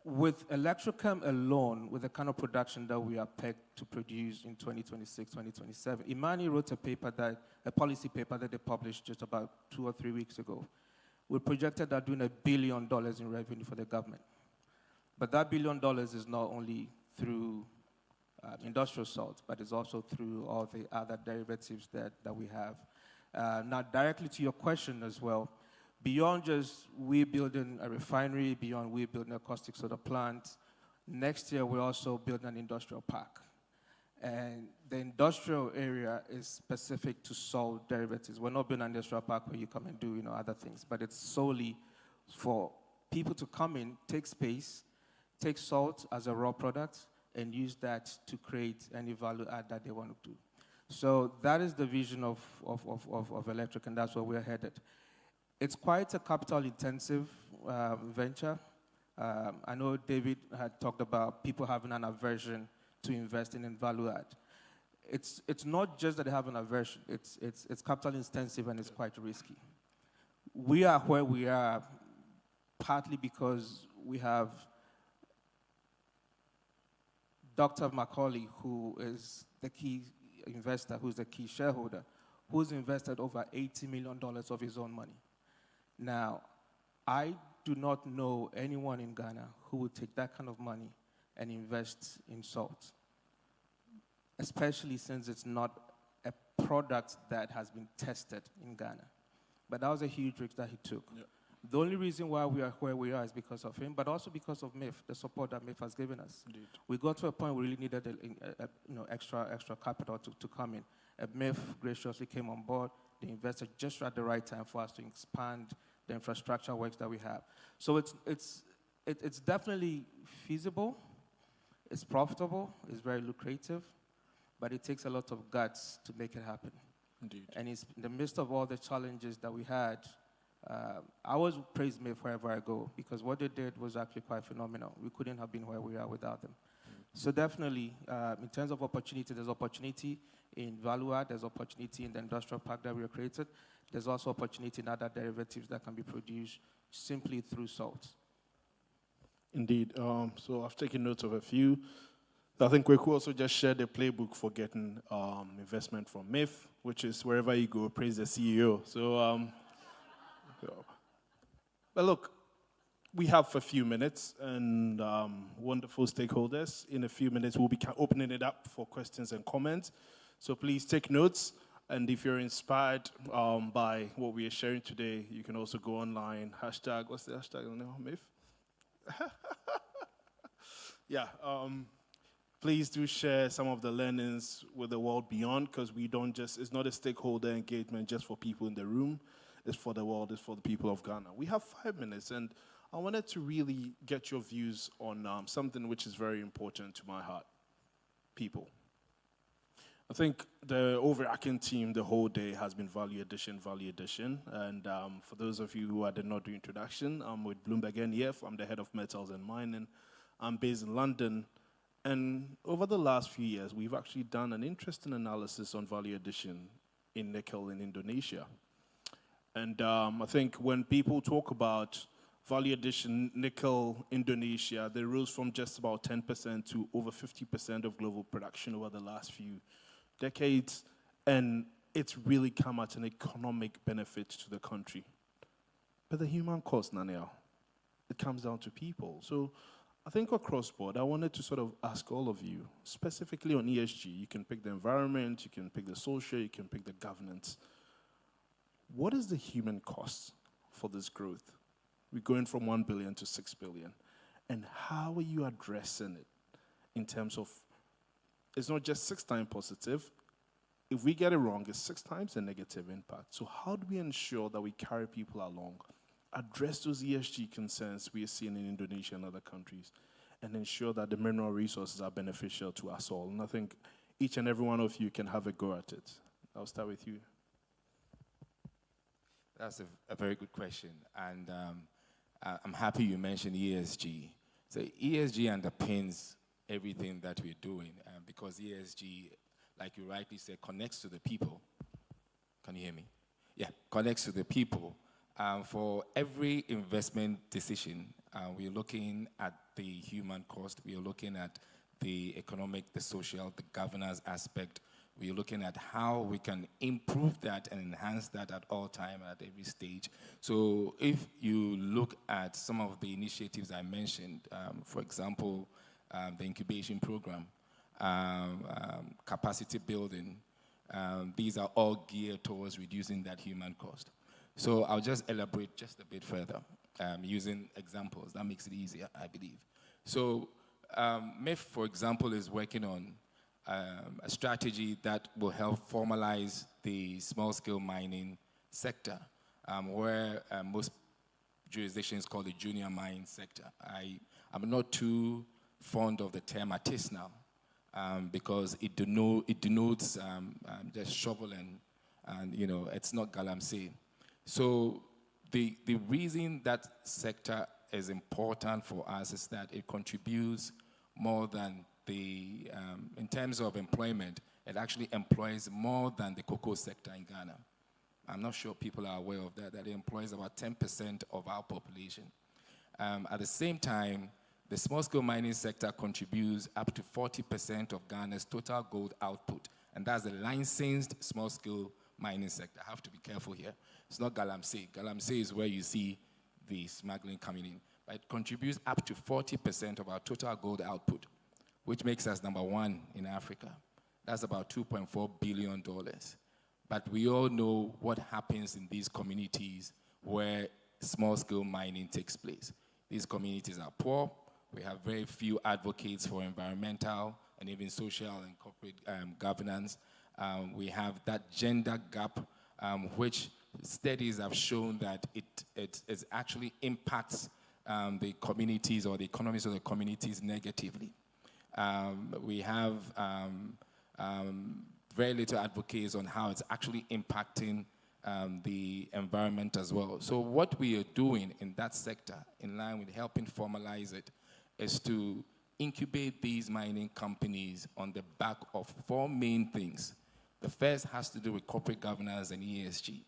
With Electrochem alone, with the kind of production that we are pegged to produce in 2026, 2027, Imani wrote a policy paper that they published just about 2 or 3 weeks ago. We projected that doing $1 billion in revenue for the government. But that $1 billion is not only through industrial salt, but it's also through all the other derivatives that we have. Now, directly to your question as well, beyond just we building a refinery, beyond we building a caustic soda plant, next year we're also building an industrial park. And the industrial area is specific to salt derivatives. We're not building an industrial park where you come and do other things, but it's solely for people to come in, take space, take salt as a raw product, and use that to create any value add that they want to do. So that is the vision of Electric, and that's where we're headed. It's quite a capital-intensive venture. I know David had talked about people having an aversion to investing in value add. It's not just that they have an aversion. It's capital-intensive and it's quite risky. We are where we are partly because we have Dr. Macaulay, who is the key investor, who's the key shareholder, who's invested over $80 million of his own money. Now, I do not know anyone in Ghana who would take that kind of money and invest in salt, especially since it's not a product that has been tested in Ghana. But that was a huge risk that he took. Yeah. The only reason why we are where we are is because of him, but also because of MIIF, the support that MIIF has given us. Indeed. We got to a point where we really needed extra capital to come in. MIIF graciously came on board. They invested just at the right time for us to expand the infrastructure works that we have. So it's definitely feasible. It's profitable. It's very lucrative. but it takes a lot of guts to make it happen. Indeed. And it's in the midst of all the challenges that we had, I always praise MIIF wherever I go, because what they did was actually quite phenomenal. We couldn't have been where we are without them. So definitely, in terms of opportunity, there's opportunity in value add, there's opportunity in the industrial park that we have created. There's also opportunity in other derivatives that can be produced simply through salt. Indeed. So I've taken notes of a few. I think Kweku also just shared the playbook for getting investment from MIIF, which is wherever you go, praise the CEO. But look, we have a few minutes and wonderful stakeholders. In a few minutes, we'll be opening it up for questions and comments. So please take notes. And if you're inspired by what we are sharing today, you can also go online. Hashtag, what's the hashtag on MIIF? Yeah. Please do share some of the learnings with the world beyond, because we don't just, it's not a stakeholder engagement just for people in the room. It's for the world, it's for the people of Ghana. We have 5 minutes, and I wanted to really get your views on something which is very important to my heart, people. I think the overarching theme the whole day has been value addition, value addition. And for those of you who did not do introduction, I'm with Bloomberg MIIF. I'm the head of metals and mining. I'm based in London. And over the last few years, we've actually done an interesting analysis on value addition in nickel in Indonesia. And I think when people talk about value addition, nickel, Indonesia, they rose from just about 10% to over 50% of global production over the last few decades. And it's really come at an economic benefit to the country. But the human cost, Naniel, it comes down to people. So I think across board, I wanted to sort of ask all of you, specifically on ESG, you can pick the environment, you can pick the social, you can pick the governance. What is the human cost for this growth? We're going from 1 billion to 6 billion. And how are you addressing it in terms of, it's not just 6 times positive. If we get it wrong, it's 6 times a negative impact. So how do we ensure that we carry people along, address those ESG concerns we are seeing in Indonesia and other countries, and ensure that the mineral resources are beneficial to us all? And I think each and every one of you can have a go at it. I'll start with you. That's a very good question. And I'm happy you mentioned ESG. So ESG underpins everything that we're doing, because ESG, like you rightly said, connects to the people. Can you hear me? Yeah, connects to the people. For every investment decision, we're looking at the human cost. We are looking at the economic, the social, the governance aspect. We're looking at how we can improve that and enhance that at all time, at every stage. So if you look at some of the initiatives I mentioned, for example, the incubation program, capacity building, these are all geared towards reducing that human cost. So I'll just elaborate just a bit further using examples. That makes it easier, I believe. So MIIF, for example, is working on a strategy that will help formalize the small-scale mining sector, where most jurisdictions call the junior mine sector. I'm not too fond of the term artisanal because it denotes just shovel and you know, it's not galamsey. So the reason that sector is important for us is that it contributes more than in terms of employment, it actually employs more than the cocoa sector in Ghana. I'm not sure people are aware of that it employs about 10% of our population. At the same time, the small-scale mining sector contributes up to 40% of Ghana's total gold output, and that's the licensed small-scale mining sector. I have to be careful here. It's not galamsey. Galamsey is where you see the smuggling coming in, but it contributes up to 40% of our total gold output, which makes us #1 in Africa. That's about $2.4 billion. But we all know what happens in these communities where small-scale mining takes place. These communities are poor. We have very few advocates for environmental and even social and corporate governance. We have that gender gap, which studies have shown that it actually impacts the communities or the economies of the communities negatively. We have Very little advocates on how it's actually impacting the environment as well. So what we are doing in that sector, in line with helping formalize it, is to incubate these mining companies on the back of 4 main things. The first has to do with corporate governance and ESG,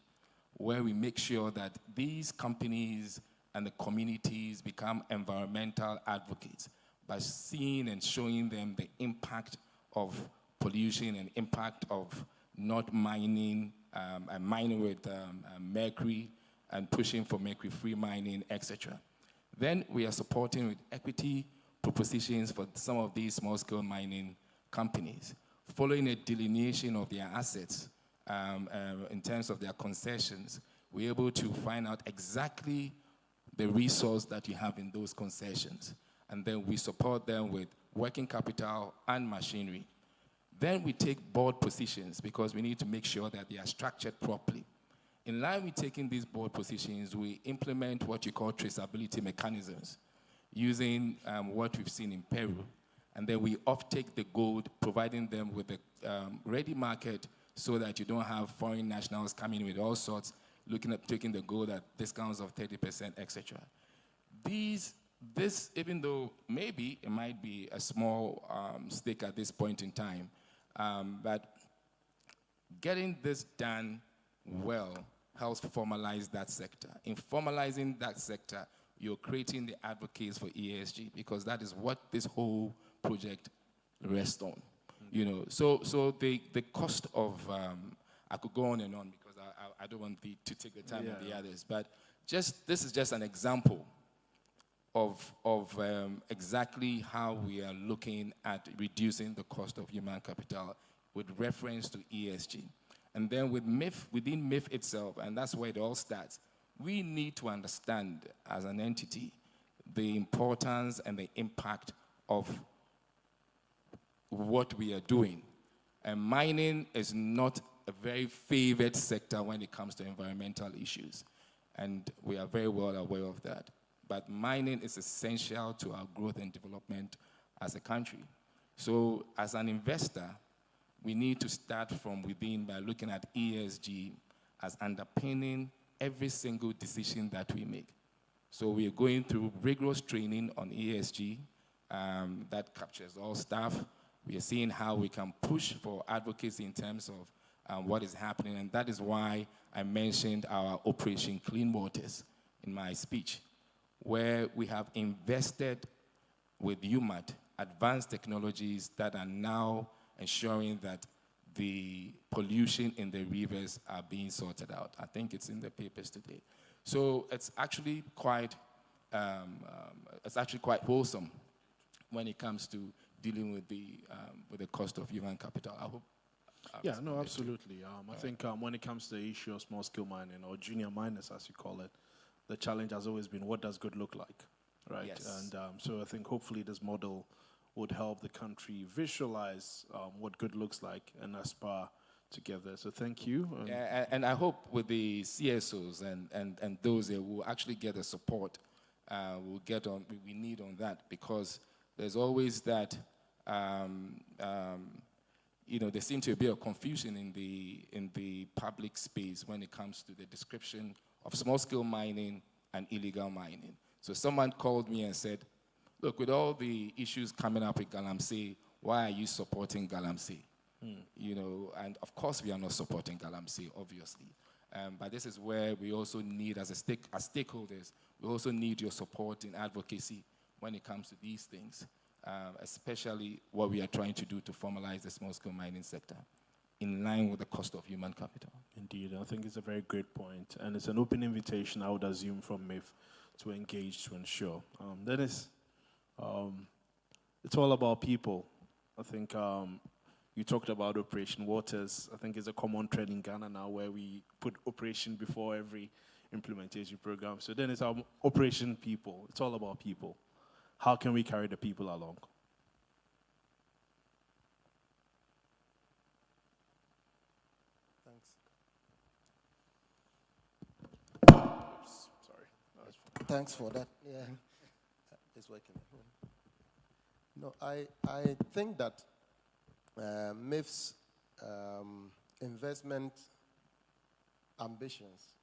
where we make sure that these companies and the communities become environmental advocates by seeing and showing them the impact of pollution and impact of not mining and mining with mercury and pushing for mercury-free mining, etc. Then we are supporting with equity propositions for some of these small-scale mining companies, following a delineation of their assets in terms of their concessions. We're able to find out exactly the resource that you have in those concessions, and then we support them with working capital and machinery. Then we take board positions because we need to make sure that they are structured properly. In line with taking these board positions, we implement what you call traceability mechanisms using what we've seen in Peru. And then we offtake the gold, providing them with a ready market so that you don't have foreign nationals coming with all sorts, looking at taking the gold at discounts of 30%, etc. This, even though maybe it might be a small stake at this point in time, but getting this done well helps formalize that sector. In formalizing that sector, you're creating the advocates for ESG, because that is what this whole project rests on. You know, so the cost of I could go on and on because I don't want to take the time of the others, but this is just an example of exactly how we are looking at reducing the cost of human capital with reference to ESG. And then with MIIF, within MIIF itself, and that's where it all starts, we need to understand as an entity the importance and the impact of what we are doing. And mining is not a very favored sector when it comes to environmental issues. And we are very well aware of that. But mining is essential to our growth and development as a country. So as an investor, we need to start from within by looking at ESG as underpinning every single decision that we make. So we are going through rigorous training on ESG that captures all staff. We are seeing how we can push for advocacy in terms of what is happening, and that is why I mentioned our Operation Clean Waters in my speech, where we have invested with UMAT advanced technologies that are now ensuring that the pollution in the rivers are being sorted out. I think it's in the papers today. So it's actually quite wholesome when it comes to dealing with the cost of human capital. I hope. Yeah, no, absolutely. I think when it comes to the issue of small-scale mining, or junior miners, as you call it, the challenge has always been, what does good look like, right? Yes. And so I think hopefully this model would help the country visualize what good looks like and aspire together. So thank you. And I hope with the CSOs and those that will actually get the support we need on that, because there's always that, there seems to be a confusion in the public space when it comes to the description of small-scale mining and illegal mining. So someone called me and said, look, with all the issues coming up with Galamsey, why are you supporting Galamsey? And of course we are not supporting Galamsey, obviously. But this is where we also need, as stakeholders, we also need your support in advocacy when it comes to these things, especially what we are trying to do to formalize the small-scale mining sector in line with the cost of human capital. Indeed, I think it's a very great point. And it's an open invitation, I would assume, from MIIF to engage to ensure. Dennis, it's all about people. I think you talked about Operation Waters. I think it's a common trend in Ghana now where we put operation before every implementation program. So then it's our Operation People. It's all about people. How can we carry the people along? Oops, sorry. Thanks for that. Yeah, it's working. No, I think that MIIF's investment ambitions,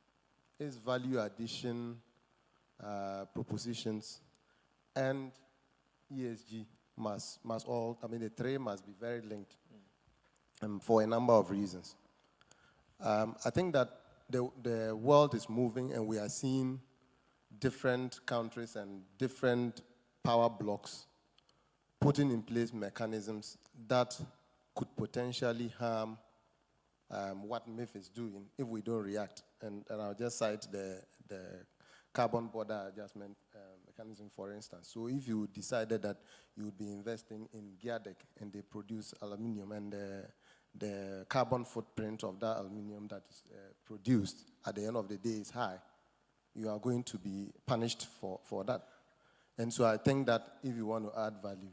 its value addition propositions, and ESG must all, the three must be very linked for a number of reasons. I think that the world is moving and we are seeing different countries and different power blocks putting in place mechanisms that could potentially harm what MIIF is doing if we don't react. And I'll just cite the carbon border adjustment mechanism, for instance. So if you decided that you would be investing in Giadec and they produce aluminium, and the carbon footprint of that aluminium that is produced at the end of the day is high, you are going to be punished for that. And so I think that if you want to add value,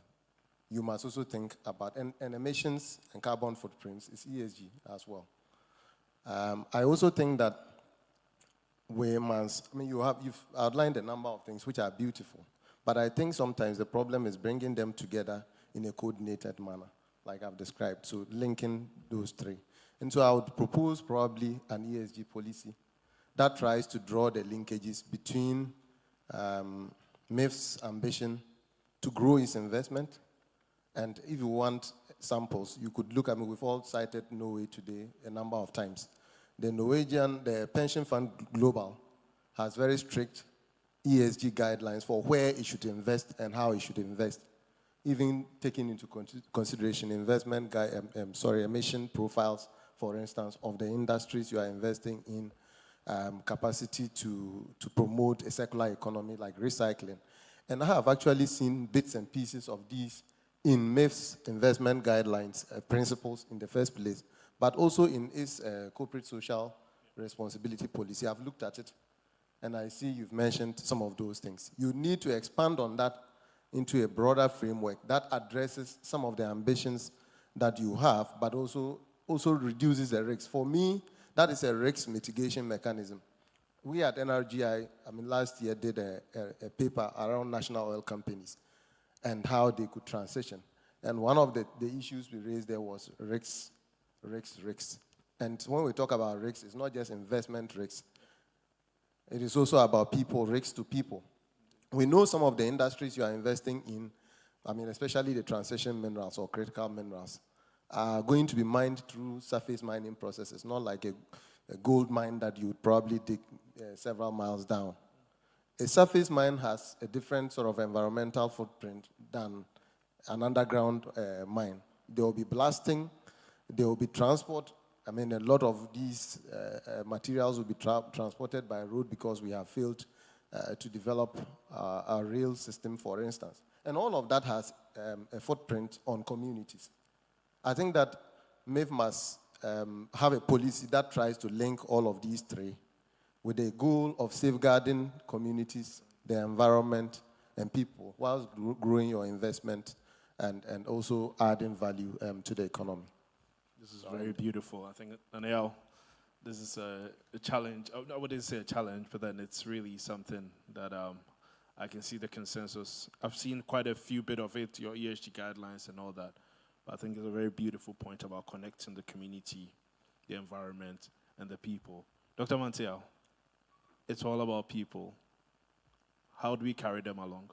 you must also think about, and emissions and carbon footprints is ESG as well. I also think that we must, you've outlined a number of things which are beautiful, but I think sometimes the problem is bringing them together in a coordinated manner, like I've described, so linking those three. And so I would propose probably an ESG policy that tries to draw the linkages between MIIF's ambition to grow its investment, and if you want samples, you could look at we've all cited Norway today a number of times. The pension fund global has very strict ESG guidelines for where it should invest and how it should invest, even taking into consideration emission profiles, for instance, of the industries you are investing in, capacity to promote a circular economy like recycling. And I have actually seen bits and pieces of these in MIIF's investment guidelines, principles in the first place, but also in its corporate social responsibility policy. I've looked at it, and I see you've mentioned some of those things. You need to expand on that into a broader framework that addresses some of the ambitions that you have, but also reduces the risks. For me, that is a risk mitigation mechanism. We at NRGI, last year did a paper around national oil companies and how they could transition. And one of the issues we raised there was risks. And when we talk about risks, it's not just investment risks. It is also about people, risks to people. We know some of the industries you are investing in, especially the transition minerals or critical minerals, are going to be mined through surface mining processes, not like a gold mine that you would probably dig several miles down. A surface mine has a different sort of environmental footprint than an underground mine. There will be blasting, there will be transport. A lot of these materials will be transported by road because we have failed to develop our rail system, for instance. And all of that has a footprint on communities. I think that MIIF must have a policy that tries to link all of these three with the goal of safeguarding communities, the environment, and people, whilst growing your investment and also adding value to the economy. This is very beautiful. I think, Danielle, this is a challenge. I wouldn't say a challenge, but then it's really something that I can see the consensus. I've seen quite a few bit of it, your ESG guidelines and all that. But I think it's a very beautiful point about connecting the community, the environment, and the people. Dr. Mantiao, it's all about people. How do we carry them along?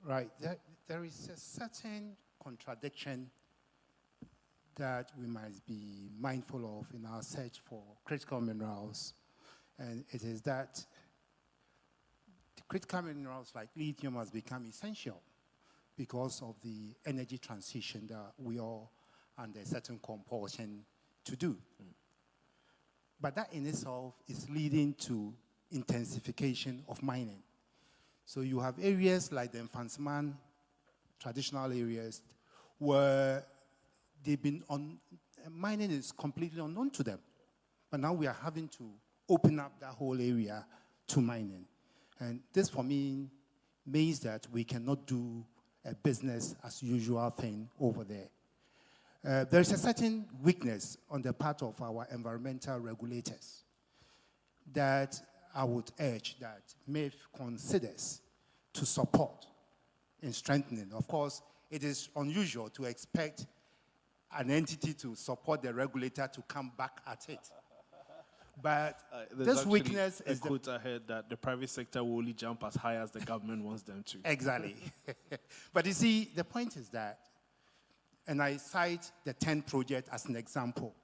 Right. There is a certain contradiction that we must be mindful of in our search for critical minerals. And it is that the critical minerals like lithium has become essential because of the energy transition that we are under a certain compulsion to do. But that in itself is leading to intensification of mining. So you have areas like the Mfansman, traditional areas, where they've been mining is completely unknown to them. But now we are having to open up that whole area to mining. And this, for me, means that we cannot do a business as usual thing over there. There is a certain weakness on the part of our environmental regulators that I would urge that MIIF considers to support in strengthening. Of course, it is unusual to expect an entity to support the regulator to come back at it. But this weakness is a quote I heard that the private sector will only jump as high as the government wants them to. Exactly. But you see, the point is that, and I cite the 10 project as an example,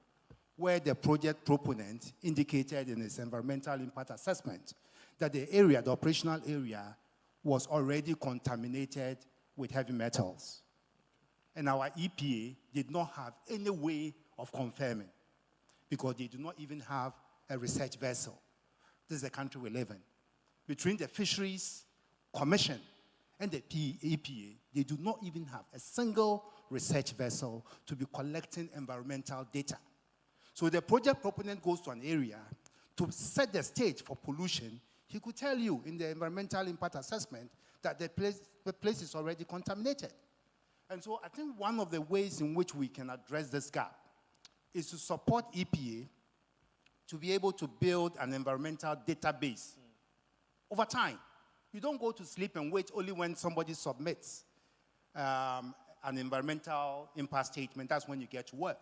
where the project proponent indicated in his environmental impact assessment that the area, the operational area, was already contaminated with heavy metals. And our EPA did not have any way of confirming because they do not even have a research vessel. This is the country we live in. Between the Fisheries Commission and the EPA, they do not even have a single research vessel to be collecting environmental data. So the project proponent goes to an area to set the stage for pollution. He could tell you in the environmental impact assessment that the place is already contaminated. And so I think one of the ways in which we can address this gap is to support EPA to be able to build an environmental database over time. You don't go to sleep and wait only when somebody submits an environmental impact statement. That's when you get to work.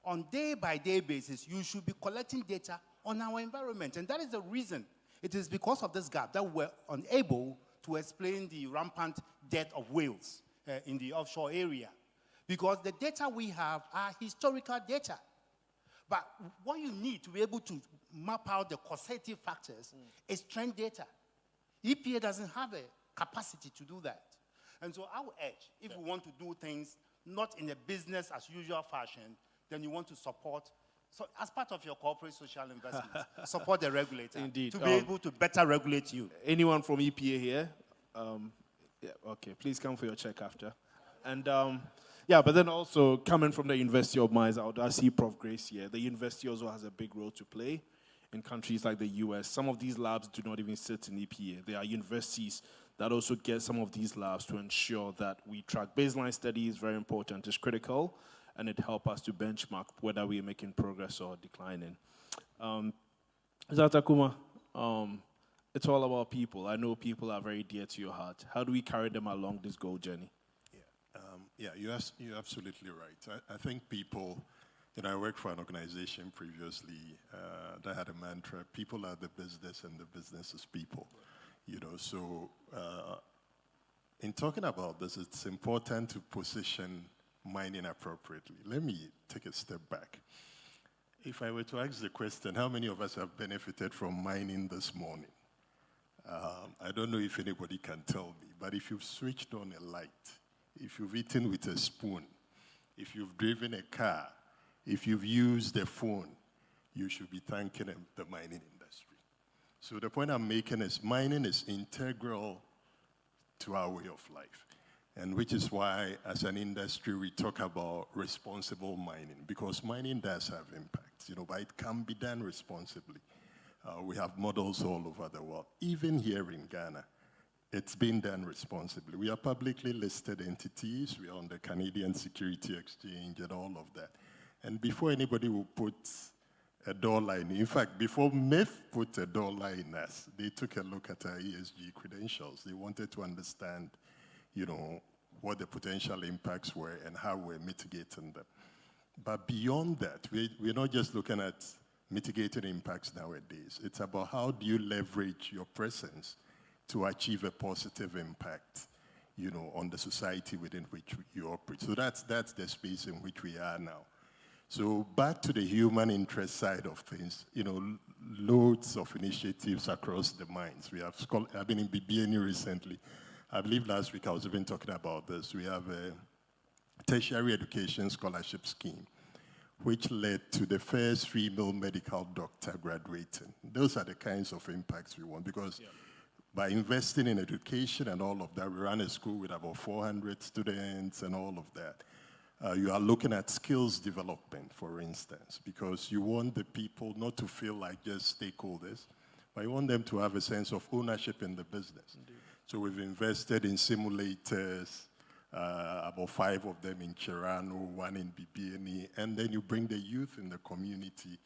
On day-by-day basis, you should be collecting data on our environment. And that is the reason. It is because of this gap that we're unable to explain the rampant death of whales in the offshore area. Because the data we have are historical data. But what you need to be able to map out the causative factors is trend data. EPA doesn't have a capacity to do that. And so I would urge, if we want to do things not in a business as usual fashion, then you want to support, so as part of your corporate social investment, support the regulator. Indeed. To be able to better regulate you. Anyone from EPA here? Yeah, okay, please come for your check after. And yeah, but then also coming from the University of Mines, I see Prof. Grace here. The university also has a big role to play in countries like the US. Some of these labs do not even sit in EPA. There are universities that also get some of these labs to ensure that we track baseline studies, very important, it's critical, and it helps us to benchmark whether we are making progress or declining. Zatakuma, it's all about people. I know people are very dear to your heart. How do we carry them along this goal journey? Yeah, you're absolutely right. I think people, I worked for an organization previously that had a mantra, people are the business and the business is people. So in talking about this, it's important to position mining appropriately. Let me take a step back. If I were to ask the question, how many of us have benefited from mining this morning? I don't know if anybody can tell me, but if you've switched on a light, if you've eaten with a spoon, if you've driven a car, if you've used a phone, you should be thanking the mining industry. So the point I'm making is mining is integral to our way of life. And which is why, as an industry, we talk about responsible mining, because mining does have impacts, but it can be done responsibly. We have models all over the world. Even here in Ghana, it's been done responsibly. We are publicly listed entities. We are on the Canadian Security Exchange and all of that. And before anybody will put a dollar in fact, before MIIF put a dollar in us, they took a look at our ESG credentials. They wanted to understand, what the potential impacts were and how we're mitigating them. But beyond that, we're not just looking at mitigating impacts nowadays. It's about how do you leverage your presence to achieve a positive impact, on the society within which you operate. So that's the space in which we are now. So back to the human interest side of things, loads of initiatives across the mines. I've been in BBNE recently. I believe last week I was even talking about this. We have a tertiary education scholarship scheme, which led to the first female medical doctor graduating. Those are the kinds of impacts we want, because by investing in education and all of that, we ran a school with about 400 students and all of that. You are looking at skills development, for instance, because you want the people not to feel like just stakeholders, but you want them to have a sense of ownership in the business. Indeed. So we've invested in simulators, about 5 of them in Chirano, 1 in BBNE, and then you bring the youth in the community,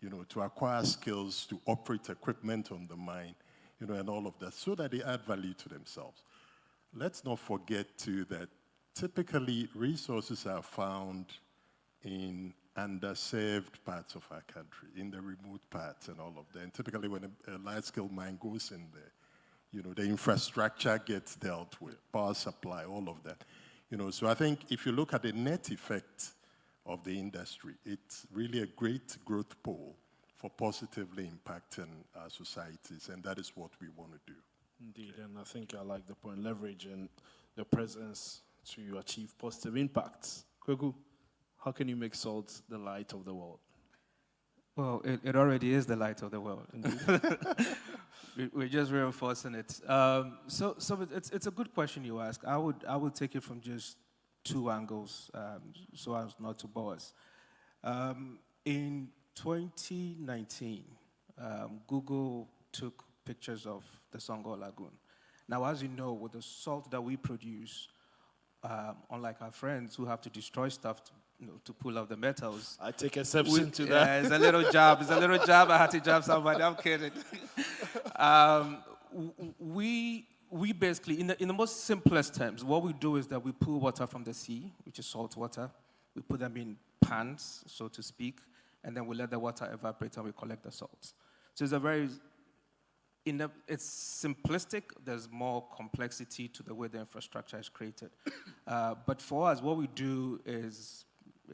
to acquire skills, to operate equipment on the mine, and all of that, so that they add value to themselves. Let's not forget, too, that typically resources are found in underserved parts of our country, in the remote parts and all of that. And typically when a large-scale mine goes in there, the infrastructure gets dealt with, power supply, all of that. So I think if you look at the net effect of the industry, it's really a great growth pole for positively impacting our societies, and that is what we want to do. Indeed, and I think I like the point, leveraging the presence to achieve positive impacts. Kweku, how can you make salt the light of the world? Well, it already is the light of the world. We're just reinforcing it. So it's a good question you ask. I would take it from just two angles, so as not to bore us. In 2019, Google took pictures of the Songo Lagoon. Now, as you know, with the salt that we produce, unlike our friends who have to destroy stuff to pull out the metals. I take exception to that. Yeah, it's a little jab. It's a little jab. I had to jab somebody. I'm kidding. We basically, in the most simplest terms, what we do is that we pull water from the sea, which is salt water. We put them in pans, so to speak, and then we let the water evaporate and we collect the salts. So it's simplistic. There's more complexity to the way the infrastructure is created. But for us, what we do is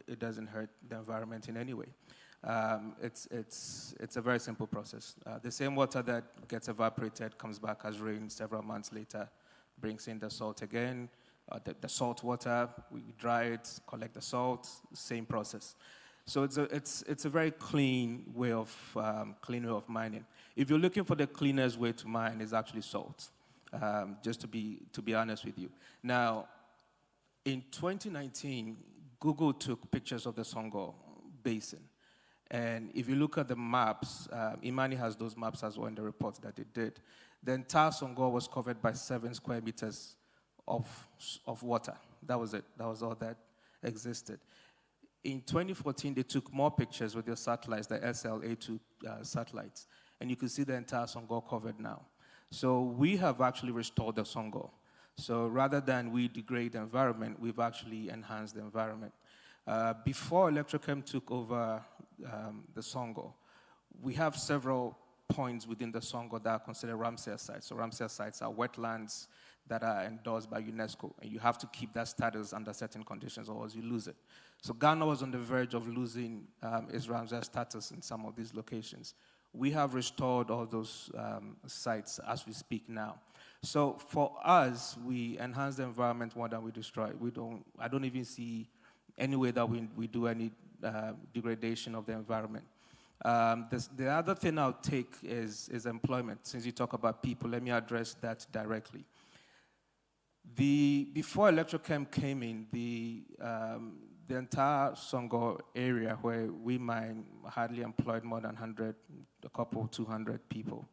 it doesn't hurt the environment in any way. It's a very simple process. The same water that gets evaporated comes back as rain several months later, brings in the salt again. The salt water, we dry it, collect the salt, same process. So it's a very clean way of mining. If you're looking for the cleanest way to mine, it's actually salt. Just to be honest with you. Now, in 2019, Google took pictures of the Songo Basin. And if you look at the maps, Imani has those maps as well in the reports that they did. The entire Songo was covered by 7 square meters of water. That was it. That was all that existed. In 2014, they took more pictures with their satellites, the SLA2 satellites. And you can see the entire Songo covered now. So we have actually restored the Songo. So rather than we degrade the environment, we've actually enhanced the environment. Before Electrochem took over the Songo, we have several points within the Songo that are considered Ramsar sites. So Ramsar sites are wetlands that are endorsed by UNESCO, and you have to keep that status under certain conditions or else you lose it. So Ghana was on the verge of losing its Ramsar status in some of these locations. We have restored all those sites as we speak now. So for us, we enhance the environment more than we destroy. I don't even see any way that we do any degradation of the environment. The other thing I'll take is employment. Since you talk about people, let me address that directly. Before Electrochem came in, the entire Songo area where we mine hardly employed more than 200 people.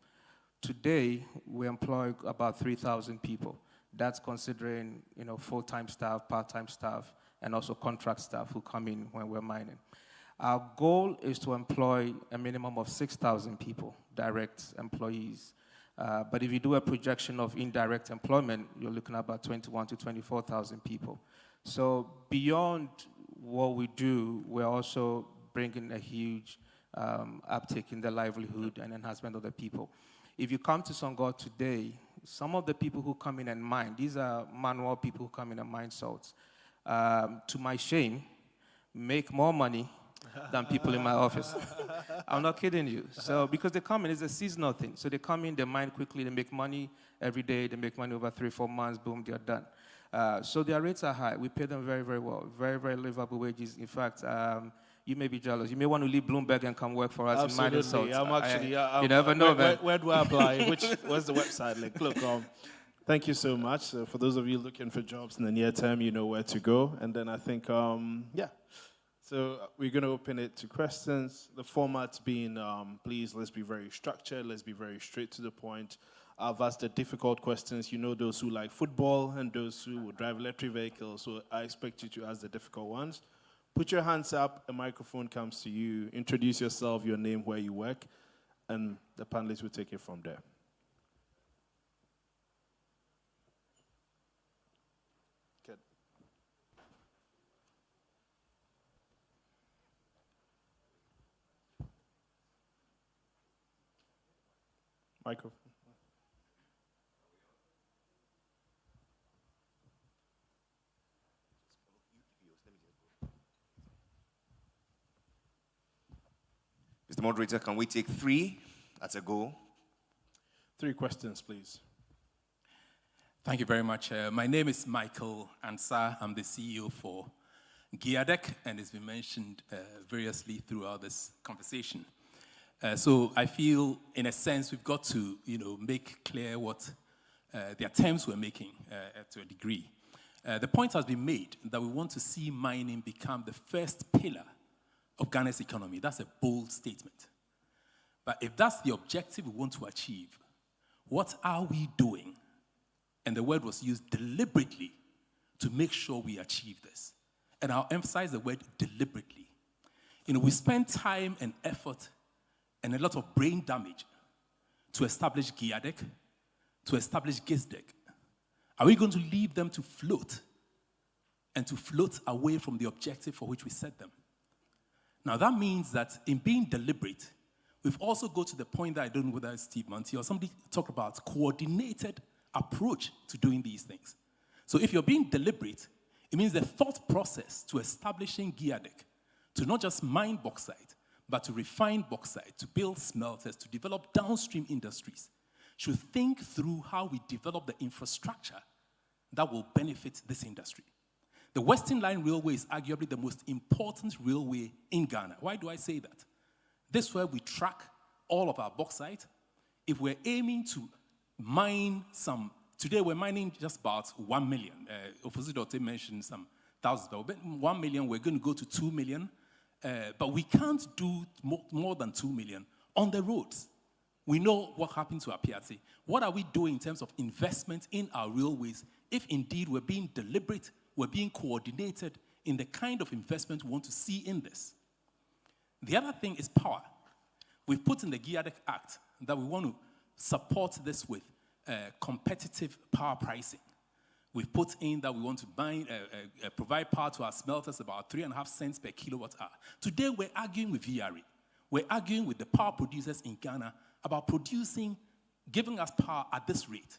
Today, we employ about 3,000 people. That's considering, full-time staff, part-time staff, and also contract staff who come in when we're mining. Our goal is to employ a minimum of 6,000 people, direct employees. But if you do a projection of indirect employment, you're looking at about 21,000 to 24,000 people. So beyond what we do, we're also bringing a huge uptick in the livelihood and enhancement of the people. If you come to Songo today, some of the people who come in and mine, these are manual people who come in and mine salts, to my shame, make more money than people in my office. I'm not kidding you. So because they come in, it's a seasonal thing. So they come in, they mine quickly, they make money every day, they make money over 3-4 months, boom, they're done. So their rates are high. We pay them very, very well, very, very livable wages. In fact, you may be jealous. You may want to leave Bloomberg and come work for us in mining salts. You never know, man. Where do I apply? Where's the website link? Look, thank you so much. For those of you looking for jobs in the near term, you know where to go. And then I think, So we're going to open it to questions. The format being, please, let's be very structured. Let's be very straight to the point. I've asked the difficult questions. You know those who like football and those who will drive electric vehicles. So I expect you to ask the difficult ones. Put your hands up, a microphone comes to you. Introduce yourself, your name, where you work, and the panelists will take it from there. Good. Microphone. Mr. Moderator, can we take 3 at a go? 3 questions, please. Thank you very much. My name is Michael Ansah. I'm the CEO for GIADEC, and it's been mentioned variously throughout this conversation. So I feel, in a sense, we've got to, make clear what the attempts we're making to a degree. The point has been made that we want to see mining become the first pillar of Ghana's economy. That's a bold statement. But if that's the objective we want to achieve, what are we doing? And the word was used deliberately to make sure we achieve this. And I'll emphasize the word deliberately. We spend time and effort and a lot of brain damage to establish GIADEC, to establish GISDEC. Are we going to leave them to float and to float away from the objective for which we set them? Now, that means that in being deliberate, we've also got to the point that I don't know whether it's Steve Monty or somebody talked about coordinated approach to doing these things. So if you're being deliberate, it means the thought process to establishing GIADEC, to not just mine bauxite, but to refine bauxite, to build smelters, to develop downstream industries, should think through how we develop the infrastructure that will benefit this industry. The Western Line Railway is arguably the most important railway in Ghana. Why do I say that? This is where we track all of our bauxite. If we're aiming to mine some, today we're mining just about 1 million. Opposite mentioned some thousands, but 1 million, we're going to go to 2 million. But we can't do more than 2 million on the roads. We know what happened to our PRT. What are we doing in terms of investment in our railways if indeed we're being deliberate, we're being coordinated in the kind of investment we want to see in this? The other thing is power. We've put in the GIADEC Act that we want to support this with competitive power pricing. We've put in that we want to provide power to our smelters about 3.5 cents per kilowatt hour. Today, we're arguing with VRA. We're arguing with the power producers in Ghana about giving us power at this rate.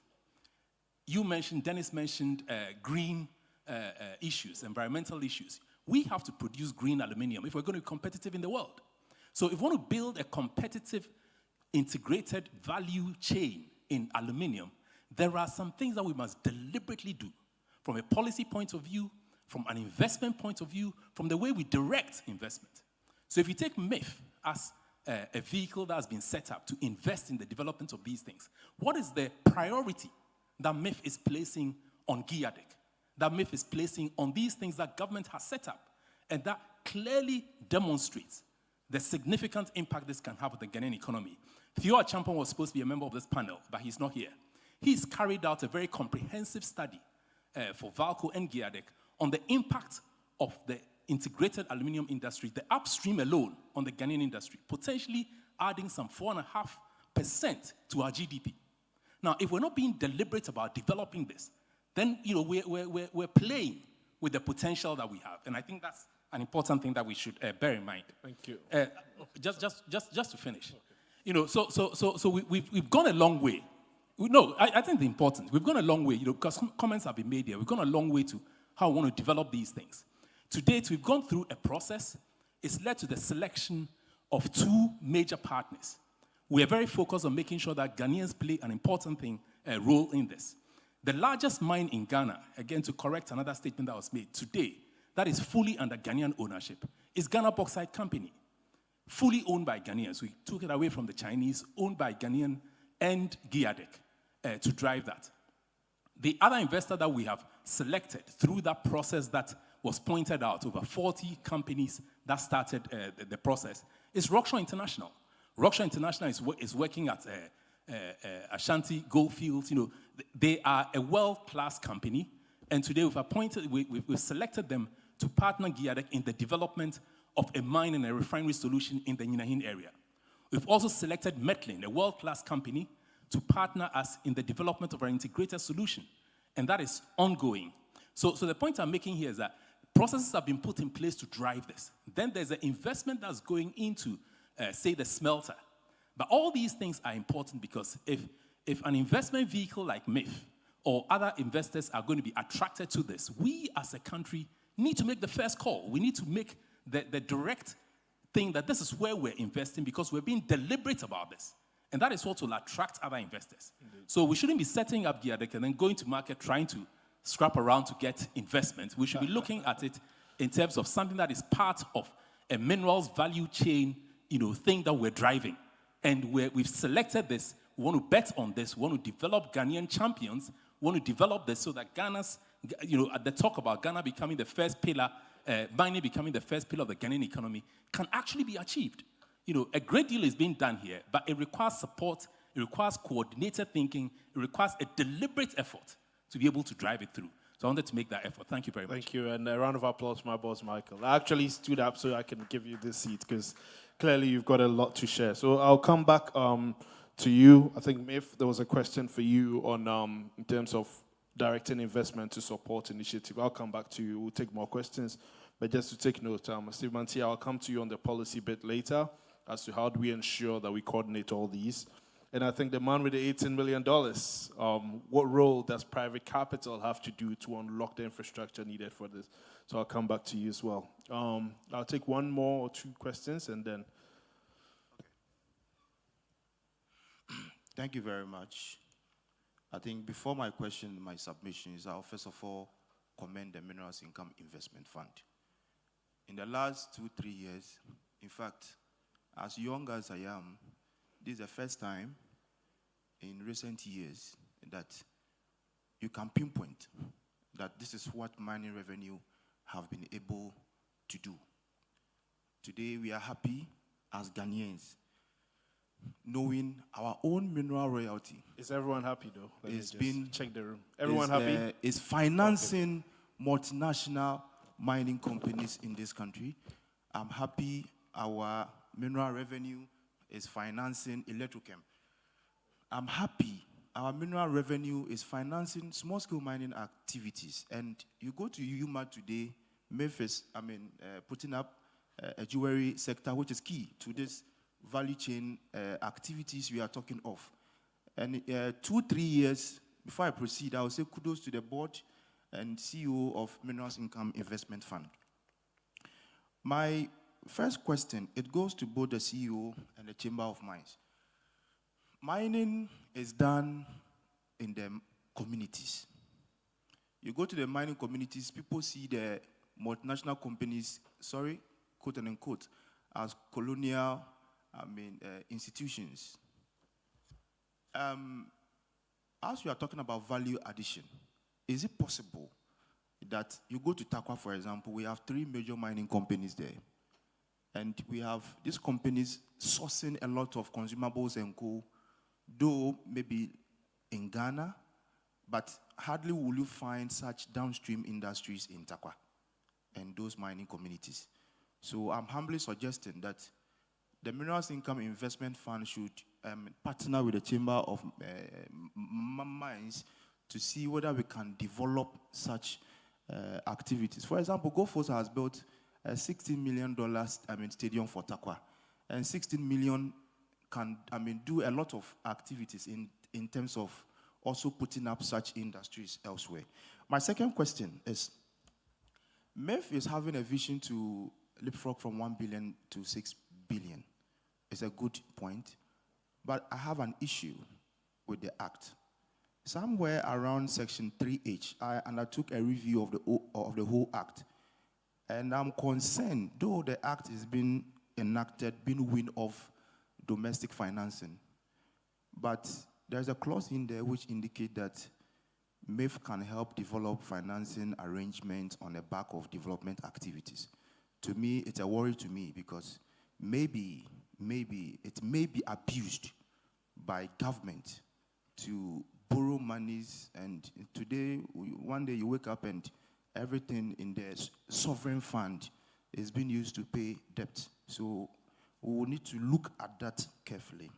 Dennis mentioned green issues, environmental issues. We have to produce green aluminium if we're going to be competitive in the world. So if we want to build a competitive, integrated value chain in aluminium, there are some things that we must deliberately do from a policy point of view, from an investment point of view, from the way we direct investment. So if you take MIIF as a vehicle that has been set up to invest in the development of these things, what is the priority that MIIF is placing on GIADEC, that MIIF is placing on these things that government has set up, and that clearly demonstrates the significant impact this can have on the Ghanaian economy? Theo Achampong was supposed to be a member of this panel, but he's not here. He's carried out a very comprehensive study for VALCO and GIADEC on the impact of the integrated aluminium industry, the upstream alone on the Ghanaian industry, potentially adding some 4.5% to our GDP. Now, if we're not being deliberate about developing this, then we're playing with the potential that we have, and I think that's an important thing that we should bear in mind. Thank you. Just to finish, so we've gone a long way. I think the important, we've gone a long way, because comments have been made here. We've gone a long way to how we want to develop these things. To date, we've gone through a process. It's led to the selection of 2 major partners. We are very focused on making sure that Ghanaians play an important role in this. The largest mine in Ghana, again, to correct another statement that was made today, that is fully under Ghanaian ownership, is Ghana Bauxite Company, fully owned by Ghanaians. We took it away from the Chinese, owned by Ghanaian and GIADEC to drive that. The other investor that we have selected through that process that was pointed out, over 40 companies that started the process, is Rockshore International. Rockshore International is working at Ashanti Goldfields. They are a world-class company, and today we've selected them to partner GIADEC in the development of a mine and a refinery solution in the Ninahin area. We've also selected Metlin, a world-class company, to partner us in the development of our integrated solution, and that is ongoing. So the point I'm making here is that processes have been put in place to drive this. Then there's an investment that's going into, say, the smelter. But all these things are important because if an investment vehicle like MIIF or other investors are going to be attracted to this, we as a country need to make the first call. We need to make the direct thing that this is where we're investing because we're being deliberate about this. And that is what will attract other investors. Indeed. So we shouldn't be setting up GIADEC and then going to market trying to scrap around to get investment. We should be looking at it in terms of something that is part of a minerals value chain, thing that we're driving. And we've selected this. We want to bet on this. We want to develop Ghanaian champions. We want to develop this so that Ghana's, at the talk about Ghana becoming the first pillar, mining becoming the first pillar of the Ghanaian economy, can actually be achieved. A great deal is being done here, but it requires support, it requires coordinated thinking, it requires a deliberate effort to be able to drive it through. So I wanted to make that effort. Thank you very much. Thank you, and a round of applause for my boss, Michael. I actually stood up so I can give you this seat because clearly you've got a lot to share. So I'll come back to you. I think, MIIF, there was a question for you on in terms of directing investment to support initiative. I'll come back to you. We'll take more questions. But just to take note, Steve Mantia, I'll come to you on the policy bit later as to how do we ensure that we coordinate all these. And I think the man with the $18 million, what role does private capital have to do to unlock the infrastructure needed for this? So I'll come back to you as well. I'll take one more or two questions and then. Thank you very much. I think before my question, my submissions, I'll first of all commend the Minerals Income Investment Fund. In the last 2-3 years, in fact, as young as I am, this is the first time in recent years that you can pinpoint that this is what mining revenue have been able to do. Today, we are happy as Ghanaians, knowing our own mineral royalty. Is everyone happy, though? It's been check the room. Everyone happy? Is financing multinational mining companies in this country. I'm happy our mineral revenue is financing electrochem. I'm happy our mineral revenue is financing small-scale mining activities. And you go to Yuma today, MIIF is, putting up a jewelry sector, which is key to this value chain activities we are talking of. And 2-3 years before I proceed, I will say kudos to the board and CEO of Minerals Income Investment Fund. My first question, it goes to both the CEO and the Chamber of Mines. Mining is done in the communities. You go to the mining communities, people see the multinational companies, quote and unquote, as colonial institutions. As we are talking about value addition, is it possible that you go to Takwa, for example, we have 3 major mining companies there. And we have these companies sourcing a lot of consumables and co, though maybe in Ghana, but hardly will you find such downstream industries in Takwa and those mining communities. So I'm humbly suggesting that the Minerals Income Investment Fund should partner with the Chamber of Mines to see whether we can develop such activities. For example, GoForce has built a $16 million stadium for Takwa, and 16 million can do a lot of activities in terms of also putting up such industries elsewhere. My second question is, MIIF is having a vision to leapfrog from 1 billion to 6 billion. It's a good point, but I have an issue with the act. Somewhere around section 3H, I undertook a review of the whole act. And I'm concerned, though the act is being enacted, being weaned off domestic financing, but there's a clause in there which indicates that MIIF can help develop financing arrangements on the back of development activities. To me, it's a worry to me because maybe it may be abused by government to borrow monies, and today, one day you wake up and everything in the sovereign fund is being used to pay debt. So we will need to look at that carefully.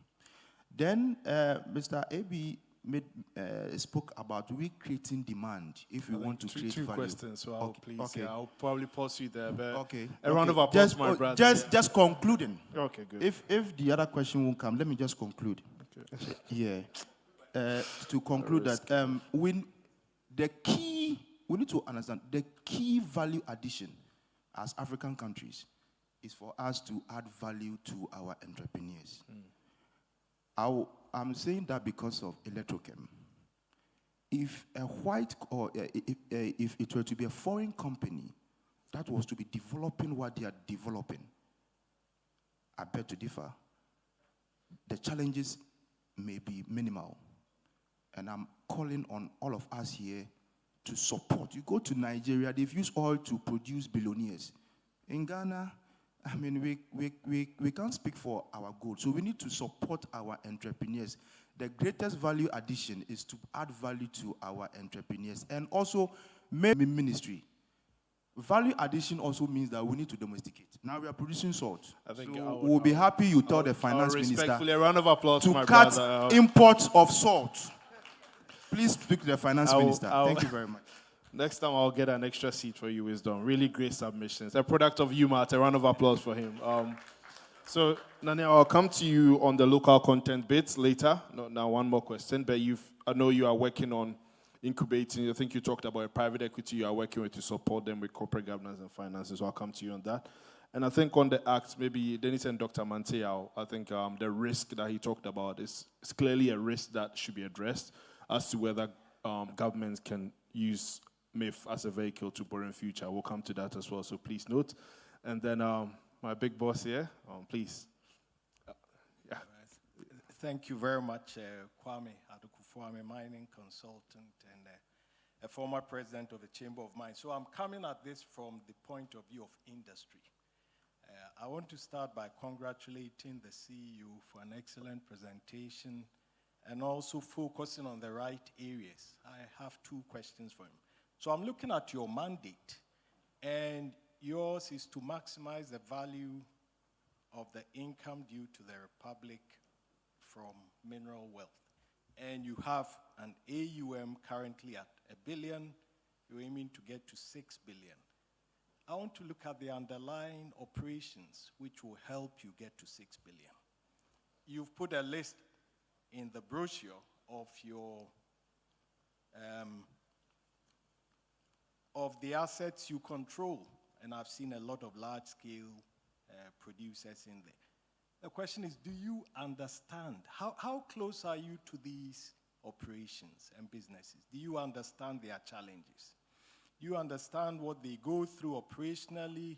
Then Mr. AB spoke about we creating demand if we want to create two value. questions, so I'll please, okay. I'll probably pause you there. But okay. A round of applause, my brother. Just concluding. Okay, good. If the other question won't come, let me just conclude. Okay. Yeah. To conclude that we need to understand the key value addition as African countries is for us to add value to our entrepreneurs. I'm saying that because of Electrochem. If a white or if it were to be a foreign company that was to be developing what they are developing, I beg to differ. The challenges may be minimal. And I'm calling on all of us here to support. You go to Nigeria, they've used oil to produce billionaires. In Ghana, I mean, we can't speak for our good. So we need to support our entrepreneurs. The greatest value addition is to add value to our entrepreneurs. And also, ministry. Value addition also means that we need to domesticate. Now we are producing salt. I think so we'll be happy you tell the finance minister a round of applause to my cut brother. Imports of salt. Please speak to the finance minister. Thank you very much. Next time I'll get an extra seat for you, Wisdom. Really great submissions. A product of UMAT. A round of applause for him. So, Nani, I'll come to you on the local content bits later. Now, one more question. But I know you are working on incubating. I think you talked about a private equity you are working with to support them with corporate governance and finances. So I'll come to you on that. And I think on the act, maybe Dennis and Dr. Manteo, I think the risk that he talked about is clearly a risk that should be addressed as to whether governments can use MIIF as a vehicle to borrow in future. We'll come to that as well, so please note. And then my big boss here, please. Yeah. Thank you very much, Kwame Adukufuame, mining consultant and a former president of the Chamber of Mines. So I'm coming at this from the point of view of industry. I want to start by congratulating the CEO for an excellent presentation and also focusing on the right areas. I have two questions for him. So I'm looking at your mandate, and yours is to maximize the value of the income due to the Republic from mineral wealth. And you have an AUM currently at $1 billion. You're aiming to get to $6 billion. I want to look at the underlying operations which will help you get to $6 billion. You've put a list in the brochure of your of the assets you control, and I've seen a lot of large-scale producers in there. The question is, do you understand? How close are you to these operations and businesses? Do you understand their challenges? Do you understand what they go through operationally,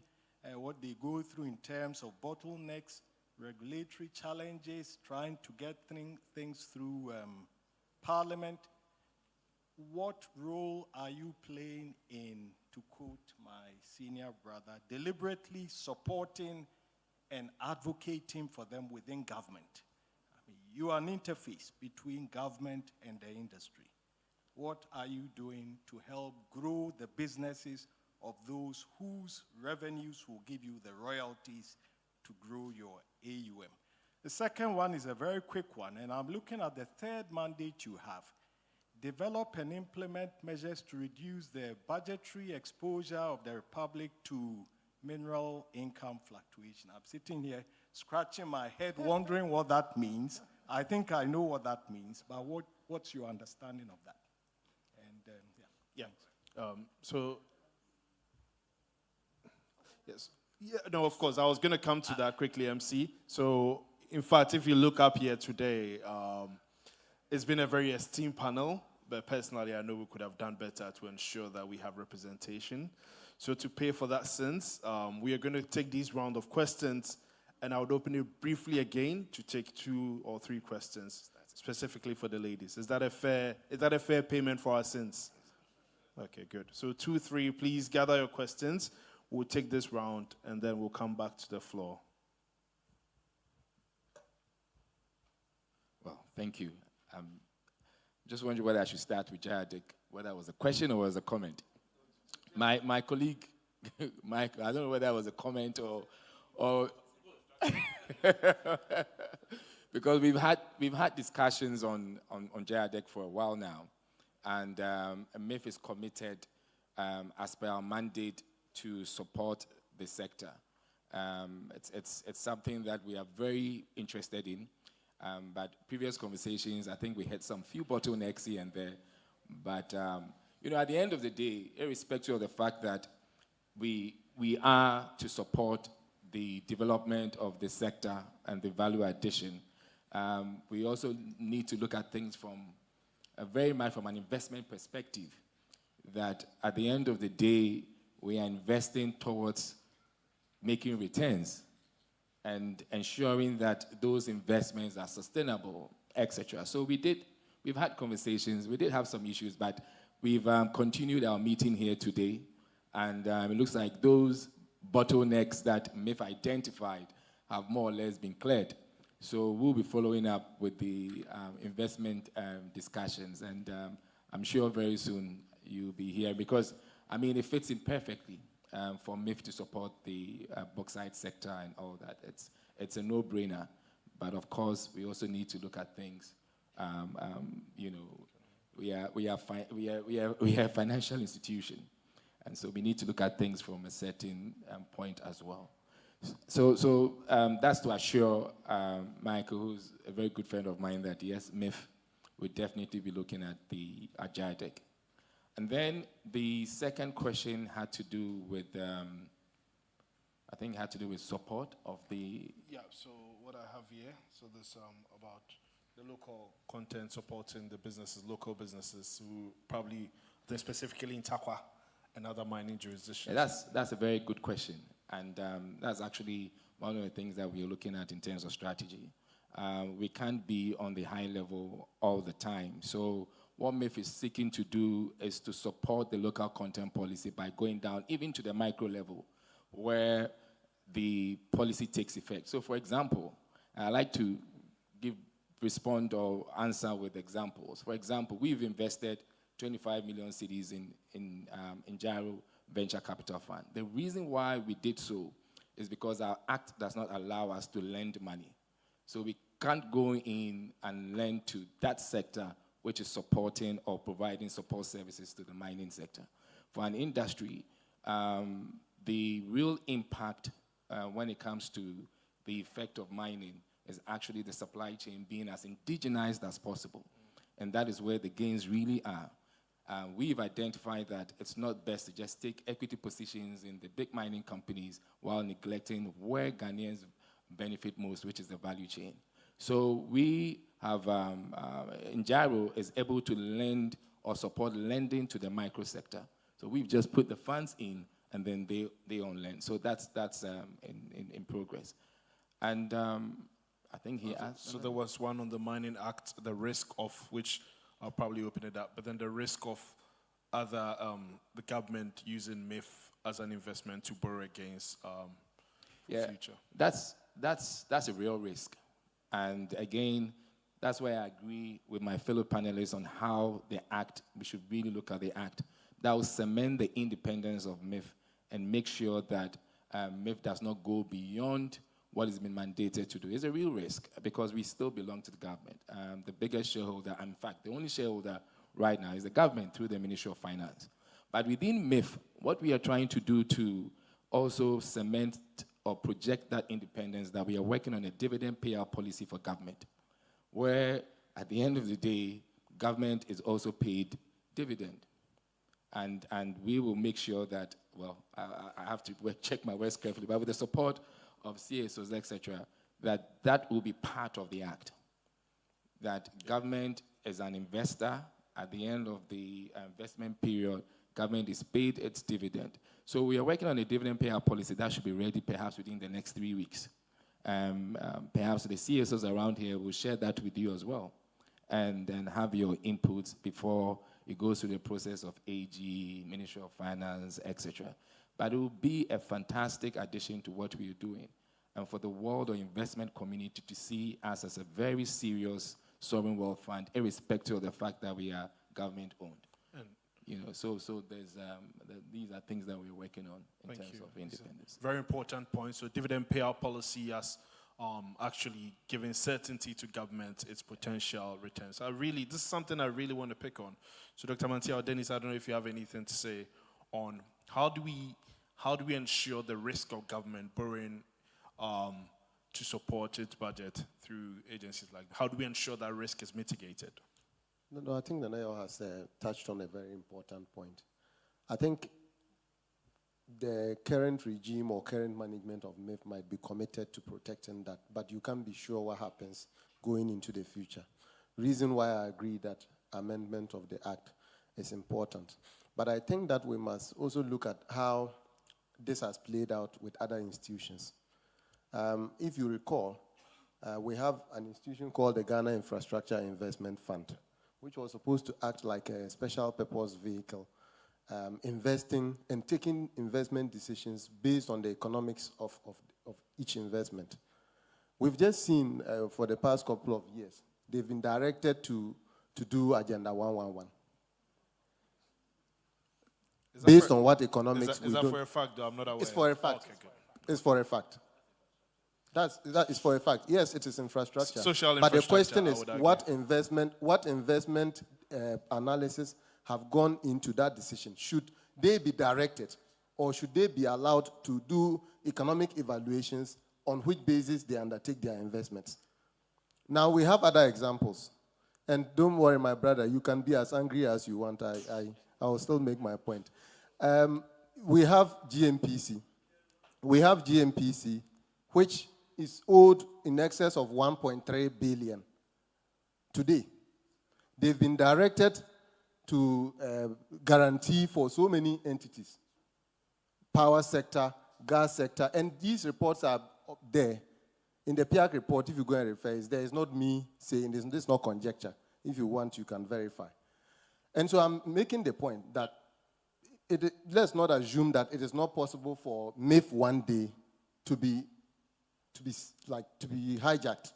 what they go through in terms of bottlenecks, regulatory challenges, trying to get things through Parliament? What role are you playing in, to quote my senior brother, deliberately supporting and advocating for them within government? I mean, you are an interface between government and the industry. What are you doing to help grow the businesses of those whose revenues will give you the royalties to grow your AUM? The second one is a very quick one, and I'm looking at the third mandate you have. Develop and implement measures to reduce the budgetary exposure of the Republic to mineral income fluctuation. I'm sitting here scratching my head, wondering what that means. I think I know what that means, but what's your understanding of that? And yes. Yeah, no, of course. I was going to come to that quickly, MC. So, in fact, if you look up here today, it's been a very esteemed panel, but personally, I know we could have done better to ensure that we have representation. So to pay for that sins, we are going to take these round of questions, and I would open it briefly again to take 2 or 3 questions, specifically for the ladies. Is that a fair payment for our sins? Okay, good. So 2, 3, please gather your questions. We'll take this round, and then we'll come back to the floor. Well, thank you. Just wondering whether I should start with Jayadek, whether it was a question or was a comment. my colleague, Mike, I don't know whether that was a comment or because we've had discussions on JIDEC for a while now, and MIIF is committed as per our mandate to support the sector. It's something that we are very interested in, but previous conversations, I think we had some few bottlenecks here and there, but at the end of the day, irrespective of the fact that we are to support the development of the sector and the value addition, we also need to look at things from very much from an investment perspective, that at the end of the day, we are investing towards making returns and ensuring that those investments are sustainable, etc. So we've had conversations, we did have some issues, but we've continued our meeting here today, and it looks like those bottlenecks that MIIF identified have more or less been cleared. So we'll be following up with the investment discussions, and I'm sure very soon you'll be here, because, it fits in perfectly for MIIF to support the bauxite sector and all that. It's a no-brainer, but of course, we also need to look at things. We are a financial institution, and so we need to look at things from a certain point as well. So that's to assure Michael, who's a very good friend of mine, that yes, MIIF will definitely be looking at the JIDEC. And then the second question had to do with, I think had to do with support of the... Yeah, so what I have here, so there's about the local content supporting the businesses, local businesses who probably, they're specifically in Takwa and other mining jurisdictions. Yeah, that's a very good question. And that's actually one of the things that we're looking at in terms of strategy. We can't be on the high level all the time. So what MIIF is seeking to do is to support the local content policy by going down even to the micro level where the policy takes effect. So for example, I like to respond or answer with examples. For example, we've invested 25 million cedis in Gyro Venture Capital Fund. The reason why we did so is because our act does not allow us to lend money. So we can't go in and lend to that sector which is supporting or providing support services to the mining sector. For an industry, the real impact when it comes to the effect of mining is actually the supply chain being as indigenized as possible. And that is where the gains really are. We've identified that it's not best to just take equity positions in the big mining companies while neglecting where Ghanaians benefit most, which is the value chain. So we have, Njaro is able to lend or support lending to the micro sector. So we've just put the funds in, and then they on lend. So that's in progress. And I think he asked. So there was one on the Mining Act, the risk of which I'll probably open it up, but then the risk of other the government using MIIF as an investment to borrow against future. That's a real risk, and again, that's why I agree with my fellow panelists on how the act, we should really look at the act that will cement the independence of MIIF and make sure that MIIF does not go beyond what has been mandated to do. It's a real risk because we still belong to the government. The biggest shareholder, in fact, the only shareholder right now is the government through the Ministry of Finance. But within MIIF, what we are trying to do to also cement or project that independence, that we are working on a dividend payout policy for government, where at the end of the day, government is also paid dividend. And we will make sure that, well, I have to check my words carefully, but with the support of CSOs, etc., that will be part of the act. That government is an investor. At the end of the investment period, government is paid its dividend. So we are working on a dividend payout policy that should be ready perhaps within the next 3 weeks. Perhaps the CSOs around here will share that with you as well, and then have your inputs before it goes through the process of AG, Ministry of Finance, etc. But it will be a fantastic addition to what we are doing, and for the world or investment community to see us as a very serious sovereign wealth fund, irrespective of the fact that we are government-owned. So there's these are things that we're working on in Thank terms you. of independence. Very important point. So dividend payout policy has actually given certainty to government its potential returns. This is something I really want to pick on. So Dr. Mantia or Dennis, I don't know if you have anything to say on how do we ensure the risk of government borrowing to support its budget through agencies like that? How do we ensure that risk is mitigated? No, I think the NIO has touched on a very important point. I think the current regime or current management of MIIF might be committed to protecting that, but you can't be sure what happens going into the future. Reason why I agree that amendment of the Act is important. But I think that we must also look at how this has played out with other institutions. If you recall, we have an institution called the Ghana Infrastructure Investment Fund, which was supposed to act like a special purpose vehicle, investing and taking investment decisions based on the economics of each investment. We've just seen for the past couple of years, they've been directed to do Agenda 111. Based on what economics is that for a fact, though? I'm not aware. It's for a fact. Okay, good. It's for a fact. That is for a fact. Yes, it is infrastructure. Social but infrastructure, the question is, what investment analysis have gone into that decision? Should they be directed, or should they be allowed to do economic evaluations on which basis they undertake their investments? Now, we have other examples. And don't worry, my brother, you can be as angry as you want. I will still make my point. We have GMPC. We have GMPC, which is owed in excess of 1.3 billion today. They've been directed to guarantee for so many entities, power sector, gas sector, and these reports are up there. In the PIAC report, if you go and refer, there is not me saying this is not conjecture. If you want, you can verify. And so I'm making the point that let's not assume that it is not possible for MIIF one day to be hijacked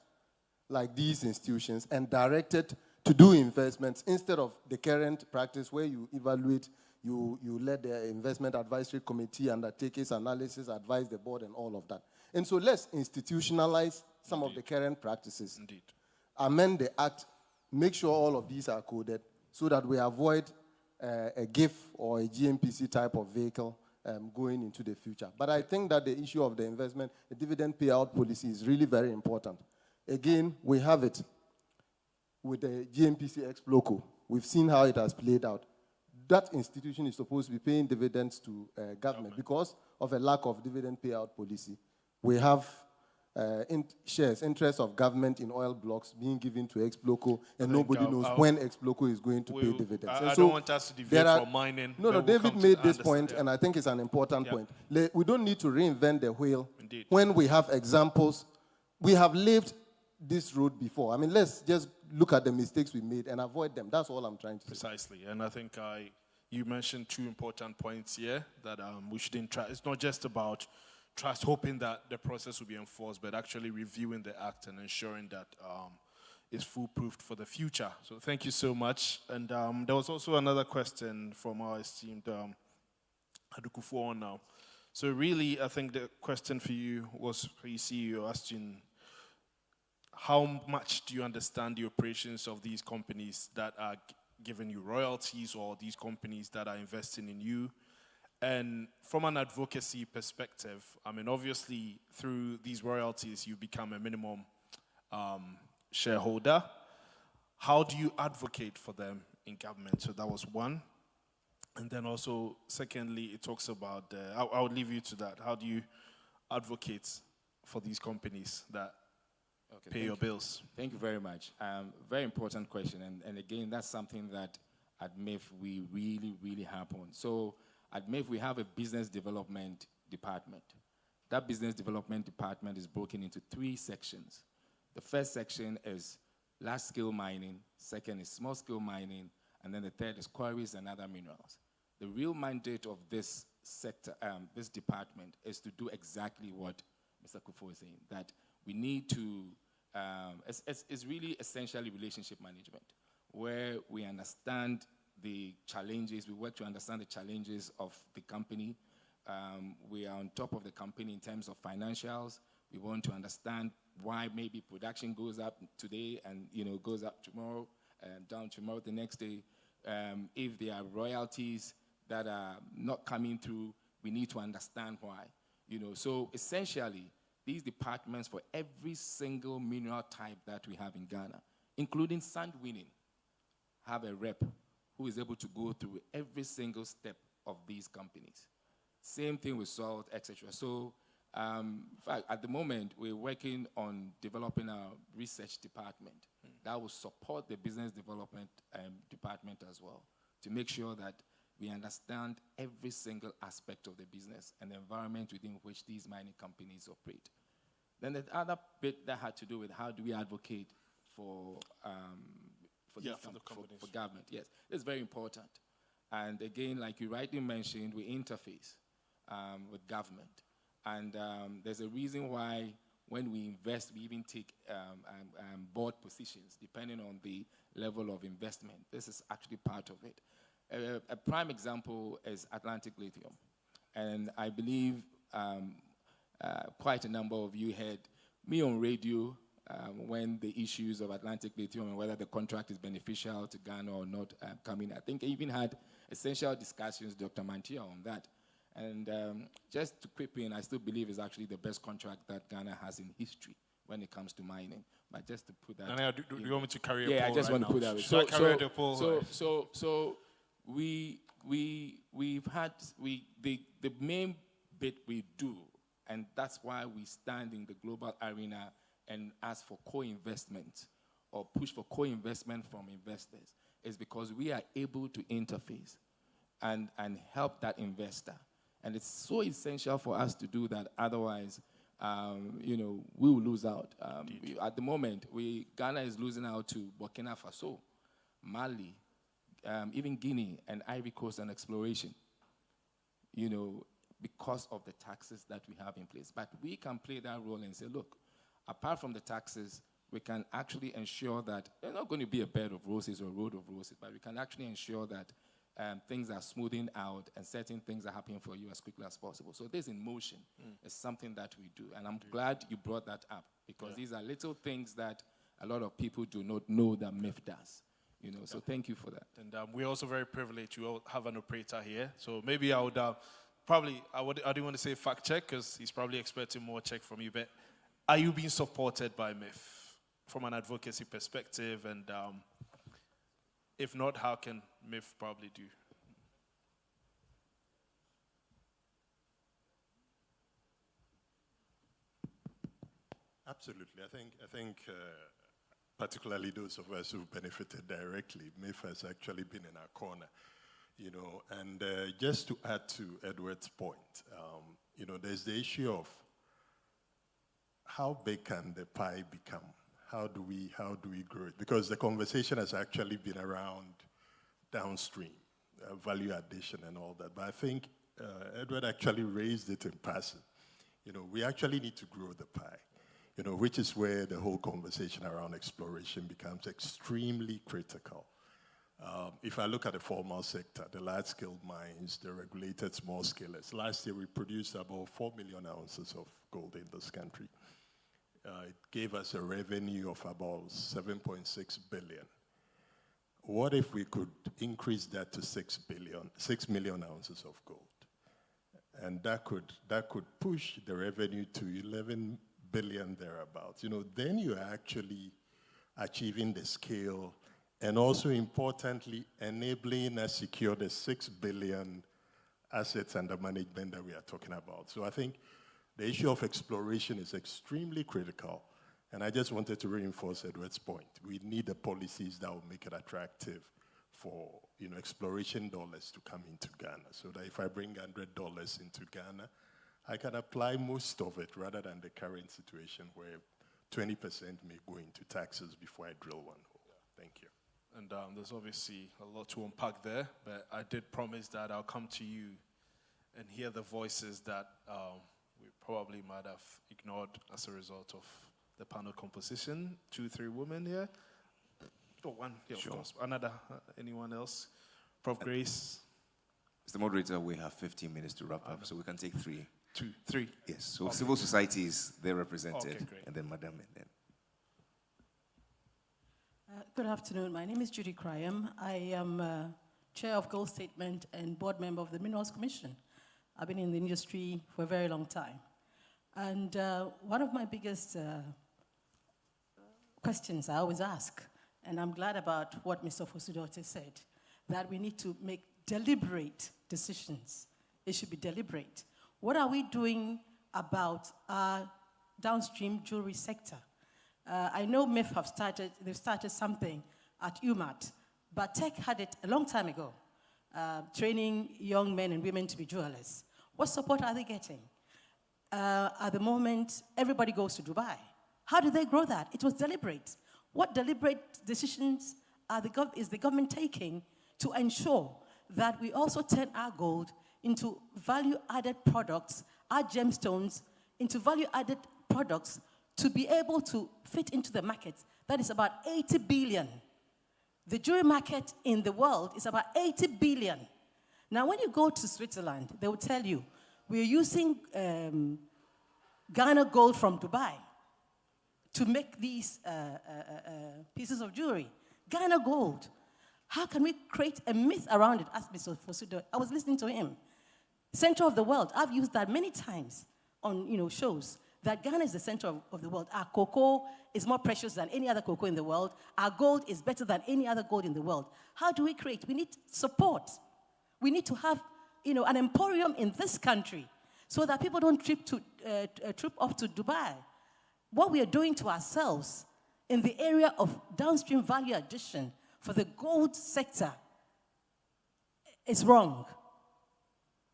like these institutions and directed to do investments instead of the current practice where you evaluate, you let the investment advisory committee undertake its analysis, advise the board and all of that. And so let's institutionalize some of the current practices. Indeed. Amend the Act, make sure all of these are coded so that we avoid a GIF or a GMPC type of vehicle going into the future. But I think that the issue of the investment, the dividend payout policy is really very important. Again, we have it with the GMPC ex-loco. We've seen how it has played out. That institution is supposed to be paying dividends to government because of a lack of dividend payout policy. We have interest of government in oil blocks being given to ex-loco, and nobody knows when ex-loco is going to pay dividends. I don't want us to deviate from mining. No, David made this point, and I think it's an important point. We don't need to reinvent the wheel. Indeed. When we have examples. We have lived this road before. I mean, let's just look at the mistakes we made and avoid them. That's all I'm trying to say. Precisely, and I think you mentioned two important points here that we shouldn't try. It's not just about hoping that the process will be enforced, but actually reviewing the Act and ensuring that it's foolproof for the future. So thank you so much. And there was also another question from our esteemed Adukufu now. So really, I think the question for you was, for you CEO, asking how much do you understand the operations of these companies that are giving you royalties, or these companies that are investing in you? And from an advocacy perspective, I mean, obviously, through these royalties, you become a minimum shareholder. How do you advocate for them in government? So that was one. And then also, secondly, it talks about, I'll leave you to that. How do you advocate for these companies that pay your bills? Thank you very much. Very important question. And again, that's something that at MIIF we really, really harp on. So at MIIF, we have a business development department. That business development department is broken into 3 sections. The first section is large-scale mining, second is small-scale mining, and then the third is quarries and other minerals. The real mandate of this sector, this department, is to do exactly what Mr. Kufo is saying, that we need to, it's really essentially relationship management, where we understand the challenges. We work to understand the challenges of the company. We are on top of the company in terms of financials. We want to understand why maybe production goes up today and goes up tomorrow, down tomorrow the next day. If there are royalties that are not coming through, we need to understand why. So essentially, these departments for every single mineral type that we have in Ghana, including sand winning, have a rep who is able to go through every single step of these companies. Same thing with salt, etc. So, in fact, at the moment, we're working on developing our research department that will support the business development department as well, to make sure that we understand every single aspect of the business and the environment within which these mining companies operate. Then the other bit that had to do with how do we advocate for government. Yes, it's very important. And again, like you rightly mentioned, we interface with government. And there's a reason why when we invest, we even take board positions, depending on the level of investment. This is actually part of it. A prime example is Atlantic Lithium. And I believe quite a number of you heard me on radio when the issues of Atlantic Lithium and whether the contract is beneficial to Ghana or not coming. I think I even had essential discussions, Dr. Mantia, on that. And just to quip in, I still believe it's actually the best contract that Ghana has in history when it comes to mining. But just to put that... And do you want me to carry a poll? Yeah, I just want to put that. So we've had the main bit we do, and that's why we stand in the global arena and ask for co-investment or push for co-investment from investors, is because we are able to interface and help that investor. And it's so essential for us to do that. Otherwise, we will lose out. At the moment, Ghana is losing out to Burkina Faso, Mali, even Guinea and Ivory Coast on exploration, because of the taxes that we have in place. But we can play that role and say, look, apart from the taxes, we can actually ensure that there's not going to be a bed of roses or a road of roses, but we can actually ensure that things are smoothing out and certain things are happening for you as quickly as possible. So this in motion is something that we do. And I'm glad you brought that up, because these are little things that a lot of people do not know that MIIF does. So thank you for that. And we're also very privileged to have an operator here. So maybe I would I didn't want to say fact check, because he's probably expecting more check from you, but are you being supported by MIIF from an advocacy perspective? And if not, how can MIIF probably do? Absolutely. I think particularly those of us who've benefited directly, MIIF has actually been in our corner, And just to add to Edward's point, there's the issue of how big can the pie become? How do we grow it? Because the conversation has actually been around downstream, value addition and all that. But I think Edward actually raised it in passing. We actually need to grow the pie, which is where the whole conversation around exploration becomes extremely critical. If I look at the formal sector, the large-scale mines, the regulated small scalers, last year we produced about 4 million ounces of gold in this country. It gave us a revenue of about 7.6 billion. What if we could increase that to 6 million ounces of gold? And that could push the revenue to 11 billion thereabouts. Then you're actually achieving the scale and also importantly enabling us secure the 6 billion assets under management that we are talking about. So I think the issue of exploration is extremely critical. And I just wanted to reinforce Edward's point. We need the policies that will make it attractive for exploration dollars to come into Ghana, so that if I bring $100 into Ghana, I can apply most of it rather than the current situation where 20% may go into taxes before I drill one hole. Thank you. And there's obviously a lot to unpack there, but I did promise that I'll come to you and hear the voices that we probably might have ignored as a result of the panel composition. 2, 3 women here. Oh, one here, sure. Of course. Another, anyone else Prof. Grace. Mr. Moderator, we have 15 minutes to wrap up, so we can take three. Three? Yes. So okay. civil societies, they're represented. Okay, great. And then Madam, and then. Good afternoon. My name is Judy Cryam. I am Chair of Goal Statement and Board Member of the Minerals Commission. I've been in the industry for a very long time. And one of my biggest questions I always ask, and I'm glad about what Mr. Fosudote said, that we need to make deliberate decisions. It should be deliberate. What are we doing about our downstream jewelry sector? I know MIIF they've started something at UMAT, but Tech had it a long time ago, training young men and women to be jewelers. What support are they getting? At the moment, everybody goes to Dubai. How do they grow that? It was deliberate. What deliberate decisions is the government taking to ensure that we also turn our gold into value-added products, our gemstones into value-added products to be able to fit into the market? That is about 80 billion. The jewelry market in the world is about 80 billion. Now, when you go to Switzerland, they will tell you, we're using Ghana gold from Dubai to make these pieces of jewelry. Ghana gold. How can we create a myth around it? Ask Mr. Fosudo. I was listening to him. Center of the world. I've used that many times on shows, that Ghana is the center of the world. Our cocoa is more precious than any other cocoa in the world. Our gold is better than any other gold in the world. How do we create? We need support. We need to have an emporium in this country so that people don't trip off to Dubai. What we are doing to ourselves in the area of downstream value addition for the gold sector is wrong.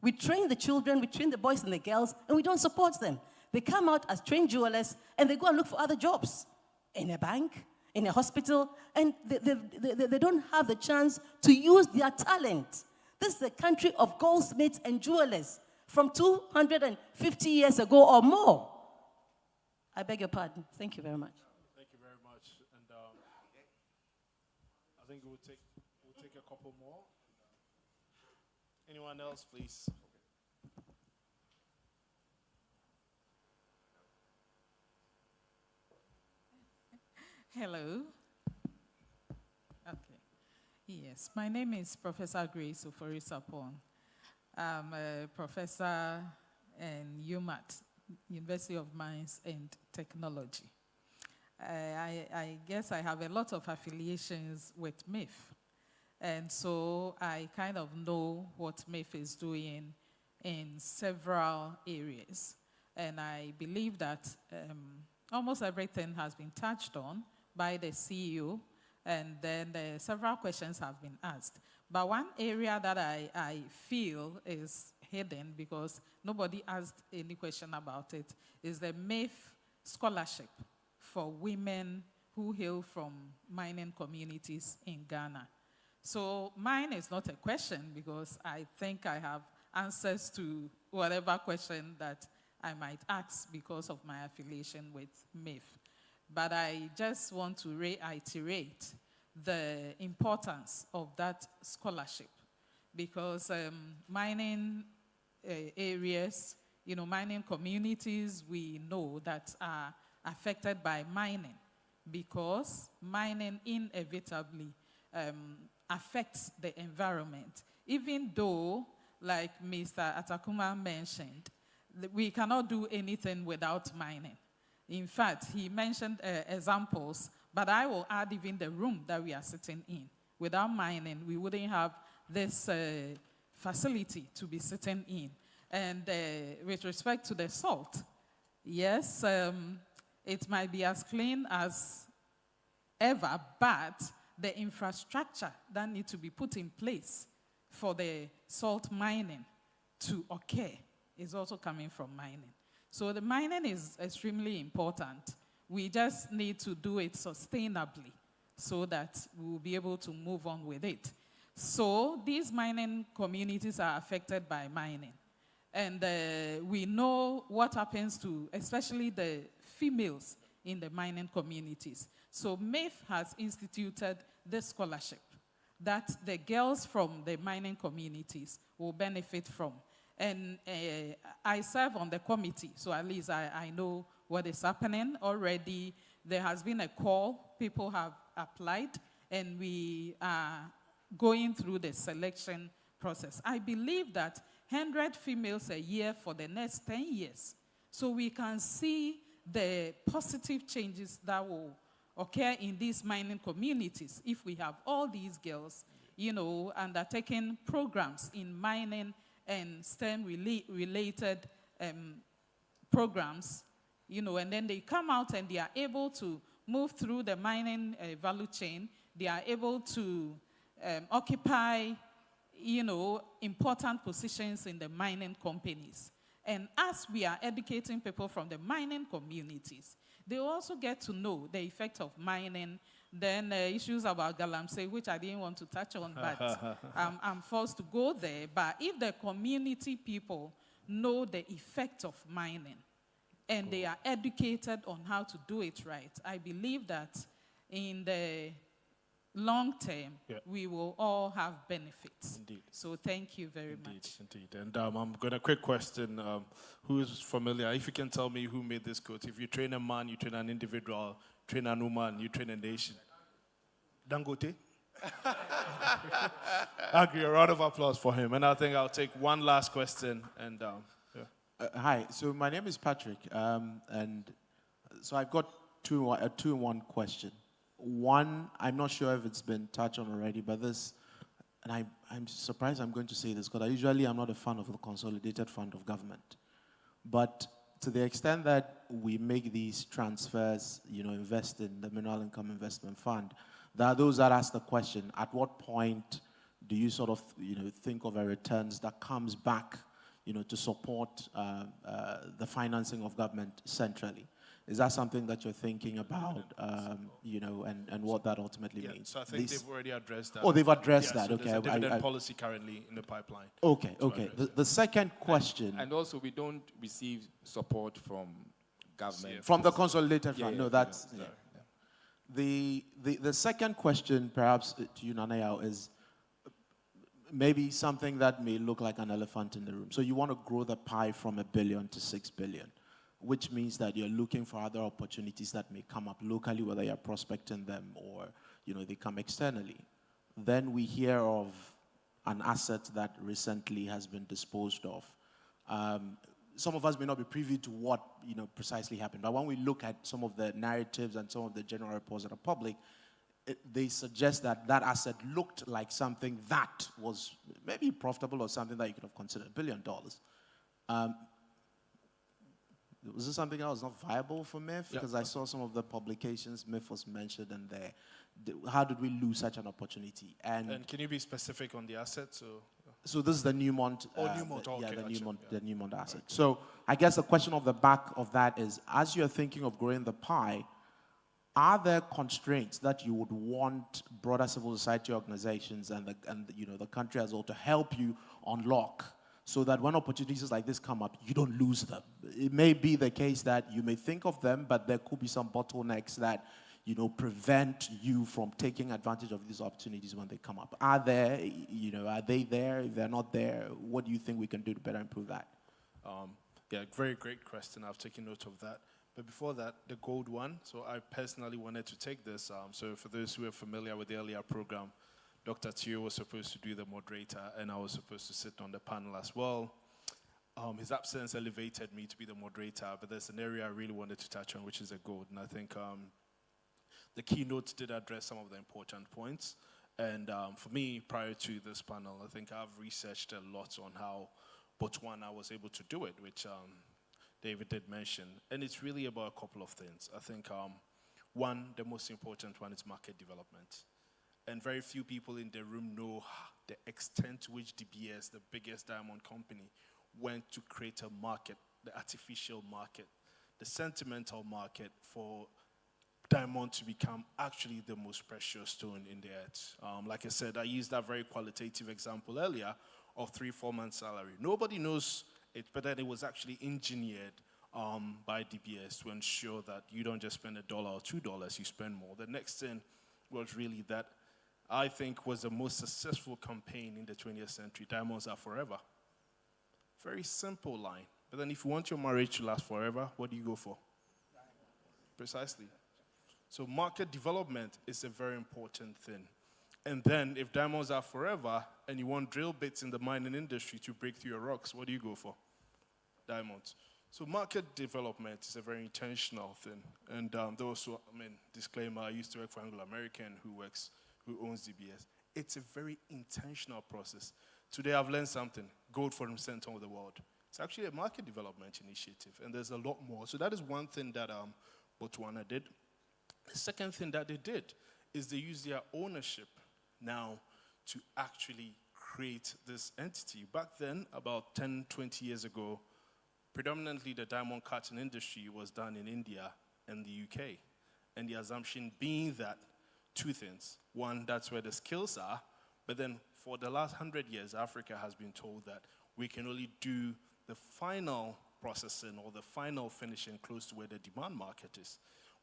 We train the children, we train the boys and the girls, and we don't support them. They come out as trained jewelers, and they go and look for other jobs in a bank, in a hospital, and they don't have the chance to use their talent. This is the country of goldsmiths and jewelers from 250 years ago or more. I beg your pardon. Thank you very much. Thank you very much. And I think we'll take a couple more. Anyone else, please? Hello. Okay. Yes, my name is Professor Grace Oforisapon. I'm a professor in UMAT, University of Mines and Technology. I guess I have a lot of affiliations with MIIF. And so I kind of know what MIIF is doing in several areas. And I believe that almost everything has been touched on by the CEO, and then several questions have been asked. But one area that I feel is hidden because nobody asked any question about it is the MIIF scholarship for women who hail from mining communities in Ghana. So mine is not a question because I think I have answers to whatever question that I might ask because of my affiliation with MIIF. But I just want to reiterate the importance of that scholarship because mining areas, mining communities, we know that are affected by mining because mining inevitably affects the environment. Even though, like Mr. Atakuma mentioned, we cannot do anything without mining. In fact, he mentioned examples, but I will add even the room that we are sitting in. Without mining, we wouldn't have this facility to be sitting in. And with respect to the salt, yes, it might be as clean as ever, but the infrastructure that needs to be put in place for the salt mining to occur is also coming from mining. So the mining is extremely important. We just need to do it sustainably so that we will be able to move on with it. So these mining communities are affected by mining. And we know what happens to, especially the females in the mining communities. So MIIF has instituted this scholarship that the girls from the mining communities will benefit from. And I serve on the committee, so at least I know what is happening already. There has been a call, people have applied, and we are going through the selection process. I believe that 100 females a year for the next 10 years. So we can see the positive changes that will occur in these mining communities if we have all these girls, undertaking programs in mining and STEM-related programs, and then they come out and they are able to move through the mining value chain. They are able to occupy, important positions in the mining companies. And as we are educating people from the mining communities, they also get to know the effect of mining, then issues about galamsey, which I didn't want to touch on, but I'm forced to go there. But if the community people know the effect of mining and they are educated on how to do it right, I believe that in the long term, we will all have benefits. Indeed. So thank you very much. Indeed. And I'm going to quick question. Who is familiar? If you can tell me who made this quote. If you train a man, you train an individual. Train a woman, you train a nation. Dangote? Agree. A round of applause for him. And I think I'll take one last question. And hi. So my name is Patrick. And so I've got a two-in-one question. One, I'm not sure if it's been touched on already, but this, and I'm surprised I'm going to say this, because I usually am not a fan of the consolidated fund of government. But to the extent that we make these transfers, invest in the Mineral Income Investment Fund, there are those that ask the question, at what point do you sort of, think of a returns that comes back, to support the financing of government centrally? Is that something that you're thinking about, and what that ultimately means? So I think they've already addressed that. Oh, they've addressed that, so okay. There's a dividend policy currently in the pipeline. Okay. The second question. And also, we don't receive support from government. From the consolidated fund. No, that's... The second question, perhaps to you, Nanayao, is maybe something that may look like an elephant in the room. So you want to grow the pie from $1 billion to $6 billion. Which means that you're looking for other opportunities that may come up locally, whether you're prospecting them or they come externally. Then we hear of an asset that recently has been disposed of. Some of us may not be privy to what precisely happened, but when we look at some of the narratives and some of the general reports that are public, they suggest that that asset looked like something that was maybe profitable or something that you could have considered $1 billion. Was this something that was not viable for MIIF? Because I saw some of the publications, MIIF was mentioned in there. How did we lose such an opportunity? And can you be specific on the assets? So this is the Newmont. Newmont, okay. The Newmont asset. Right. So I guess the question of the back of that is, as you're thinking of growing the pie, are there constraints that you would want broader civil society organizations and the country as well to help you unlock, so that when opportunities like this come up, you don't lose them? It may be the case that you may think of them, but there could be some bottlenecks that, prevent you from taking advantage of these opportunities when they come up. Are they there? If they're not there, what do you think we can do to better improve that? Very great question. I've taken note of that. But before that, the gold one. So I personally wanted to take this. So for those who are familiar with the earlier program, Dr. Tio was supposed to do the moderator, and I was supposed to sit on the panel as well. His absence elevated me to be the moderator, but there's an area I really wanted to touch on, which is the gold. And I think the keynote did address some of the important points. And for me, prior to this panel, I think I've researched a lot on how Botswana was able to do it, which David did mention. And it's really about a couple of things. I think one, the most important one, is market development. And very few people in the room know the extent to which DBS, the biggest diamond company, went to create a market, the artificial market, the sentimental market for diamond to become actually the most precious stone in the earth. Like I said, I used that very qualitative example earlier of 3-4 months salary. Nobody knows it, but then it was actually engineered by DBS to ensure that you don't just spend $1 or $2, you spend more. The next thing was really that I think was the most successful campaign in the 20th century. Diamonds are forever. Very simple line. But then if you want your marriage to last forever, what do you go for? Precisely. So market development is a very important thing. And then if diamonds are forever and you want drill bits in the mining industry to break through your rocks, what do you go for? Diamonds. So market development is a very intentional thing. And also, disclaimer, I used to work for Anglo American who owns DBS. It's a very intentional process. Today I've learned something, gold for the center of the world. It's actually a market development initiative, and there's a lot more. So that is one thing that Botswana did. The second thing that they did is they used their ownership now to actually create this entity. Back then, about 10, 20 years ago, predominantly the diamond cutting industry was done in India and the UK. And the assumption being that two things. One, that's where the skills are, but then for the last 100 years, Africa has been told that we can only do the final processing or the final finishing close to where the demand market is,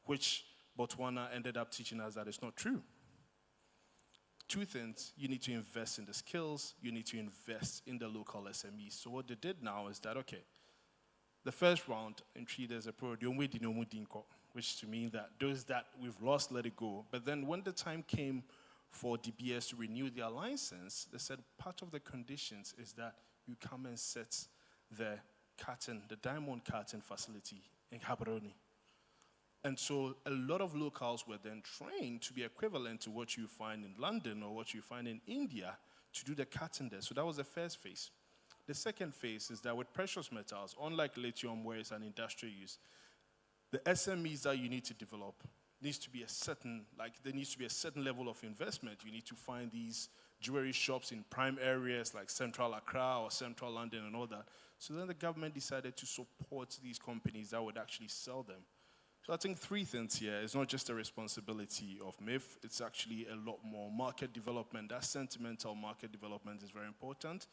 which Botswana ended up teaching us that it's not true. Two things, you need to invest in the skills, you need to invest in the local SMEs. So what they did now is that, okay, the first round, in 3 days, which to mean that those that we've lost, let it go. But then when the time came for DBS to renew their license, they said part of the conditions is that you come and set the diamond cutting facility in Gaborone. And so a lot of locals were then trained to be equivalent to what you find in London or what you find in India to do the cutting there. So that was the first phase. The second phase is that with precious metals, unlike lithium where it's an industrial use, the SMEs that you need to develop needs to be there needs to be a certain level of investment. You need to find these jewelry shops in prime areas like central Accra or central London and all that. So then the government decided to support these companies that would actually sell them. So I think three things here. It's not just a responsibility of MIIF, it's actually a lot more market development. That sentimental market development is very important.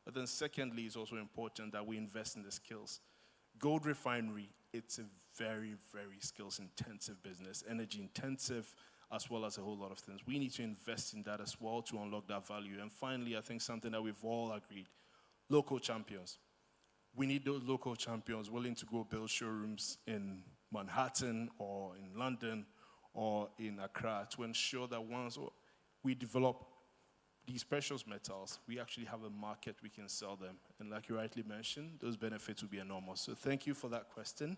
But then secondly, it's also important that we invest in the skills. Gold refinery, it's a very, very skills-intensive business, energy-intensive, as well as a whole lot of things. We need to invest in that as well to unlock that value. And finally, I think something that we've all agreed, local champions. We need those local champions willing to go build showrooms in Manhattan or in London or in Accra to ensure that once we develop these precious metals, we actually have a market we can sell them. And like you rightly mentioned, those benefits will be enormous. So thank you for that question.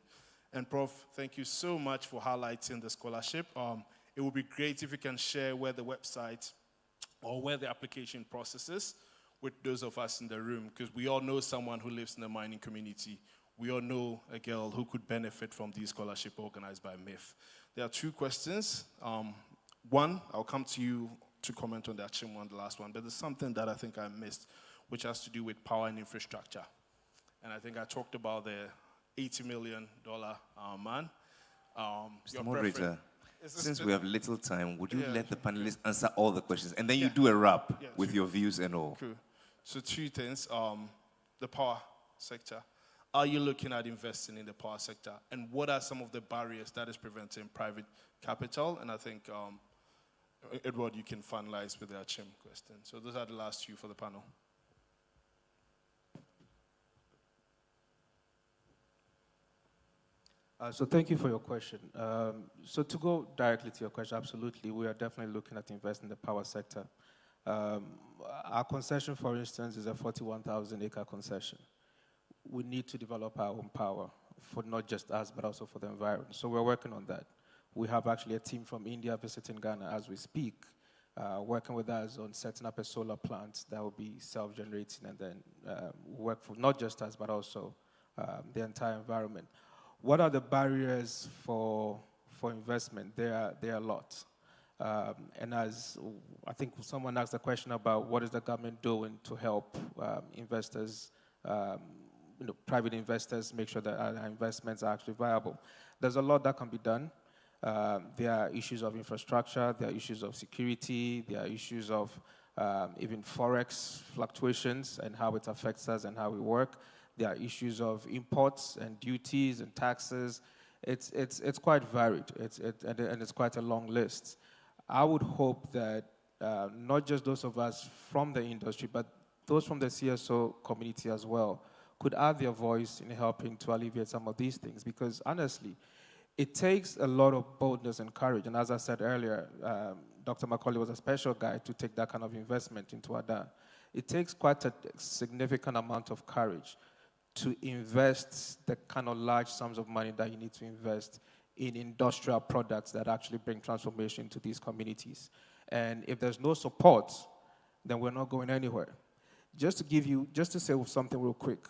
And Prof, thank you so much for highlighting the scholarship. It would be great if you can share where the website or where the application process is with those of us in the room, because we all know someone who lives in the mining community. We all know a girl who could benefit from this scholarship organized by MIIF. There are two questions. One, I'll come to you to comment on the Achim one, the last one, but there's something that I think I missed, which has to do with power and infrastructure. And I think I talked about the $80 million man. Mr. Moderator, since we have little time, would you let the cool. panelists answer all the questions? And then you do a wrap with your views and all. Cool. So two things. The power sector. Are you looking at investing in the power sector? And what are some of the barriers that is preventing private capital? And I think, Edward, you can finalize with the Achim question. So those are the last two for the panel. So thank you for your question. So to go directly to your question, absolutely, we are definitely looking at investing in the power sector. Our concession, for instance, is a 41,000-acre concession. We need to develop our own power for not just us, but also for the environment. So we're working on that. We have actually a team from India visiting Ghana as we speak, working with us on setting up a solar plant that will be self-generating and then work for not just us, but also the entire environment. What are the barriers for investment? There are a lot. And as I think someone asked a question about what is the government doing to help investors, private investors make sure that our investments are actually viable. There's a lot that can be done. There are issues of infrastructure, there are issues of security, there are issues of even forex fluctuations and how it affects us and how we work. There are issues of imports and duties and taxes. It's quite varied, and it's quite a long list. I would hope that not just those of us from the industry, but those from the CSO community as well, could add their voice in helping to alleviate some of these things. Because honestly, it takes a lot of boldness and courage. And as I said earlier, Dr. Macaulay was a special guy to take that kind of investment into Ada. It takes quite a significant amount of courage to invest the kind of large sums of money that you need to invest in industrial products that actually bring transformation to these communities. And if there's no support, then we're not going anywhere. Just to say something real quick.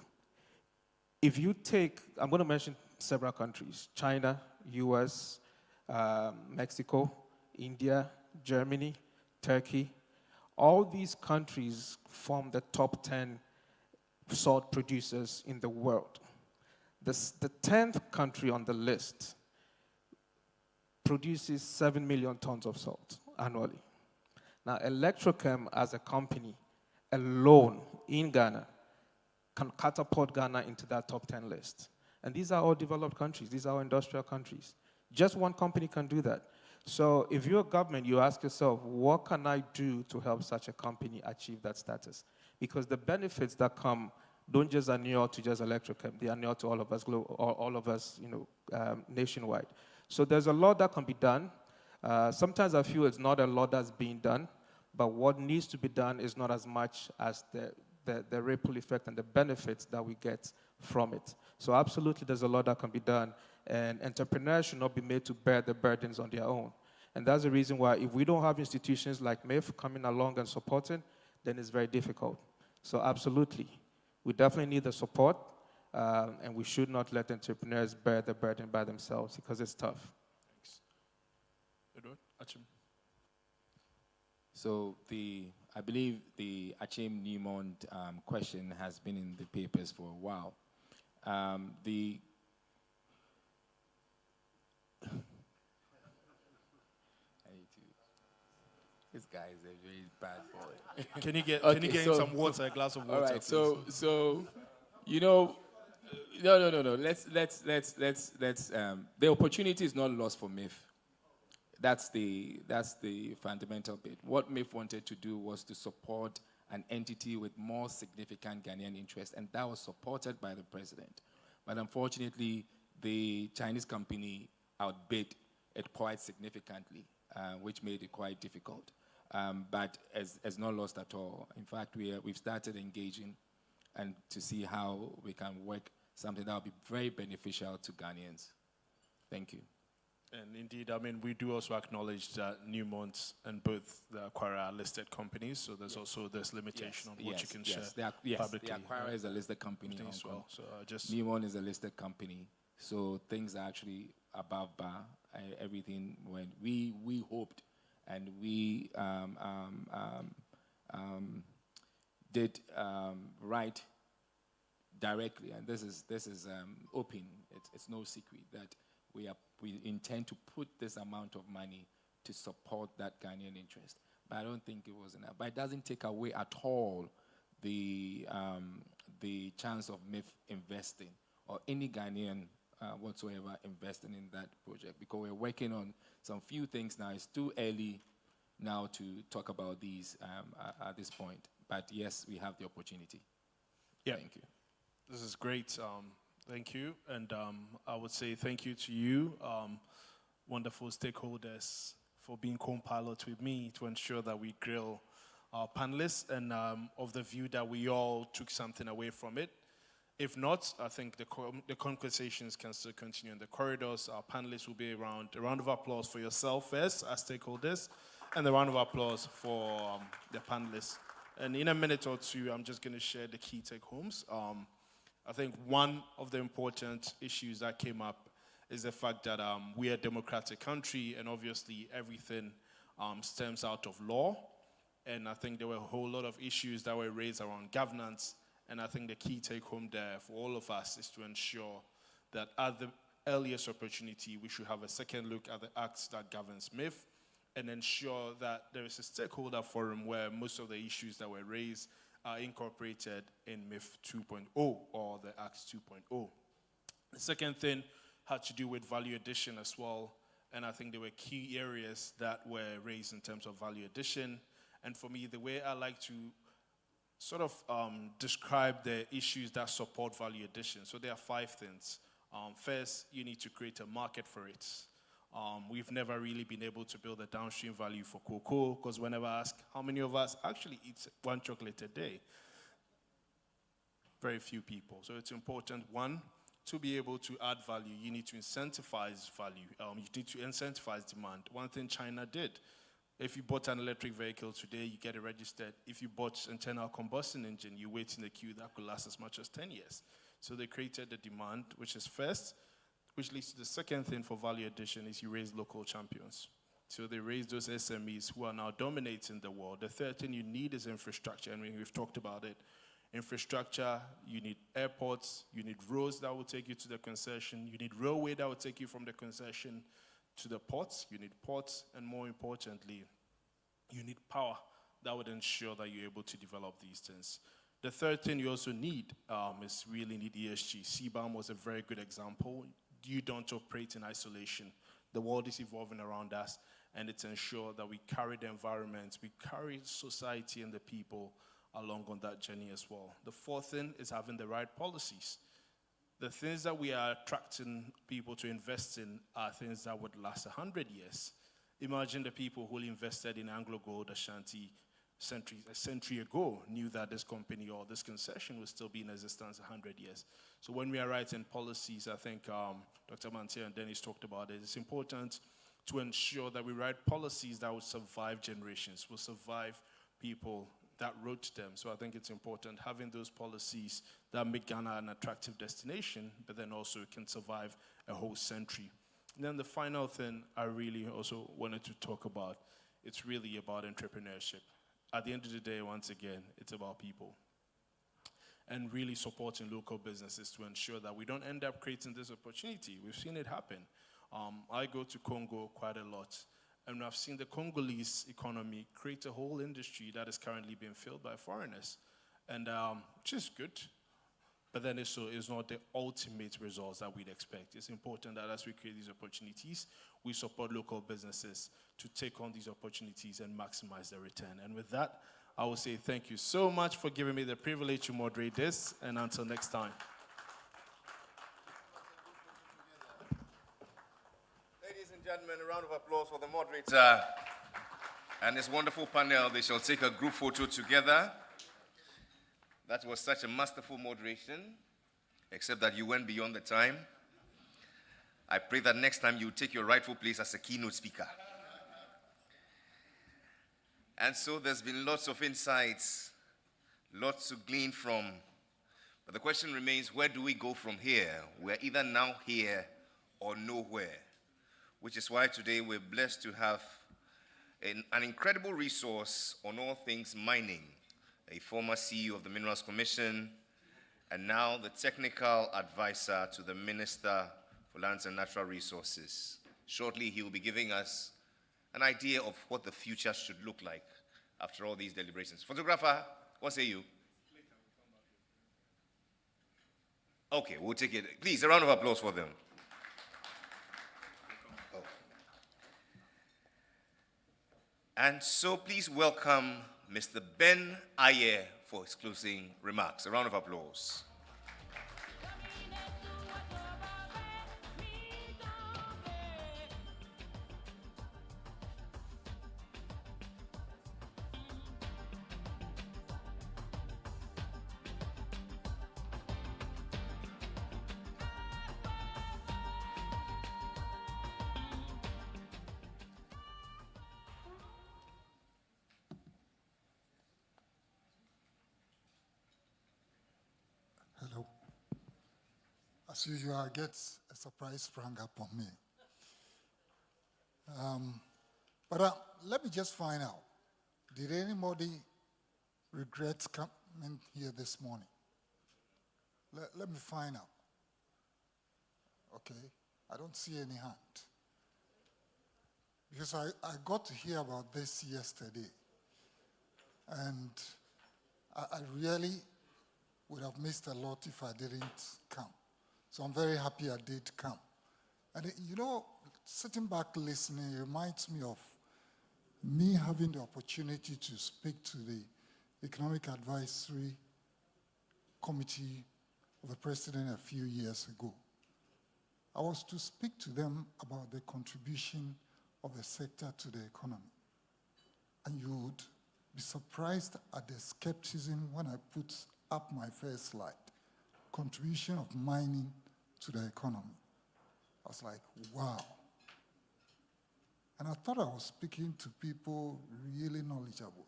If you take, I'm going to mention several countries, China, US, Mexico, India, Germany, Turkey. All these countries form the top 10 salt producers in the world. The 10th country on the list produces 7 million tons of salt annually. Now, Electrochem as a company alone in Ghana can catapult Ghana into that top 10 list. And these are all developed countries. These are all industrial countries. Just one company can do that. So if you're a government, you ask yourself, what can I do to help such a company achieve that status? Because the benefits that come don't just inure to just Electrochem. They inure to all of us, all of us, nationwide. So there's a lot that can be done. Sometimes I feel it's not a lot that's being done, but what needs to be done is not as much as the ripple effect and the benefits that we get from it. So absolutely, there's a lot that can be done, and entrepreneurs should not be made to bear the burdens on their own. And that's the reason why if we don't have institutions like MIIF coming along and supporting, then it's very difficult. So absolutely, we definitely need the support, and we should not let entrepreneurs bear the burden by themselves because it's tough. Thanks. Edward, Achim. So I believe the Achim Newmont question has been in the papers for a while. This guy is a very bad boy. Can you get him some water, a glass of water? All right. Please? So no. Let's. The opportunity is not lost for MIIF. That's the fundamental bit. What MIIF wanted to do was to support an entity with more significant Ghanaian interest, and that was supported by the president. But unfortunately, the Chinese company outbid it quite significantly, which made it quite difficult. But as not lost at all. In fact, we've started engaging and to see how we can work something that will be very beneficial to Ghanaians. Thank you. And indeed, I mean, we do also acknowledge that Newmont and both the acquirer are listed companies, so there's also this limitation on what you can share publicly. The acquirer is a listed company as well. So Newmont is a listed company, so things are actually above bar. Everything when we hoped and we did right directly, and this is open. It's no secret that we intend to put this amount of money to support that Ghanaian interest. But I don't think it was enough. But it doesn't take away at all the chance of MIIF investing or any Ghanaian whatsoever investing in that project, because we're working on some few things now. It's too early now to talk about these at this point. But yes, we have the opportunity. Yeah. Thank you. This is great. Thank you. And I would say thank you to you, wonderful stakeholders, for being co-pilot with me to ensure that we grill our panelists and of the view that we all took something away from it. If not, I think the conversations can still continue in the corridors. Our panelists will be around. A round of applause for yourself first as stakeholders, and a round of applause for the panelists. And in a minute or two, I'm just going to share the key take-homes. I think one of the important issues that came up is the fact that we're a democratic country, and obviously everything stems out of law. And I think there were a whole lot of issues that were raised around governance. And I think the key take-home there for all of us is to ensure that at the earliest opportunity, we should have a second look at the acts that governs MIIF and ensure that there is a stakeholder forum where most of the issues that were raised are incorporated in MIIF 2.0 or the Acts 2.0. The second thing had to do with value addition as well. And I think there were key areas that were raised in terms of value addition. And for me, the way I like to sort of describe the issues that support value addition. So there are 5 things. First, you need to create a market for it. We've never really been able to build a downstream value for cocoa, because whenever I ask how many of us actually eat 1 chocolate a day, very few people. So it's important, one, to be able to add value, you need to incentivize value. You need to incentivize demand. One thing China did, if you bought an electric vehicle today, you get it registered. If you bought an internal combustion engine, you wait in the queue, that could last as much as 10 years. So they created the demand, which is first, which leads to the second thing for value addition is you raise local champions. So they raise those SMEs who are now dominating the world. The third thing you need is infrastructure, and we've talked about it. Infrastructure, you need airports, you need roads that will take you to the concession, you need railway that will take you from the concession to the ports, you need ports, and more importantly, you need power that would ensure that you're able to develop these things. The third thing you also need is really need ESG. CBAM was a very good example. You don't operate in isolation. The world is evolving around us, and it's ensure that we carry the environment, we carry society and the people along on that journey as well. The fourth thing is having the right policies. The things that we are attracting people to invest in are things that would last 100 years. Imagine the people who invested in Anglo Gold Ashanti a century ago knew that this company or this concession would still be in existence 100 years. So when we are writing policies, I think Dr. Mantia and Dennis talked about it, it's important to ensure that we write policies that will survive generations, will survive people that wrote them. So I think it's important having those policies that make Ghana an attractive destination, but then also it can survive a whole century. And then the final thing I really also wanted to talk about, it's really about entrepreneurship. At the end of the day, once again, it's about people. And really supporting local businesses to ensure that we don't end up creating this opportunity. We've seen it happen. I go to Congo quite a lot, and I've seen the Congolese economy create a whole industry that is currently being filled by foreigners, and which is good. But then it's not the ultimate results that we'd expect. It's important that as we create these opportunities, we support local businesses to take on these opportunities and maximize their return. And with that, I will say thank you so much for giving me the privilege to moderate this, and until next time. Ladies and gentlemen, a round of applause for the moderator and this wonderful panel. They shall take a group photo together. That was such a masterful moderation, except that you went beyond the time. I pray that next time you take your rightful place as a keynote speaker. And so there's been lots of insights, lots to glean from. But the question remains, where do we go from here? We're either now here or nowhere, which is why today we're blessed to have an incredible resource on all things mining, a former CEO of the Minerals Commission, and now the technical advisor to the Minister for Lands and Natural Resources. Shortly, he will be giving us an idea of what the future should look like after all these deliberations. Photographer, what say you? Okay, we'll take it. Please, a round of applause for them. Oh. And so please welcome Mr. Ben Ayer for his closing remarks. A round of applause. Hello. As usual, I get a surprise sprung up on me. But let me just find out, did anybody regret coming here this morning? Let me find out. Okay, I don't see any hand. Because I got to hear about this yesterday. And I really would have missed a lot if I didn't come. So I'm very happy I did come. And you know, sitting back listening reminds me of me having the opportunity to speak to the Economic Advisory Committee of the President a few years ago, I was to speak to them about the contribution of the sector to the economy. And you would be surprised at the skepticism when I put up my first slide, contribution of mining to the economy. I was like, wow. And I thought I was speaking to people really knowledgeable.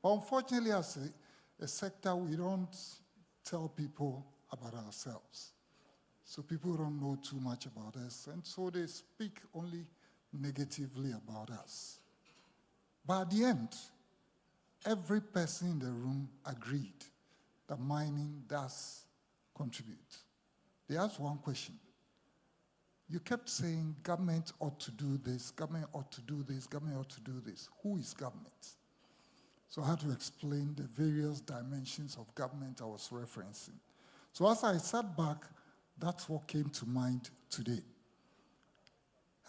But unfortunately, as a sector, we don't tell people about ourselves. So people don't know too much about us, and so they speak only negatively about us. But at the end, every person in the room agreed that mining does contribute. They asked one question. You kept saying government ought to do this, government ought to do this, government ought to do this. Who is government? So I had to explain the various dimensions of government I was referencing. So as I sat back, that's what came to mind today.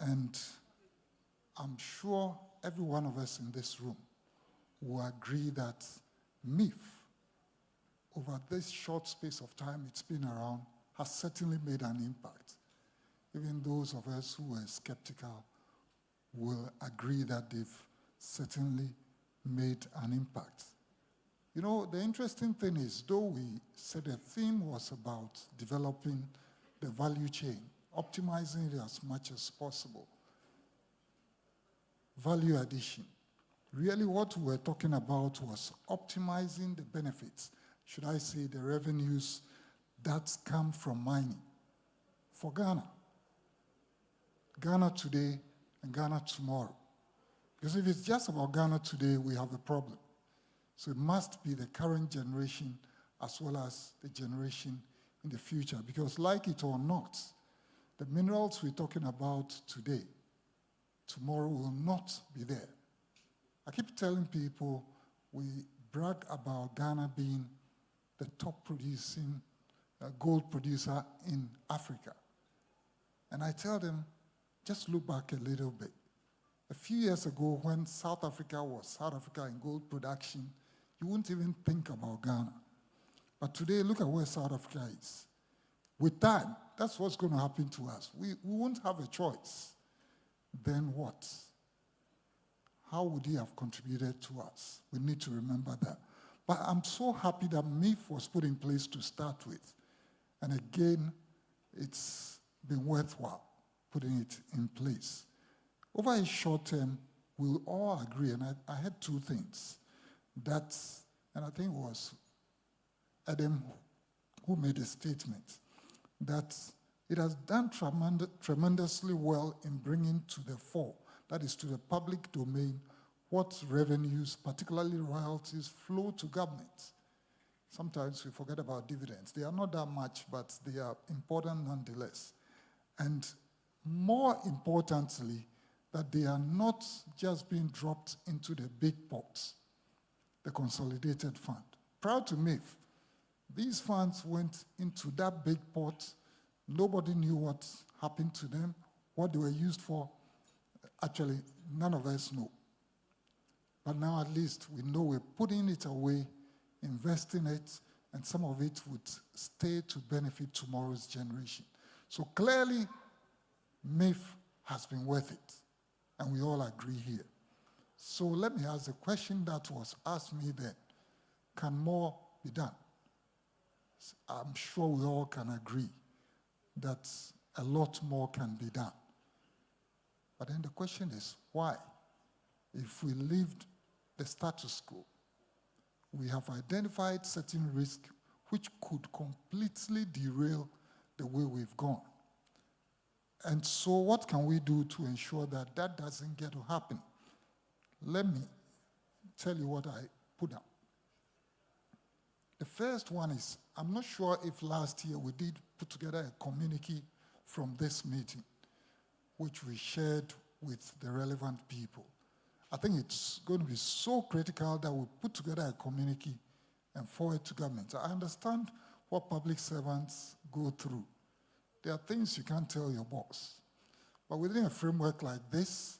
And I'm sure every one of us in this room will agree that MIIF, over this short space of time it's been around, has certainly made an impact. Even those of us who were skeptical will agree that they've certainly made an impact. You know, the interesting thing is, though we said the theme was about developing the value chain, optimizing it as much as possible, value addition. Really what we were talking about was optimizing the benefits, should I say the revenues that come from mining for Ghana. Ghana today and Ghana tomorrow. Because if it's just about Ghana today, we have a problem. So it must be the current generation as well as the generation in the future. Because like it or not, the minerals we're talking about today, tomorrow will not be there. I keep telling people we brag about Ghana being the top producing gold producer in Africa. And I tell them, just look back a little bit. A few years ago, when South Africa was South Africa in gold production, you wouldn't even think about Ghana. But today, look at where South Africa is. With time, that's what's going to happen to us. We won't have a choice. Then what? How would he have contributed to us? We need to remember that. But I'm so happy that MIIF was put in place to start with. And again, it's been worthwhile putting it in place. Over a short term, we'll all agree, and I had two things. And I think it was Adam who made a statement, that it has done tremendously well in bringing to the fore, that is to the public domain, what revenues, particularly royalties, flow to government. Sometimes we forget about dividends. They are not that much, but they are important nonetheless. And more importantly, that they are not just being dropped into the big pots, the consolidated fund. Prior to MIIF, these funds went into that big pot. Nobody knew what happened to them, what they were used for. Actually, none of us know. But now at least we know we're putting it away, investing it, and some of it would stay to benefit tomorrow's generation. So clearly, MIIF has been worth it, and we all agree here. So let me ask the question that was asked me then. Can more be done? I'm sure we all can agree that a lot more can be done. But then the question is, why? If we leave the status quo, we have identified certain risks which could completely derail the way we've gone. And so what can we do to ensure that that doesn't get to happen? Let me tell you what I put out. The first one is, I'm not sure if last year we did put together a communique from this meeting, which we shared with the relevant people. I think it's going to be so critical that we put together a communique and forward to government. I understand what public servants go through. There are things you can't tell your boss. But within a framework like this,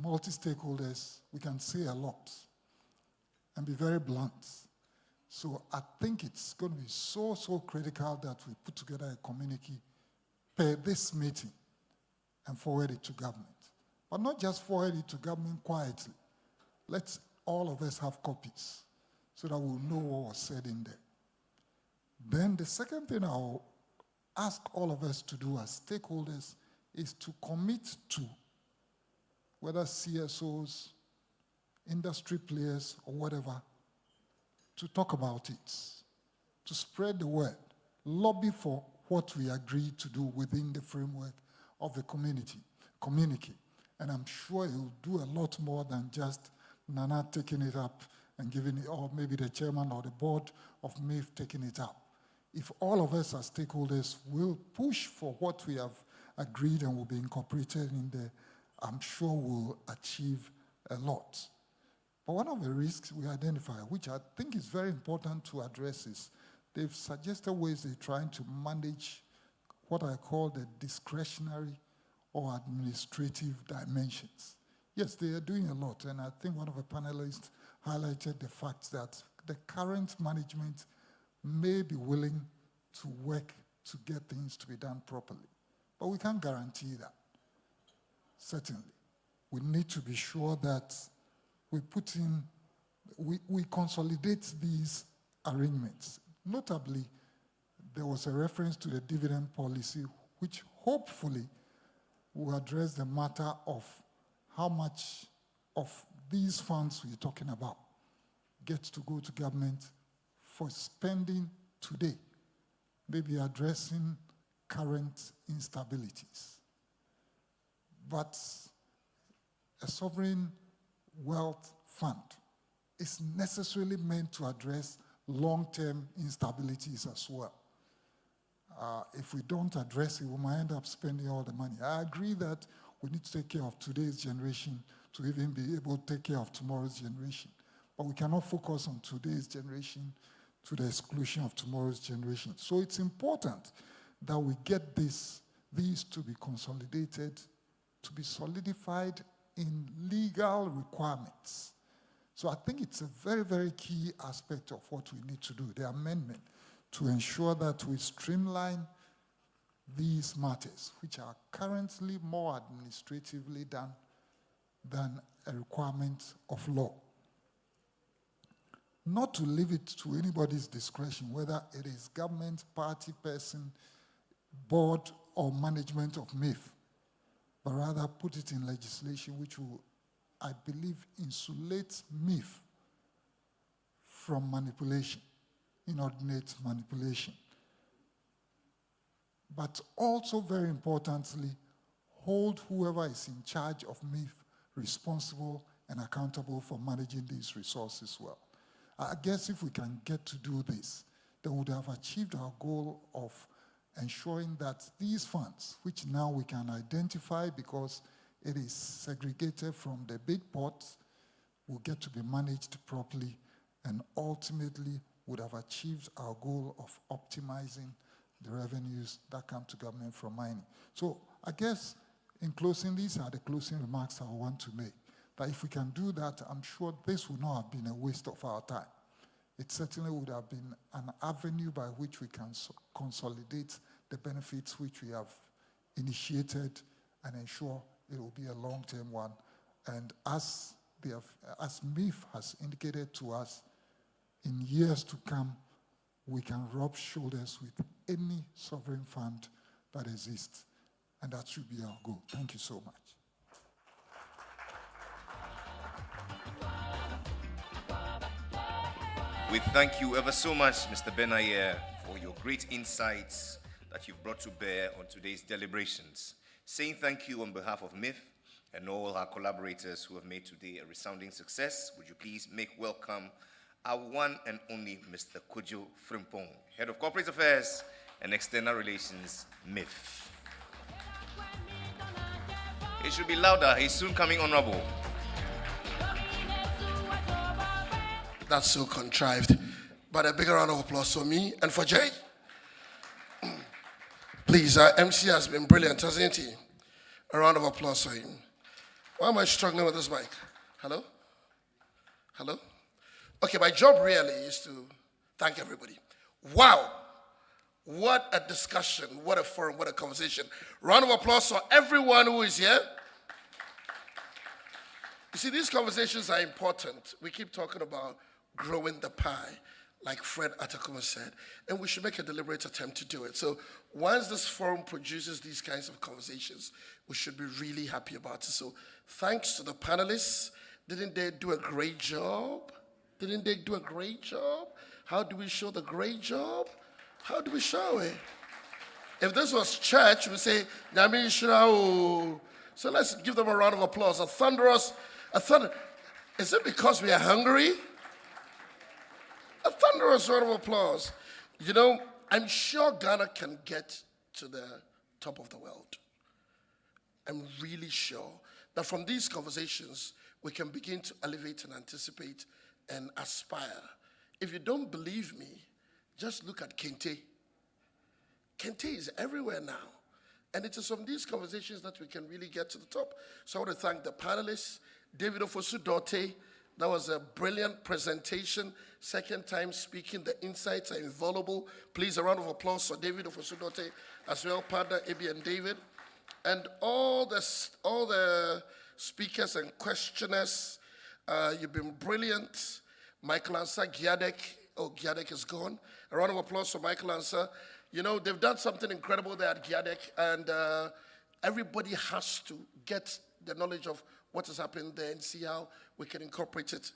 multi-stakeholders, we can say a lot and be very blunt. So I think it's going to be so critical that we put together a communique per this meeting and forward it to government. But not just forward it to government quietly. Let's all of us have copies so that we'll know what was said in there. Then the second thing I'll ask all of us to do as stakeholders is to commit to, whether CSOs, industry players, or whatever, to talk about it, to spread the word, lobby for what we agree to do within the framework of the communique. And I'm sure he'll do a lot more than just Nana taking it up and giving it, or maybe the chairman or the board of MIIF taking it up. If all of us as stakeholders will push for what we have agreed and will be incorporated in there, I'm sure we'll achieve a lot. But one of the risks we identify, which I think is very important to address, is they've suggested ways they're trying to manage what I call the discretionary or administrative dimensions. Yes, they are doing a lot, and I think one of the panelists highlighted the fact that the current management may be willing to work to get things to be done properly. But we can't guarantee that, certainly. We need to be sure that we consolidate these arrangements. Notably, there was a reference to the dividend policy, which hopefully will address the matter of how much of these funds we're talking about gets to go to government for spending today, maybe addressing current instabilities. But a sovereign wealth fund is necessarily meant to address long-term instabilities as well. If we don't address it, we might end up spending all the money. I agree that we need to take care of today's generation to even be able to take care of tomorrow's generation. But we cannot focus on today's generation to the exclusion of tomorrow's generation. So it's important that we get these to be consolidated, to be solidified in legal requirements. So I think it's a very, very key aspect of what we need to do, the amendment, to ensure that we streamline these matters, which are currently more administratively done than a requirement of law. Not to leave it to anybody's discretion, whether it is government, party person, board, or management of MIIF, but rather put it in legislation which will, I believe, insulate MIIF from manipulation, inordinate manipulation. But also, very importantly, hold whoever is in charge of MIIF responsible and accountable for managing these resources well. I guess if we can get to do this, then we would have achieved our goal of ensuring that these funds, which now we can identify because it is segregated from the big pots, will get to be managed properly and ultimately would have achieved our goal of optimizing the revenues that come to government from mining. So I guess in closing, these are the closing remarks I want to make. That if we can do that, I'm sure this would not have been a waste of our time. It certainly would have been an avenue by which we can consolidate the benefits which we have initiated and ensure it will be a long-term one. And as MIIF has indicated to us, in years to come, we can rub shoulders with any sovereign fund that exists. And that should be our goal. Thank you so much. We thank you ever so much, Mr. Benayer, for your great insights that you've brought to bear on today's deliberations. Saying thank you on behalf of MIIF and all our collaborators who have made today a resounding success, would you please make welcome our one and only Mr. Kojo Frimpong, Head of Corporate Affairs and External Relations, MIIF. It should be louder. He's soon coming, Honorable. That's so contrived. But a bigger round of applause for me and for Jay. Please, our MC has been brilliant, hasn't he? A round of applause for him. Why am I struggling with this mic? Hello? Hello? Okay, my job really is to thank everybody. Wow! What a discussion, what a forum, what a conversation. Round of applause for everyone who is here. You see, these conversations are important. We keep talking about growing the pie, like Fred Atakuma said, and we should make a deliberate attempt to do it. So once this forum produces these kinds of conversations, we should be really happy about it. So thanks to the panelists. Didn't they do a great job? Didn't they do a great job? How do we show the great job? How do we show it? If this was church, we say, Nami Shirao. So let's give them a round of applause. A thunder. Is it because we are hungry? A thunderous round of applause. You know, I'm sure Ghana can get to the top of the world. I'm really sure that from these conversations, we can begin to elevate and anticipate and aspire. If you don't believe me, just look at Kente. Kente is everywhere now. And it is from these conversations that we can really get to the top. So I want to thank the panelists. David Ofosu-Dorte, that was a brilliant presentation. Second time speaking, the insights are invaluable. Please, a round of applause for David Ofosu-Dorte as well, partner Abi and David. And all the speakers and questioners, you've been brilliant. Michael Ansah, Giadek. Oh, Giadek is gone. A round of applause for Michael Ansah. You know, they've done something incredible there at Giadek, and everybody has to get the knowledge of what has happened there and see how we can incorporate it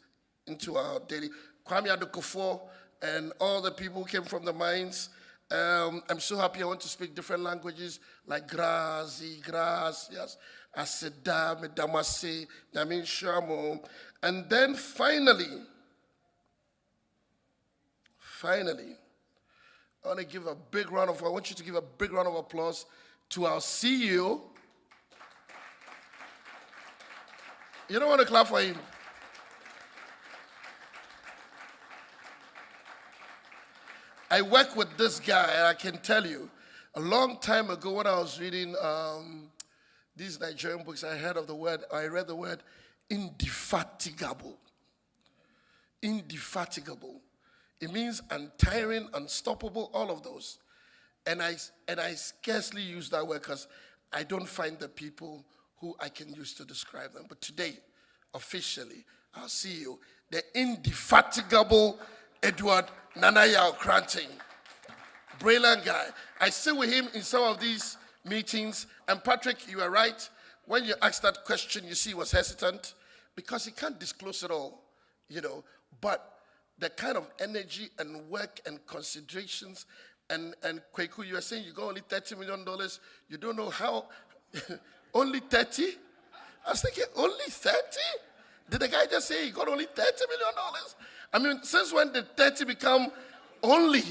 into our daily. Kwame Adokofo and all the people who came from the mines. I'm so happy I want to speak different languages like grazi, gracias, aseda, medamase, namin shamo. And then finally, I want to give a big round of, I want you to give a big round of applause to our CEO. You don't want to clap for him. I work with this guy, and I can tell you, a long time ago when I was reading these Nigerian books, I read the word indefatigable. Indefatigable. It means untiring, unstoppable, all of those. And I scarcely use that word because I don't find the people who I can use to describe them. But today, officially, our CEO, the indefatigable Edward Nanayao Kranting. Brilliant guy. I sit with him in some of these meetings, and Patrick, you are right. When you asked that question, you see he was hesitant because he can't disclose it all, you know. But the kind of energy and work and considerations, and Kweku, you are saying you got only $30 million. You don't know how, only 30? I was thinking, only 30? Did the guy just say he got only $30 million? I mean, since when did 30 become only?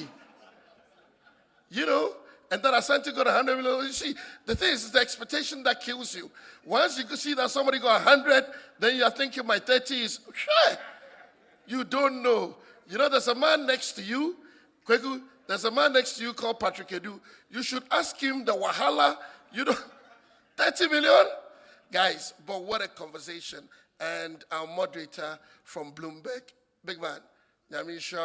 You know? And then Asante got 100 million. You see, the thing is, it's the expectation that kills you. Once you can see that somebody got 100, then you're thinking my 30 is, sure. You don't know. You know, there's a man next to you, Kweku, there's a man next to you called Patrick Edu. You should ask him the wahala. You know, 30 million? Guys, but what a conversation. And our moderator from Bloomberg, big man, Nyamisha.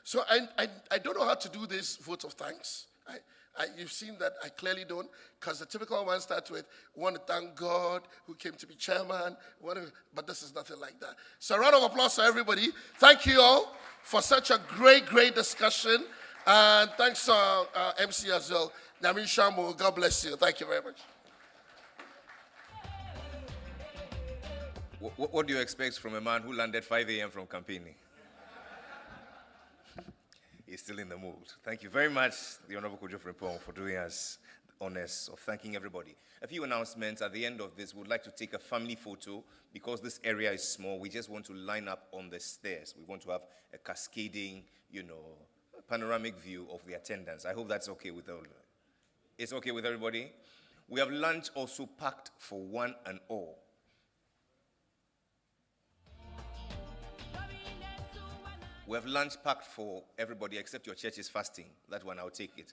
So I don't know how to do this vote of thanks. You've seen that I clearly don't, because the typical one starts with, want to thank God who came to be chairman, but this is nothing like that. So a round of applause for everybody. Thank you all for such a great, great discussion. And thanks to our MC as well, Nyamisha. God bless you. Thank you very much. What do you expect from a man who landed 5 a.m. from campaigning? He's still in the mood. Thank you very much, the Honorable Kojo Frimpong, for doing us the honors of thanking everybody. A few announcements. At the end of this, we'd like to take a family photo. Because this area is small, we just want to line up on the stairs. We want to have a cascading, panoramic view of the attendance. I hope that's okay with everybody. It's okay with everybody? We have lunch also packed for one and all. We have lunch packed for everybody except your church is fasting. That one, I'll take it.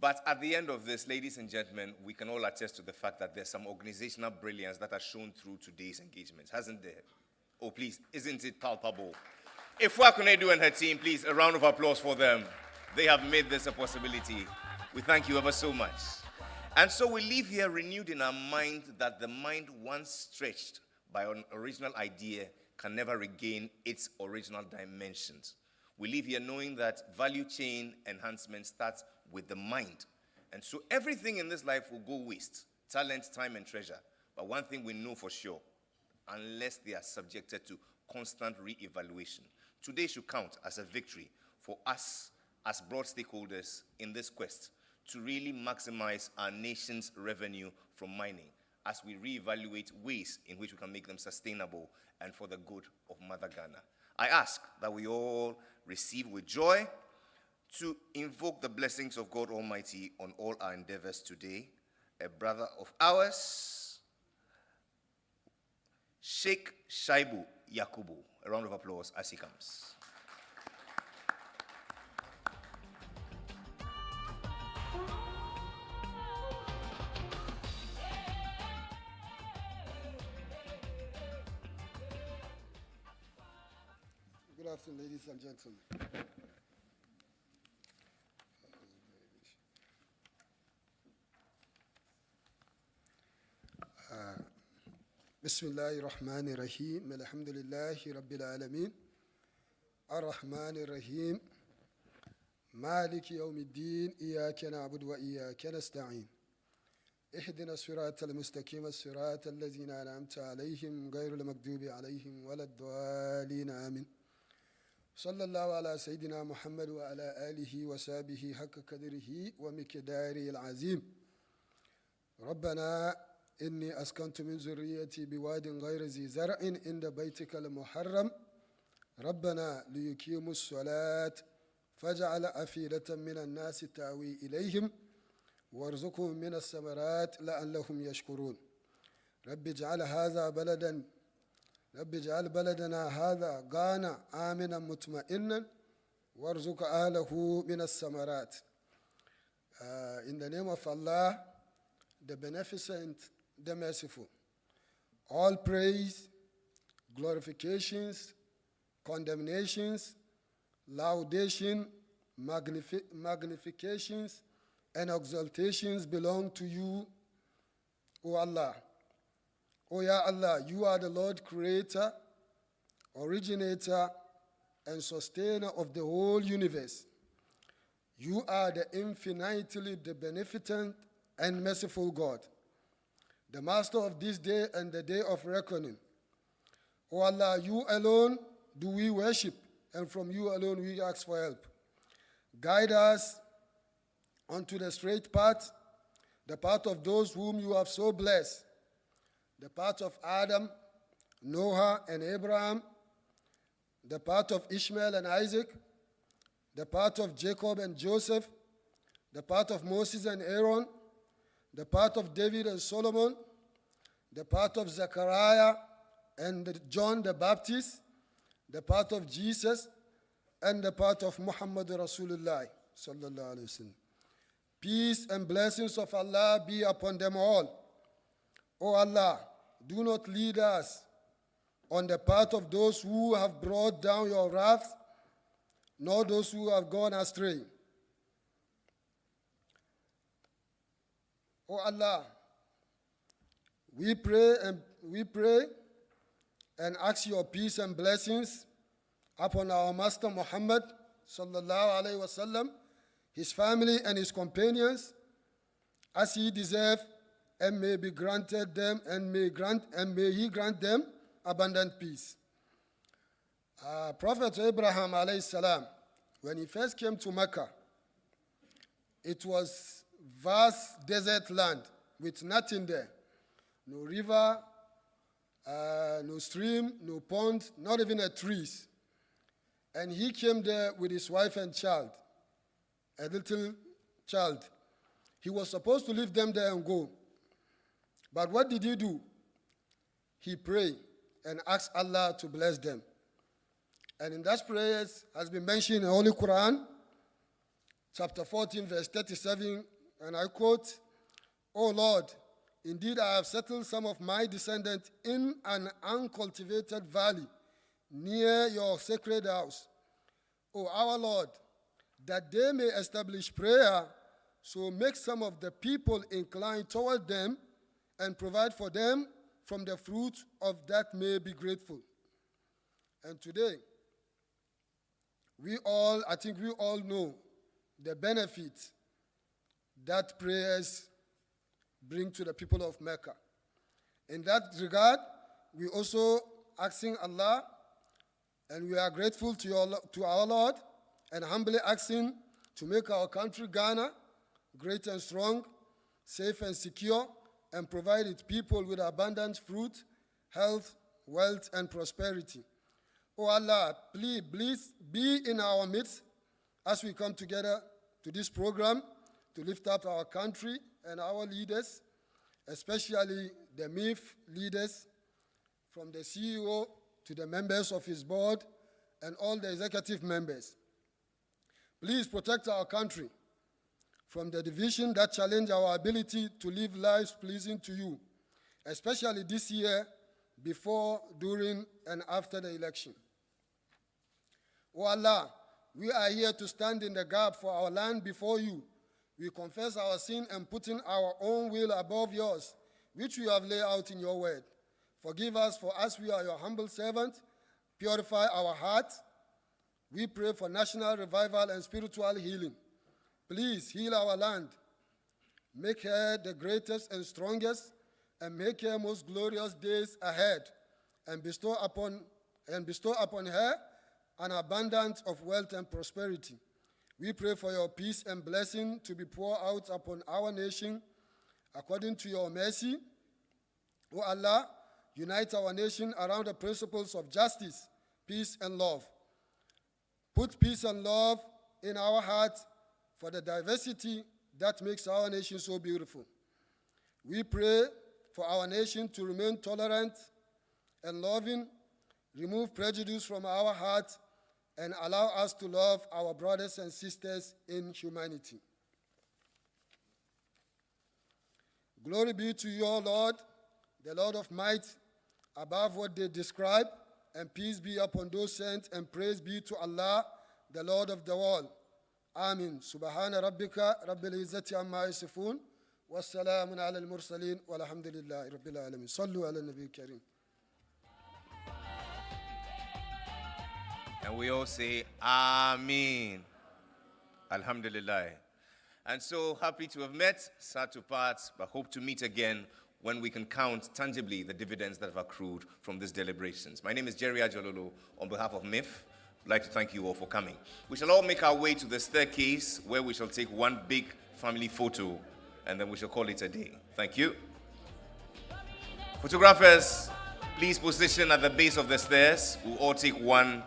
But at the end of this, ladies and gentlemen, we can all attest to the fact that there's some organizational brilliance that has shown through today's engagements, hasn't there? Oh, please, isn't it palpable? Ifwa Kunedu and her team, please, a round of applause for them. They have made this a possibility. We thank you ever so much. And so we leave here renewed in our mind that the mind once stretched by an original idea can never regain its original dimensions. We leave here knowing that value chain enhancement starts with the mind. And so everything in this life will go waste, talent, time, and treasure. But one thing we know for sure, unless they are subjected to constant re-evaluation, today should count as a victory for us as broad stakeholders in this quest to really maximize our nation's revenue from mining as we reevaluate ways in which we can make them sustainable and for the good of Mother Ghana. I ask that we all receive with joy to invoke the blessings of God Almighty on all our endeavors today. A brother of ours, Sheikh Shaibu Yakubu. A round of applause as he comes. Good afternoon, ladies and gentlemen. بسم الله الرحمن الرحيم الحمد لله رب العالمين الرحمن الرحيم مالك يوم الدين إياك نعبد وإياك نستعين اهدنا الصراط المستقيم الصراط الذين أنعمت عليهم غير المغضوب عليهم ولا الضالين آمين صلى الله على سيدنا محمد وعلى آله وصحبه حق قدره ومقداره العظيم ربنا إني أسكنت من ذريتي بواد غير ذي زرع عند بيتك المحرم ربنا ليقيموا الصلاة فاجعل أفئدة من الناس تأوي إليهم وارزقهم من الثمرات لعلهم يشكرون رب اجعل بلدنا هذا غانا آمنا مطمئنا وارزق أهله من الثمرات. In the name of Allah, the Beneficent, the Merciful. All praise, glorifications, condemnations, laudation, magnifications, and exaltations belong to you, O Allah. O Ya Allah, you are the Lord Creator, Originator, and Sustainer of the whole universe. You are the infinitely the beneficent and merciful God, the Master of this day and the day of reckoning. O Allah, you alone do we worship, and from you alone we ask for help. Guide us onto the straight path, the path of those whom you have so blessed, the path of Adam, Noah, and Abraham, the path of Ishmael and Isaac, the path of Jacob and Joseph, the path of Moses and Aaron, the path of David and Solomon, the path of Zechariah and John the Baptist, the path of Jesus, and the path of Muhammad Rasulullah sallallahu alaihi wasallam. Peace and blessings of Allah be upon them all. O Allah, do not lead us on the path of those who have brought down your wrath, nor those who have gone astray. O Allah, we pray and ask your peace and blessings upon our Master Muhammad sallallahu alaihi wasallam, his family and his companions, as he deserves, and may be granted them, and may he grant them abundant peace. Prophet Abraham alayhi salam, when he first came to Mecca, it was vast desert land with nothing there. No river, no stream, no pond, not even a trees. And he came there with his wife and child, a little child. He was supposed to leave them there and go. But what did he do? He prayed and asked Allah to bless them. And in that prayers has been mentioned in the Holy Quran, chapter 14, verse 37, and I quote, "O Lord, indeed I have settled some of my descendants in an uncultivated valley near your sacred house, O our Lord, that they may establish prayer, so make some of the people inclined toward them and provide for them from the fruit of that may be grateful." And today, I think we all know the benefit that prayers bring to the people of Mecca. In that regard, we also asking Allah, and we are grateful to our Lord, and humbly asking to make our country, Ghana, great and strong, safe and secure, and provide its people with abundant fruit, health, wealth, and prosperity. Oh Allah, please be in our midst as we come together to this program to lift up our country and our leaders, especially the MIIF leaders, from the CEO to the members of his board and all the executive members. Please protect our country from the division that challenge our ability to live lives pleasing to you, especially this year, before, during, and after the election. O Allah, we are here to stand in the gap for our land before you. We confess our sin and putting our own will above yours, which we have laid out in your word. Forgive us, for as we are your humble servants, purify our hearts. We pray for national revival and spiritual healing. Please heal our land. Make her the greatest and strongest, and make her most glorious days ahead, and bestow upon her an abundance of wealth and prosperity. We pray for your peace and blessing to be poured out upon our nation according to your mercy. O Allah, unite our nation around the principles of justice, peace, and love. Put peace and love in our hearts for the diversity that makes our nation so beautiful. We pray for our nation to remain tolerant and loving, remove prejudice from our hearts, and allow us to love our brothers and sisters in humanity. Glory be to your Lord, the Lord of might, above what they describe, and peace be upon those sent, and praise be to Allah, the Lord of the world. Amin. Subhana rabbika rabbil izzati amma yasifun, wassalamun ala al-mursalin, walhamdulillahi rabbil alamin. Sallu ala nabi kareem. And we all say, Ameen. Alhamdulillah. And so happy to have met, sad to part, but hope to meet again when we can count tangibly the dividends that have accrued from these deliberations. My name is Jerry Ajololo. On behalf of MIIF, I'd like to thank you all for coming. We shall all make our way to the staircase where we shall take one big family photo, and then we shall call it a day. Thank you. Photographers, please position at the base of the stairs. We'll all take one.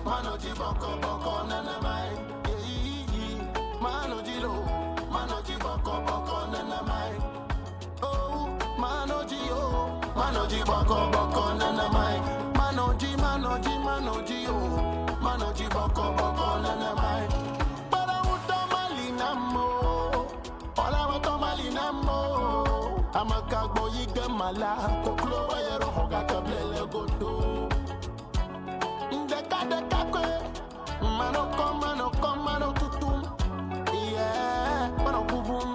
Manoji boko boko nana mai, Manoji lo, Manoji boko boko nana mai. Oh, Manoji boko boko nana mai. Manoji, Manoji, Manoji oh. Amakagbo yige mala, koklo wayero hoga kablele goto. Deka kwe, mano tutum. Yeah, mano bubum.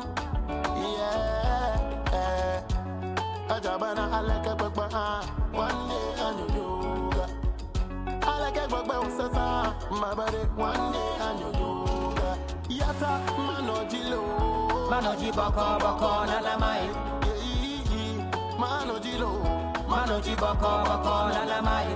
Yeah, ajabana aleke gbegba one day yoga. Aleke gbegba usasa, mabare one day yoga. Yata manoji boko nana mai. Manoji boko nana mai.